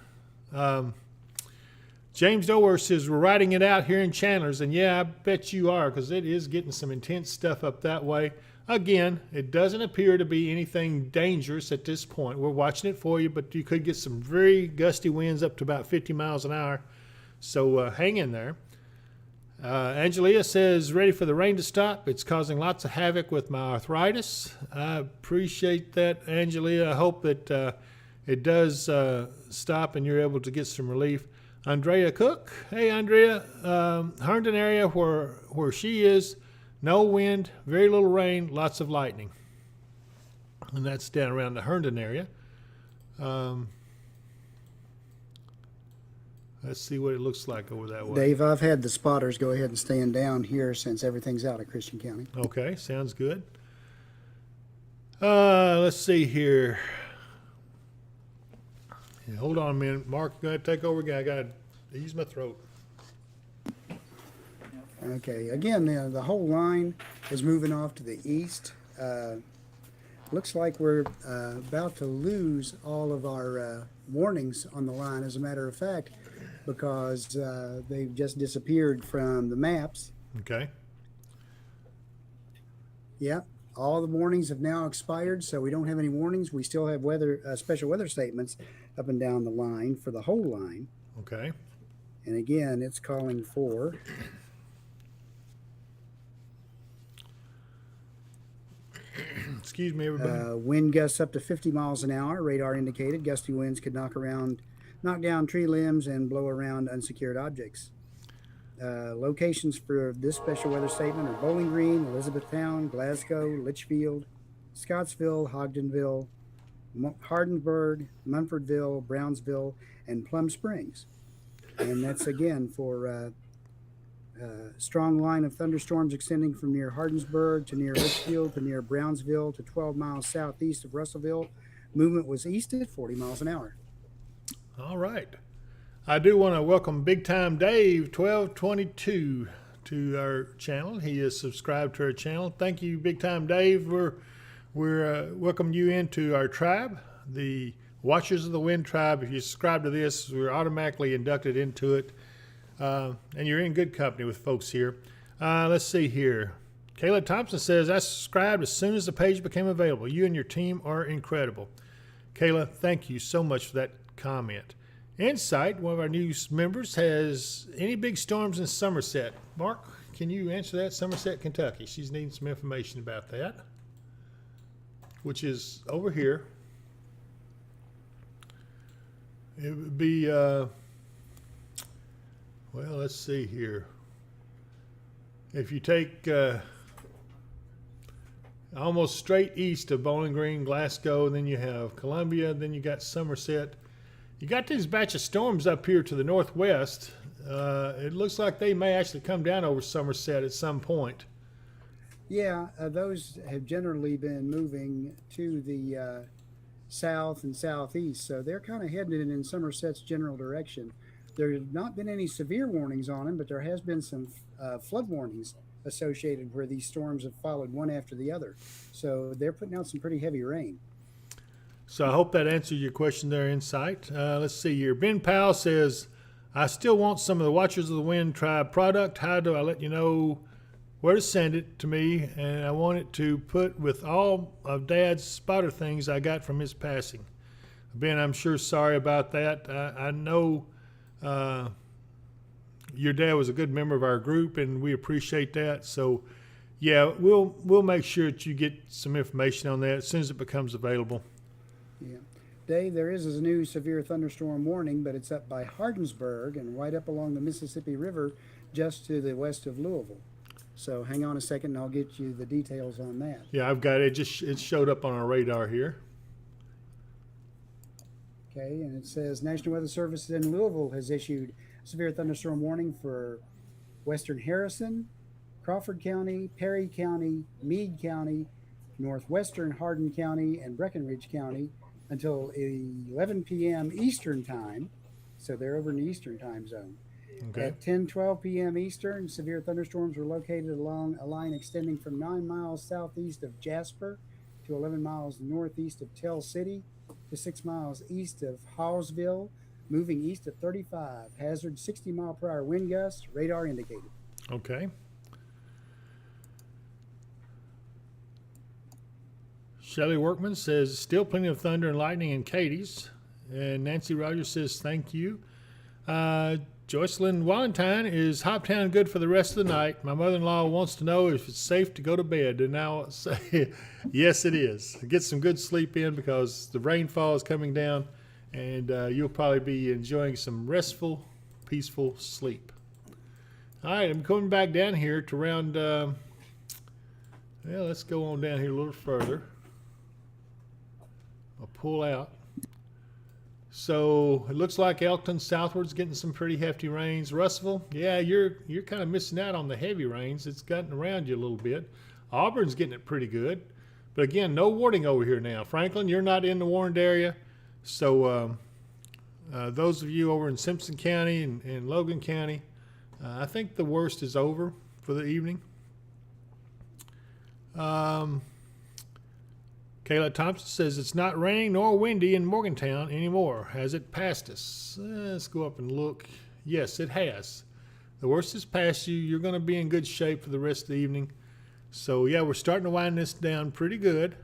James Dower says, we're riding it out here in Chandler's, and yeah, I bet you are, because it is getting some intense stuff up that way. Again, it doesn't appear to be anything dangerous at this point. We're watching it for you, but you could get some very gusty winds up to about 50 miles an hour. So hang in there. Angelia says, ready for the rain to stop. It's causing lots of havoc with my arthritis. I appreciate that, Angelia. I hope that it does stop and you're able to get some relief. Andrea Cook. Hey, Andrea. Herndon area where she is, no wind, very little rain, lots of lightning. And that's down around the Herndon area. Let's see what it looks like over that way. Dave, I've had the spotters go ahead and stand down here since everything's out of Christian County. Okay, sounds good. Let's see here. Yeah, hold on a minute. Mark, I'm going to take over again. I got to ease my throat. Okay, again, the whole line is moving off to the east. Looks like we're about to lose all of our warnings on the line, as a matter of fact, because they've just disappeared from the maps. Okay. Yeah, all the warnings have now expired, so we don't have any warnings. We still have special weather statements up and down the line for the whole line. Okay. And again, it's calling for Excuse me, everybody. wind gusts up to 50 miles an hour. Radar indicated gusty winds could knock down tree limbs and blow around unsecured objects. Locations for this special weather statement are Bowling Green, Elizabethtown, Glasgow, Litchfield, Scottsville, Ogdenville, Hardenburg, Munfordville, Brownsville, and Plum Springs. And that's again for strong line of thunderstorms extending from near Hardinsburg to near Litchfield to near Brownsville to 12 miles southeast of Russellville. Movement was east at 40 miles an hour. All right. I do want to welcome Big Time Dave 1222 to our channel. He is subscribed to our channel. Thank you, Big Time Dave. We're welcoming you into our tribe, the Watchers of the Wind tribe. If you subscribe to this, we're automatically inducted into it. And you're in good company with folks here. Let's see here. Kayla Thompson says, I subscribed as soon as the page became available. You and your team are incredible. Kayla, thank you so much for that comment. Insight, one of our new members, has any big storms in Somerset. Mark, can you answer that? Somerset, Kentucky. She's needing some information about that, which is over here. It would be, well, let's see here. If you take almost straight east of Bowling Green, Glasgow, then you have Columbia, then you got Somerset. You got these batch of storms up here to the northwest. It looks like they may actually come down over Somerset at some point. Yeah, those have generally been moving to the south and southeast, so they're kind of headed in Somerset's general direction. There have not been any severe warnings on them, but there has been some flood warnings associated where these storms have followed one after the other. So they're putting out some pretty heavy rain. So I hope that answers your question there, Insight. Let's see here. Ben Powell says, I still want some of the Watchers of the Wind tribe product. How do I let you know where to send it to me? And I want it to put with all of Dad's spotter things I got from his passing. Ben, I'm sure sorry about that. I know your dad was a good member of our group, and we appreciate that. So Yeah, we'll make sure that you get some information on that as soon as it becomes available. Yeah. Dave, there is a new severe thunderstorm warning, but it's up by Hardensburg and right up along the Mississippi River just to the west of Louisville. So hang on a second and I'll get you the details on that. Yeah, I've got it. It showed up on our radar here. Okay, and it says National Weather Service in Louisville has issued severe thunderstorm warning for western Harrison, Crawford County, Perry County, Meade County, northwestern Hardin County, and Breckinridge County until 11 p.m. Eastern Time. So they're over in the Eastern Time Zone. Okay. At 10:12 p.m. Eastern, severe thunderstorms were located along a line extending from 9 miles southeast of Jasper to 11 miles northeast of Tell City to 6 miles east of Hawesville, moving east at 35. Hazard 60-mile-per-hour wind gusts, radar indicated. Okay. Shelley Workman says, still plenty of thunder and lightning in Katie's. And Nancy Rogers says, thank you. Joycelyn Valentine, is Hoptown good for the rest of the night? My mother-in-law wants to know if it's safe to go to bed. And I'll say, yes, it is. Get some good sleep in because the rainfall is coming down and you'll probably be enjoying some restful, peaceful sleep. All right, I'm coming back down here to around, let's go on down here a little further. I'll pull out. So it looks like Elkton southward's getting some pretty hefty rains. Russellville, yeah, you're kind of missing out on the heavy rains. It's gotten around you a little bit. Auburn's getting it pretty good. But again, no warning over here now. Franklin, you're not in the warned area. So those of you over in Simpson County and Logan County, I think the worst is over for the evening. Kayla Thompson says it's not raining nor windy in Morgantown anymore. Has it passed us? Let's go up and look. Yes, it has. The worst is past you. You're going to be in good shape for the rest of the evening. So, yeah, we're starting to wind this down pretty good.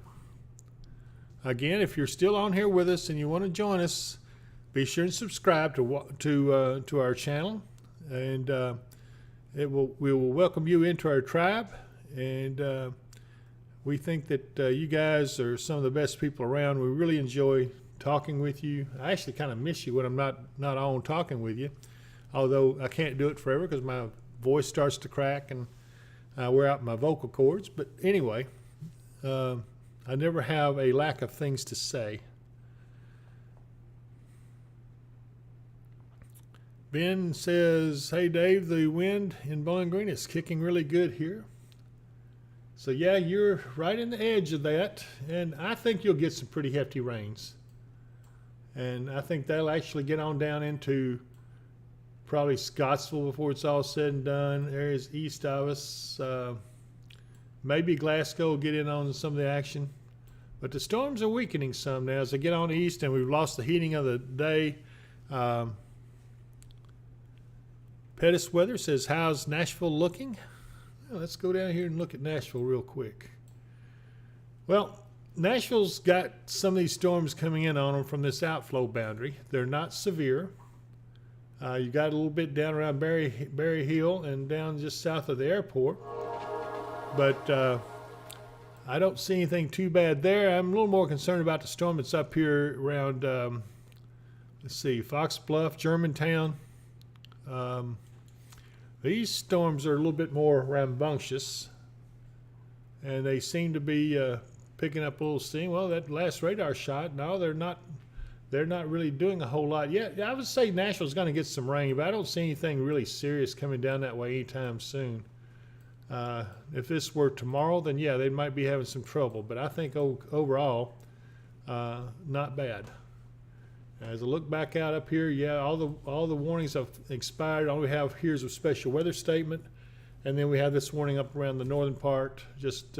Again, if you're still on here with us and you want to join us, be sure and subscribe to our channel. And we will welcome you into our tribe. And we think that you guys are some of the best people around. We really enjoy talking with you. I actually kind of miss you when I'm not on talking with you, although I can't do it forever because my voice starts to crack and I wear out my vocal cords. But anyway, I never have a lack of things to say. Ben says, hey Dave, the wind in Bowling Green is kicking really good here. So yeah, you're right in the edge of that, and I think you'll get some pretty hefty rains. And I think that'll actually get on down into probably Scottsville before it's all said and done, areas east of us. Maybe Glasgow will get in on some of the action. But the storms are weakening some now as they get on east, and we've lost the heating of the day. Pettis Weather says, how's Nashville looking? Well, let's go down here and look at Nashville real quick. Well, Nashville's got some of these storms coming in on them from this outflow boundary. They're not severe. You got a little bit down around Berry Hill and down just south of the airport. But I don't see anything too bad there. I'm a little more concerned about the storm that's up here around, Fox Bluff, Germantown. These storms are a little bit more rambunctious, and they seem to be picking up a little steam. Well, that last radar shot, no, they're not really doing a whole lot yet. I would say Nashville's going to get some rain, but I don't see anything really serious coming down that way anytime soon. If this were tomorrow, then yeah, they might be having some trouble, but I think overall, not bad. As I look back out up here, yeah, all the warnings have expired. All we have here is a special weather statement, and then we have this warning up around the northern part, just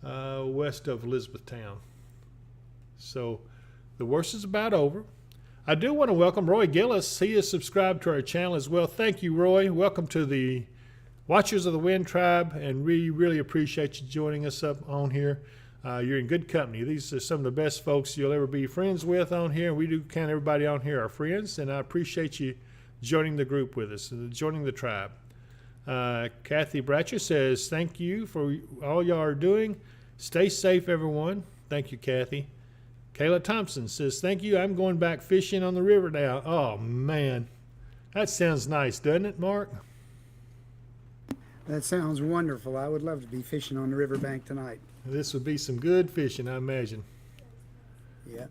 west of Elizabethtown. So the worst is about over. I do want to welcome Roy Gillis. He is subscribed to our channel as well. Thank you, Roy. Welcome to the Watchers of the Wind Tribe, and we really appreciate you joining us up on here. You're in good company. These are some of the best folks you'll ever be friends with on here. We do count everybody on here our friends, and I appreciate you joining the group with us and joining the tribe. Kathy Bratcher says, thank you for all y'all are doing. Stay safe, everyone. Thank you, Kathy. Kayla Thompson says, thank you. I'm going back fishing on the river now. Oh, man. That sounds nice, doesn't it, Mark? That sounds wonderful. I would love to be fishing on the riverbank tonight. This would be some good fishing, I imagine. Yeah.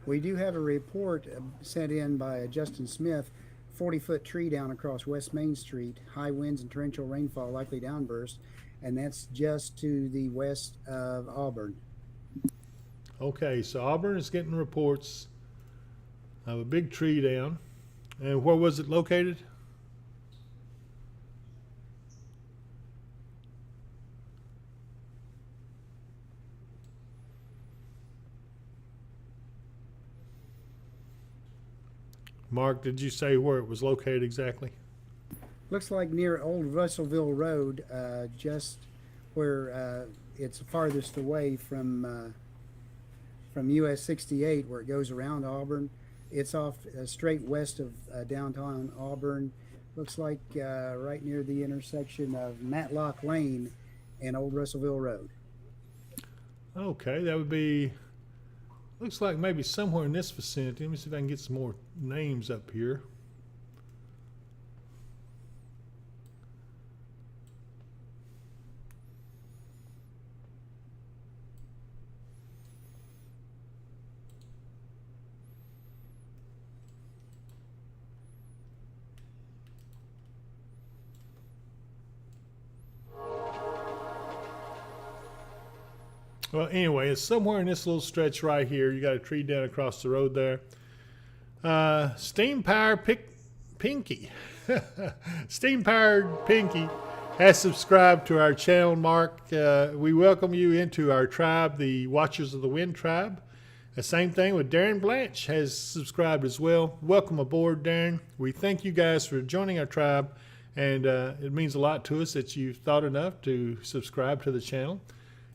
We do have a report sent in by Justin Smith. 40-foot tree down across West Main Street. High winds and torrential rainfall, likely downburst. And that's just to the west of Auburn. Okay, so Auburn is getting reports of a big tree down. And where was it located? Mark, did you say where it was located exactly? Looks like near Old Russellville Road, just where it's farthest away from US 68, where it goes around Auburn. It's off straight west of downtown Auburn. Looks like right near the intersection of Matlock Lane and Old Russellville Road. Okay, that would be, looks like maybe somewhere in this vicinity. Let me see if I can get some more names up here. Well, anyway, it's somewhere in this little stretch right here. You got a tree down across the road there. Steam Powered Pinky. Steam Powered Pinky has subscribed to our channel, Mark. We welcome you into our tribe, the Watchers of the Wind tribe. The same thing with Darren Blanche has subscribed as well. Welcome aboard, Darren. We thank you guys for joining our tribe, and it means a lot to us that you've thought enough to subscribe to the channel.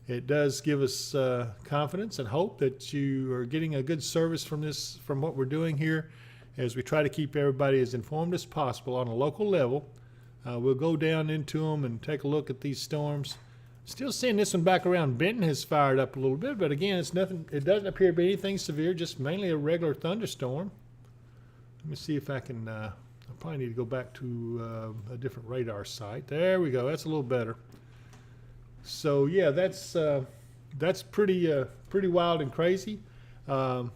It does give us confidence and hope that you are getting a good service from what we're doing here, as we try to keep everybody as informed as possible on a local level. We'll go down into them and take a look at these storms. Still seeing this one back around Benton has fired up a little bit, but again, it's nothing. It doesn't appear to be anything severe, just mainly a regular thunderstorm. Let me see if I can. I probably need to go back to a different radar site. There we go. That's a little better. So yeah, that's pretty wild and crazy. But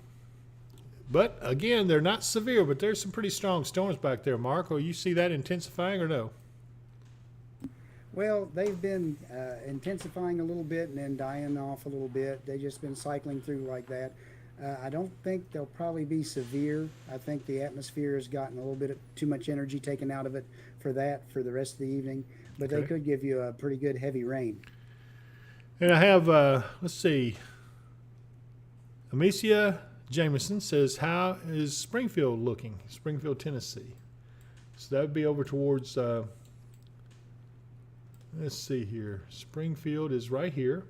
again, they're not severe, but there's some pretty strong storms back there, Mark. Or you see that intensifying or no? Well, they've been intensifying a little bit and then dying off a little bit. They've just been cycling through like that. I don't think they'll probably be severe. I think the atmosphere has gotten a little bit too much energy taken out of it for the rest of the evening. But Okay. they could give you a pretty good heavy rain. And I have, let's see, Amicia Jameson says, how is Springfield looking? Springfield, Tennessee. So that would be over towards, let's see here. Springfield is right here.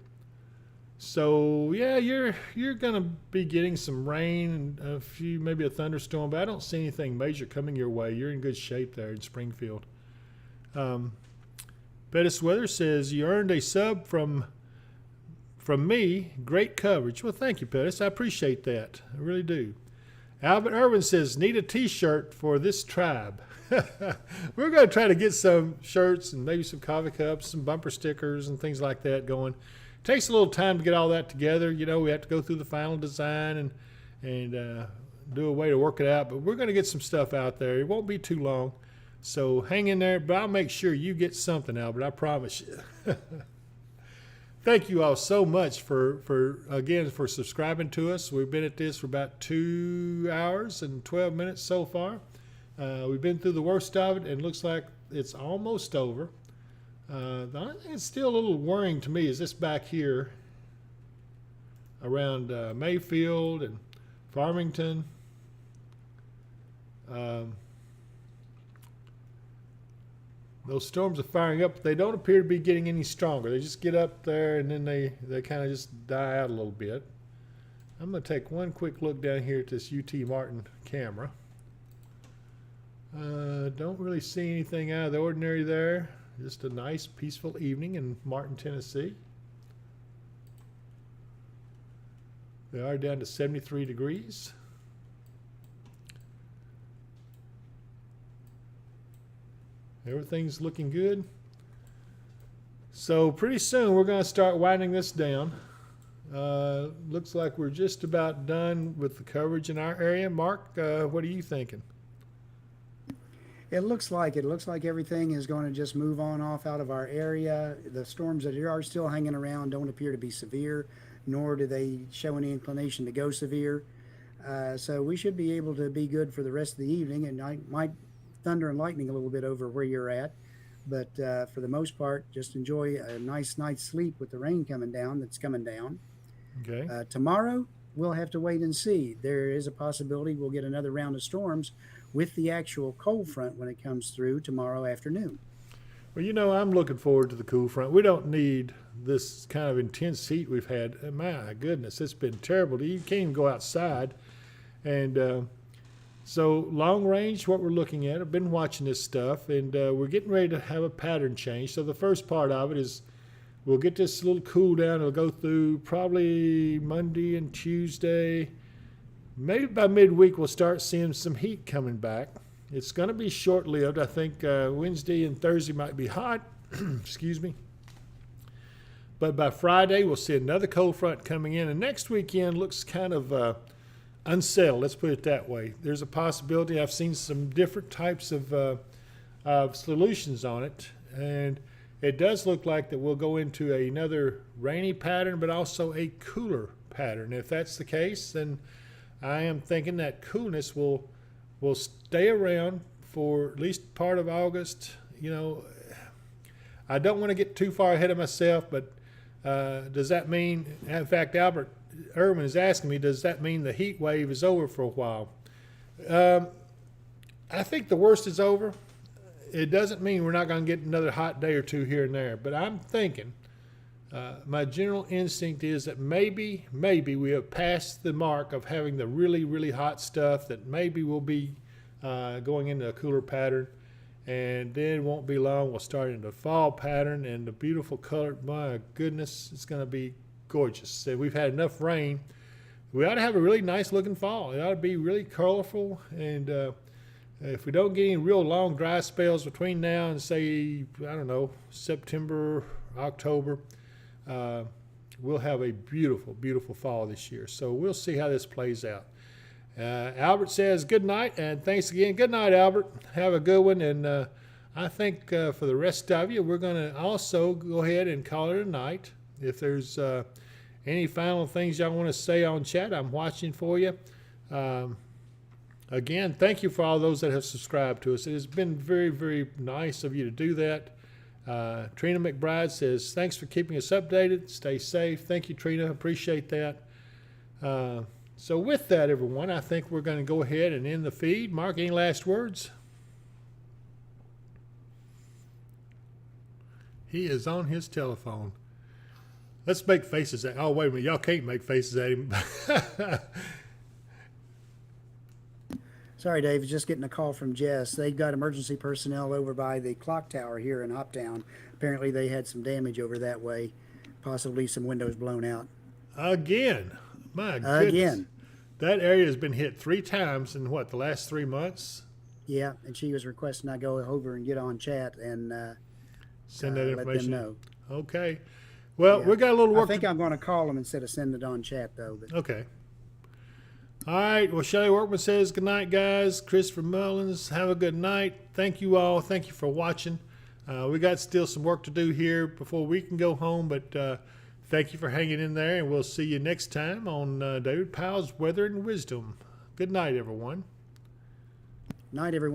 So yeah, you're gonna be getting some rain and maybe a thunderstorm, but I don't see anything major coming your way. You're in good shape there in Springfield. Bettis Weather says you earned a sub from me. Great coverage. Well, thank you, Pettis. I appreciate that. I really do. Albert Irwin says, need a t-shirt for this tribe. We're going to try to get some shirts and maybe some coffee cups, some bumper stickers and things like that going. It takes a little time to get all that together. You know, we have to go through the final design and do a way to work it out. But we're going to get some stuff out there. It won't be too long. So hang in there. But I'll make sure you get something, Albert. I promise you. Thank you all so much for subscribing to us. We've been at this for about 2 hours and 12 minutes so far. We've been through the worst of it, and it looks like it's almost over. The only thing that's still a little worrying to me is this back here around Mayfield and Farmington. Those storms are firing up, but they don't appear to be getting any stronger. They just get up there and then they kind of just die out a little bit. I'm going to take one quick look down here at this UT Martin camera. Don't really see anything out of the ordinary there. Just a nice, peaceful evening in Martin, Tennessee. We are down to 73 degrees. Everything's looking good. So pretty soon we're going to start winding this down. Looks like we're just about done with the coverage in our area. Mark, what are you thinking? It looks like everything is going to just move on off out of our area. The storms that are still hanging around don't appear to be severe, nor do they show any inclination to go severe. So we should be able to be good for the rest of the evening, and I might thunder and lightning a little bit over where you're at. But for the most part, just enjoy a nice night's sleep with the rain coming down that's coming down. Okay. Tomorrow, we'll have to wait and see. There is a possibility we'll get another round of storms with the actual cold front when it comes through tomorrow afternoon. Well, you know, I'm looking forward to the cool front. We don't need this kind of intense heat we've had. My goodness, it's been terrible. You can't even go outside. And so long range, what we're looking at, I've been watching this stuff, and we're getting ready to have a pattern change. So the first part of it is we'll get this little cool down. It'll go through probably Monday and Tuesday. Maybe by midweek we'll start seeing some heat coming back. It's going to be short-lived. I think Wednesday and Thursday might be hot. Excuse me. But by Friday we'll see another cold front coming in. And next weekend looks kind of unsettled. Let's put it that way. There's a possibility. I've seen some different types of solutions on it. And it does look like that we'll go into another rainy pattern, but also a cooler pattern. If that's the case, then I am thinking that coolness will stay around for at least part of August. You know, I don't want to get too far ahead of myself, but does that mean, in fact, Albert Irwin is asking me, does that mean the heat wave is over for a while? I think the worst is over. It doesn't mean we're not going to get another hot day or two here and there, but I'm thinking my general instinct is that maybe we have passed the mark of having the really, really hot stuff, that maybe we'll be going into a cooler pattern, and then won't be long we'll start into the fall pattern, and the beautiful color, my goodness, it's going to be gorgeous. So we've had enough rain. We ought to have a really nice looking fall. It ought to be really colorful, and if we don't get any real long dry spells between now and, say, I don't know, September, October, we'll have a beautiful, beautiful fall this year. So we'll see how this plays out. Albert says good night, and thanks again. Good night, Albert. Have a good one. And I think for the rest of you, we're going to also go ahead and call it a night. If there's any final things y'all want to say on chat, I'm watching for you. Again, thank you for all those that have subscribed to us. It has been very, very nice of you to do that. Trina McBride says, thanks for keeping us updated. Stay safe. Thank you, Trina. Appreciate that. So with that, everyone, I think we're going to go ahead and end the feed. Mark, any last words? He is on his telephone. Let's make faces at him. Oh, wait a minute. Y'all can't make faces at him. Sorry, Dave, just getting a call from Jess. They've got emergency personnel over by the clock tower here in Hoptown. Apparently they had some damage over that way, possibly some windows blown out. Again. My goodness. Again. That area has been hit 3 times in, the last 3 months? Yeah, and she was requesting I go over and get on chat and Send that information. let them know. Okay. Well, Yeah. we got a little work. I think I'm going to call them instead of sending it on chat, though. But Okay. All right. Well, Shelley Workman says good night, guys. Christopher Mullins, have a good night. Thank you all. Thank you for watching. We got still some work to do here before we can go home, but thank you for hanging in there, and we'll see you next time on David Powell's Weather and Wisdom. Good night, everyone. night, everyone.